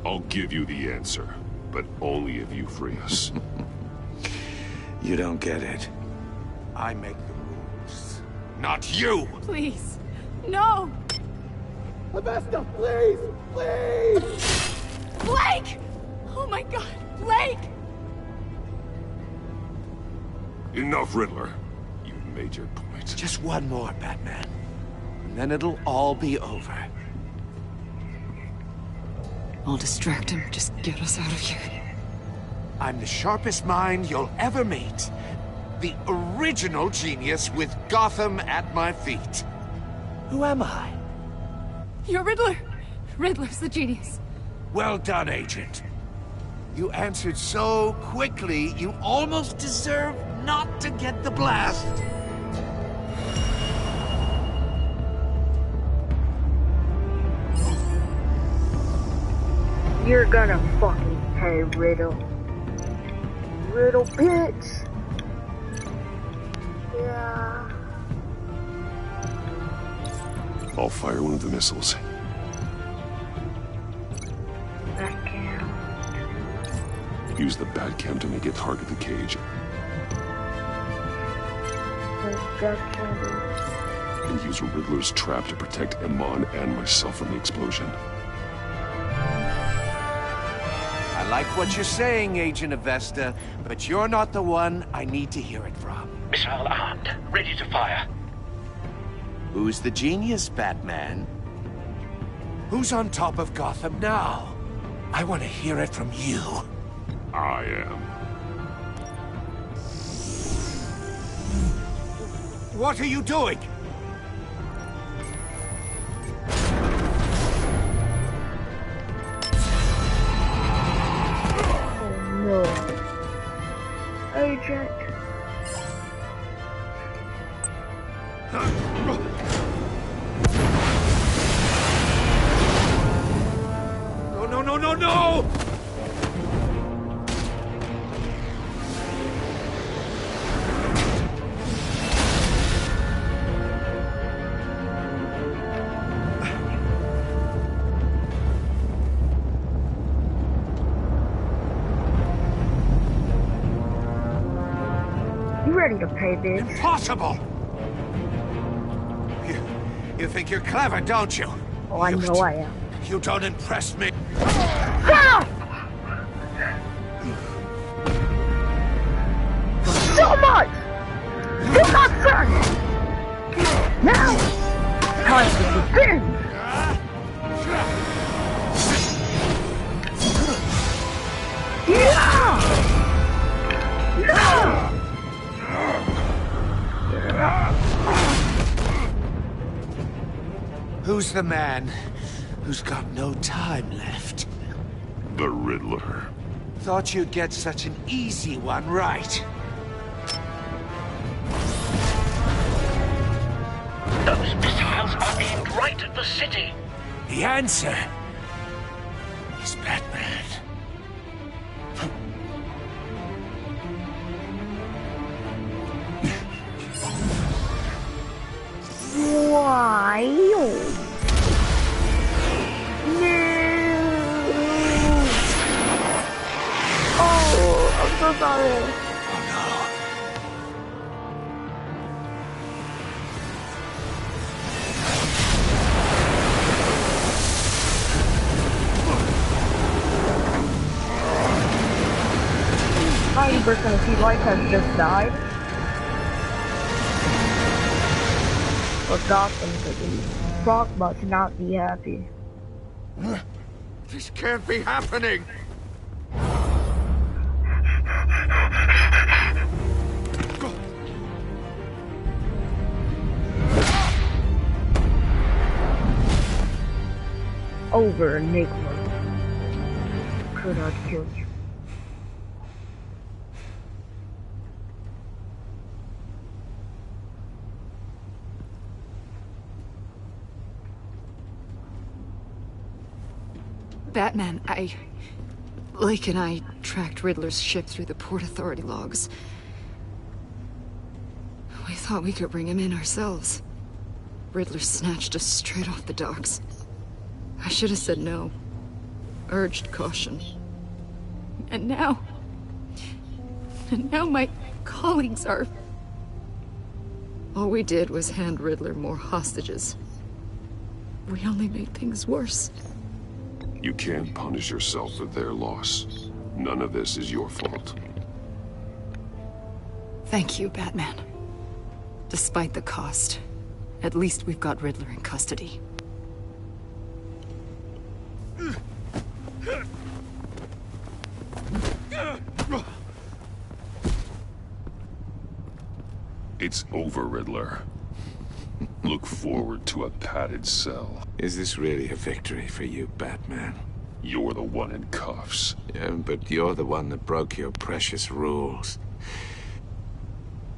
I'll give you the answer, but only if you free us. You don't get it. I make the rules, not you! Please, no! Avesta, please! Please! Blake! Oh my god, Blake! Enough, Riddler. You've made your point. Just one more, Batman. And then it'll all be over. I'll distract him. Just get us out of here. I'm the sharpest mind you'll ever meet. The original genius with Gotham at my feet. Who am I? You're Riddler. Riddler's the genius. Well done, Agent. You answered so quickly, you almost deserve not to get the blast. You're gonna fucking pay, Riddle. Riddle, bitch. Yeah. I'll fire one of the missiles. That count. Use the Batcam to make it target the cage. And use Riddler's trap to protect Iman and myself from the explosion. I like what you're saying, Agent Avesta, but you're not the one I need to hear it from. Missile armed, ready to fire. Who's the genius, Batman? Who's on top of Gotham now? I want to hear it from you. I am. What are you doing? No. Agent. No, no, no, no, no! Ready to pay, bitch. Impossible! You think you're clever, don't you? Oh, I know I am. You don't impress me. Ah! So much! Do not turn! Now! Time to defend! Yeah! Yeah! Who's the man who's got no time left? The Riddler. Thought you'd get such an easy one right. Those missiles are aimed right at the city. The answer is Batman. Why? No! Oh, I'm so sorry. Oh no. 90% of T-Life has just died. But Gotham City. Brock must not be happy. This can't be happening! Over, Enigma. Could I kill you? Batman, Lake and I tracked Riddler's ship through the Port Authority logs. We thought we could bring him in ourselves. Riddler snatched us straight off the docks. I should have said no. Urged caution. And now my colleagues are... All we did was hand Riddler more hostages. We only made things worse. You can't punish yourself for their loss. None of this is your fault. Thank you, Batman. Despite the cost, at least we've got Riddler in custody. It's over, Riddler. Look forward to a padded cell. Is this really a victory for you, Batman? You're the one in cuffs. Yeah, but you're the one that broke your precious rules.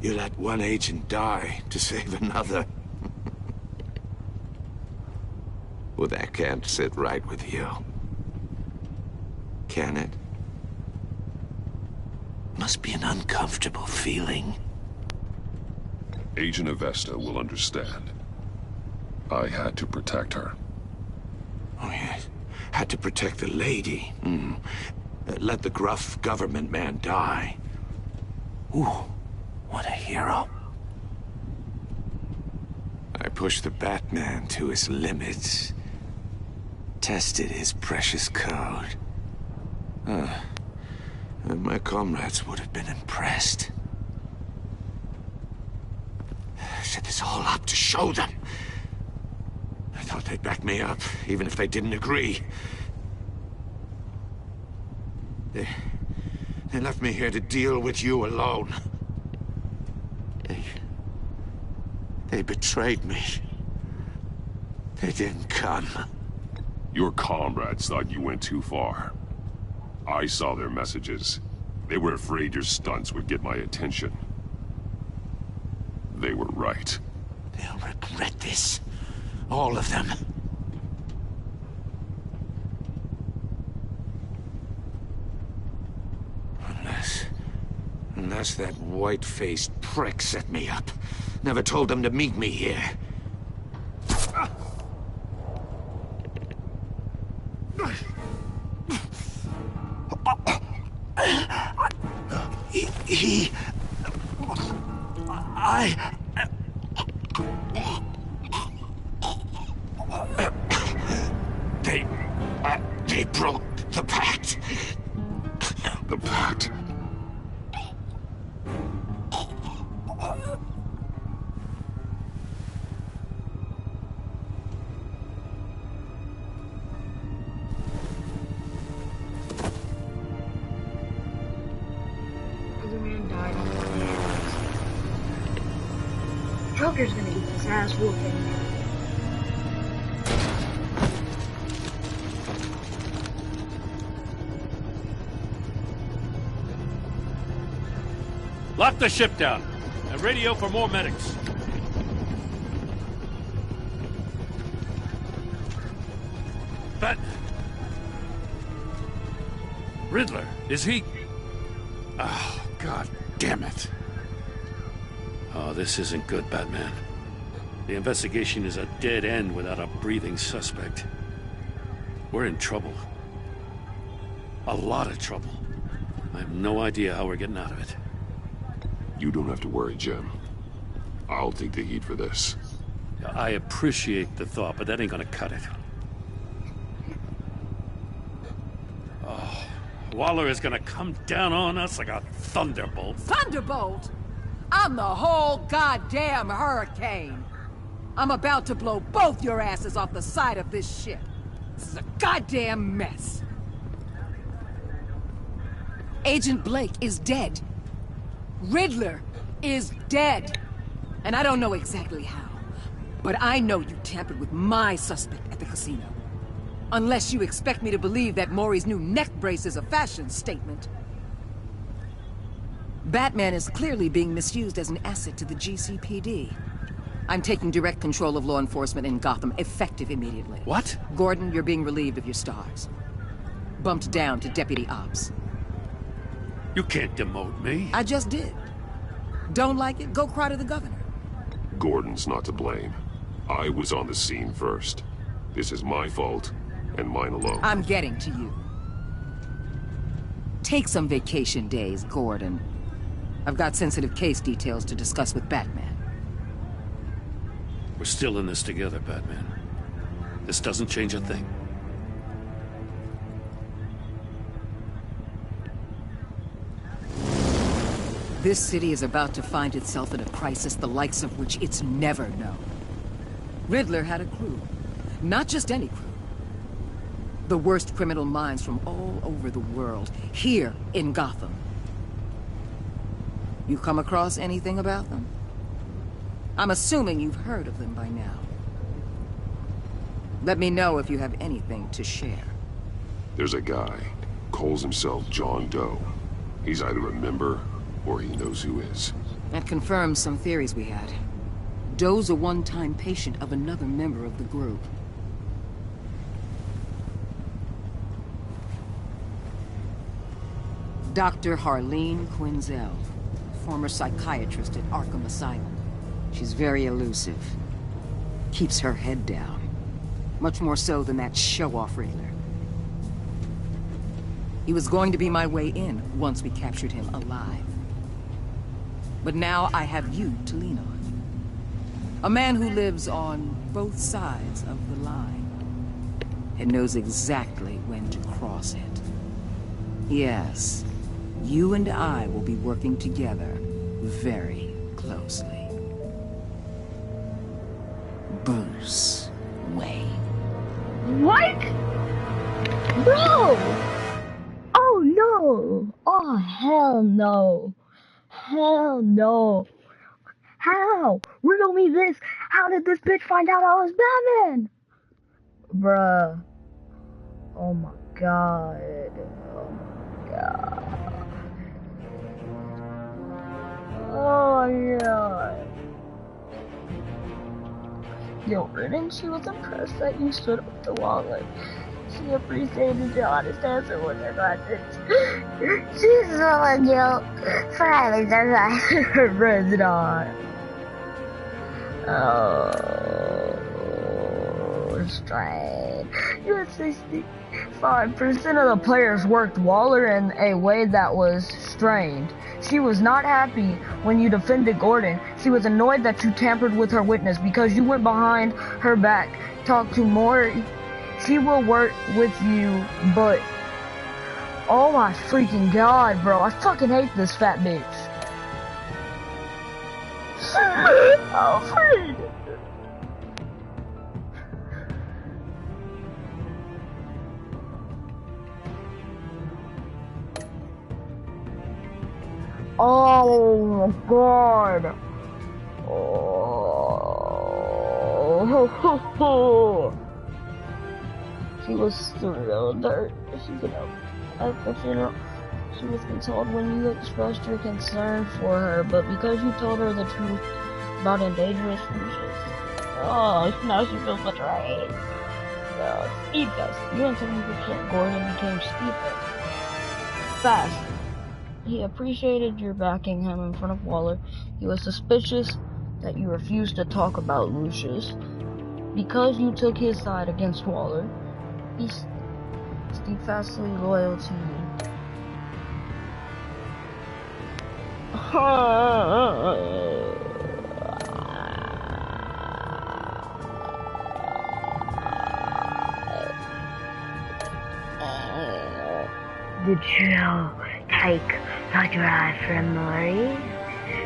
You let one agent die to save another. Well, that can't sit right with you. Can it? Must be an uncomfortable feeling. Agent Avesta will understand. I had to protect her. Oh, yes. Had to protect the lady. Let the gruff government man die. Ooh, what a hero. I pushed the Batman to his limits. Tested his precious code. And my comrades would have been impressed. I set this all up to show them. I thought they'd back me up, even if they didn't agree. They left me here to deal with you alone. They betrayed me. They didn't come. Your comrades thought you went too far. I saw their messages. They were afraid your stunts would get my attention. They were right. They'll regret this. All of them. Unless that white-faced prick set me up. Never told them to meet me here. They broke the pact. The pact? Joker's gonna get his ass whooping. Lock the ship down and radio for more medics. But Riddler, is he? Oh, God damn it. Oh, this isn't good, Batman. The investigation is a dead end without a breathing suspect. We're in trouble. A lot of trouble. I have no idea how we're getting out of it. You don't have to worry, Jim. I'll take the heat for this. I appreciate the thought, but that ain't gonna cut it. Oh, Waller is gonna come down on us like a thunderbolt. Thunderbolt? I'm the whole goddamn hurricane. I'm about to blow both your asses off the side of this ship. This is a goddamn mess. Agent Blake is dead. Riddler is dead. And I don't know exactly how, but I know you tampered with my suspect at the casino. Unless you expect me to believe that Maury's new neck brace is a fashion statement. Batman is clearly being misused as an asset to the GCPD. I'm taking direct control of law enforcement in Gotham, effective immediately. What? Gordon, you're being relieved of your stars. Bumped down to Deputy Ops. You can't demote me. I just did. Don't like it? Go cry to the governor. Gordon's not to blame. I was on the scene first. This is my fault, and mine alone. I'm getting to you. Take some vacation days, Gordon. I've got sensitive case details to discuss with Batman. We're still in this together, Batman. This doesn't change a thing. This city is about to find itself in a crisis the likes of which it's never known. Riddler had a crew. Not just any crew. The worst criminal minds from all over the world, here in Gotham. You come across anything about them? I'm assuming you've heard of them by now. Let me know if you have anything to share. There's a guy, calls himself John Doe. He's either a member, or he knows who is. That confirms some theories we had. Doe's a one-time patient of another member of the group. Dr. Harleen Quinzel, former psychiatrist at Arkham Asylum. She's very elusive. Keeps her head down. Much more so than that show-off Riddler. He was going to be my way in once we captured him alive. But now I have you to lean on. A man who lives on both sides of the line and knows exactly when to cross it. Yes, you and I will be working together very closely. Bruce Wayne. What? Bro! Oh no! Oh hell no! Hell no! How? Riddle me this! How did this bitch find out I was Batman? Bruh. Oh my god. Oh my god. Oh my god. Yo, Ridden, she was impressed that you stood up to Waller. She appreciated your honest answer with her questions. She's so a guilt for having survived her friend's dog. Oh, strain. You're 65% of the players worked Waller in a way that was strained. She was not happy when you defended Gordon. She was annoyed that you tampered with her witness because you went behind her back, talked to Maury. She will work with you, but oh my freaking god, bro. I fucking hate this fat bitch. Alfred! Oh my god. Oh. She was thrilled that she could help at the funeral. She was consoled when you expressed your concern for her, but because you told her the truth about endangerous species. Oh, now she feels betrayed. Speed test. You and 70% Gordon became speed test. Fast. He appreciated your backing him in front of Waller. He was suspicious that you refused to talk about Lucius. Because you took his side against Waller, he's steadfastly loyal to you. Did you take the drive from Maury?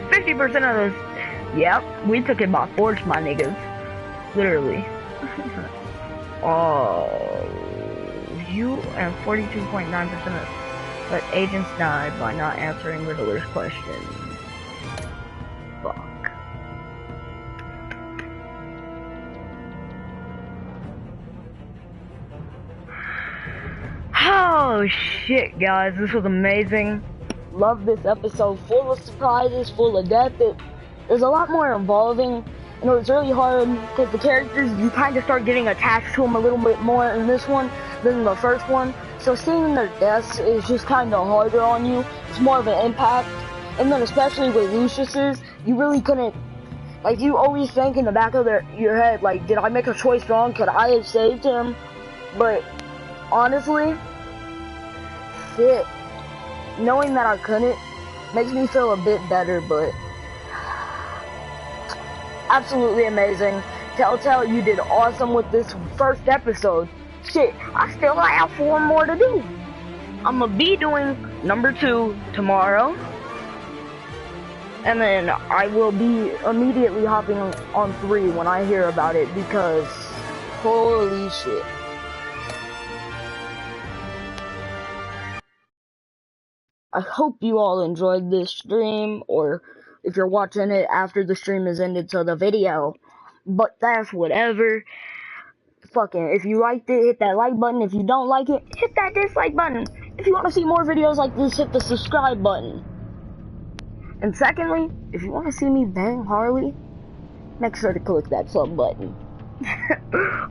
50% of those. Yep, we took it by force, my niggas. Literally. Oh, you and 42.9% of agents died by not answering Riddler's question. Fuck. Oh shit, guys, this was amazing. Love this episode, full of surprises, full of depth. There's a lot more involving. You know, it's really hard because the characters, you kind of start getting attached to them a little bit more in this one than the first one. So seeing their deaths is just kind of harder on you. It's more of an impact. And then especially with Lucius's, you really couldn't, like, you always think in the back of your head, like, did I make a choice wrong? Could I have saved him? But honestly, shit, knowing that I couldn't makes me feel a bit better, but absolutely amazing. Telltale, you did awesome with this first episode. Shit, I still have 4 more to do. I'm gonna be doing number 2 tomorrow. And then I will be immediately hopping on 3 when I hear about it because holy shit. I hope you all enjoyed this stream, or if you're watching it after the stream is ended to the video. But that's whatever. Fucking, if you liked it, hit that like button. If you don't like it, hit that dislike button. If you want to see more videos like this, hit the subscribe button. And secondly, if you want to see me bang Harley, make sure to click that sub button.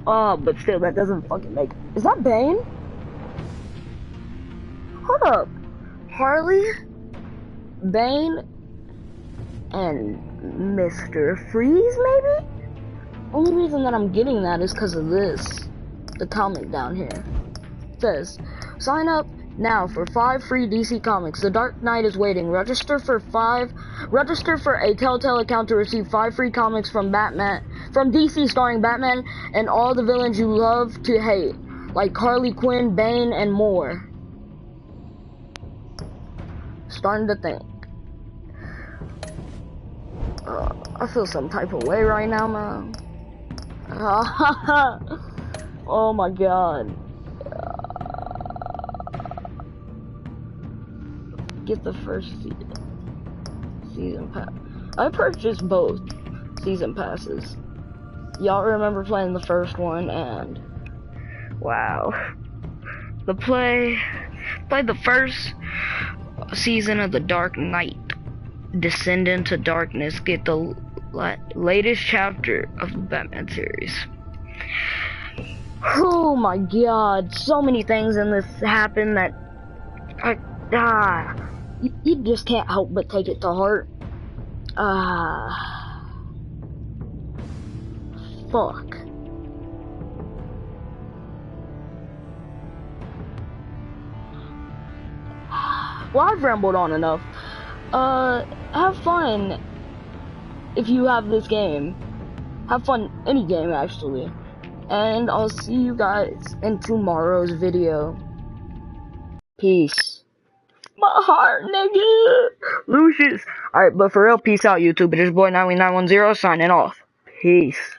Oh, but still, that doesn't fucking make... Is that Bane? Hold up. Harley, Bane, and Mr. Freeze, maybe? Only reason that I'm getting that is because of this. The comment down here. It says, sign up Now, for 5 free DC Comics, The Dark Knight is waiting. Register for a Telltale account to receive 5 free comics from DC starring Batman and all the villains you love to hate, like Harley Quinn, Bane, and more. Starting to think. I feel some type of way right now, man. Oh my god. Get the first season pass. I purchased both season passes. Y'all remember playing the first one, and wow. Played the first season of The Dark Knight. Descend into darkness. Get the latest chapter of the Batman series. Oh my god, so many things in this happen that you just can't help but take it to heart. Fuck. Well, I've rambled on enough. Have fun if you have this game. Have fun any game, actually. And I'll see you guys in tomorrow's video. Peace. My heart, nigga. Lucius. Alright, but for real, peace out, YouTube. It is boy Nightwing910 signing off. Peace.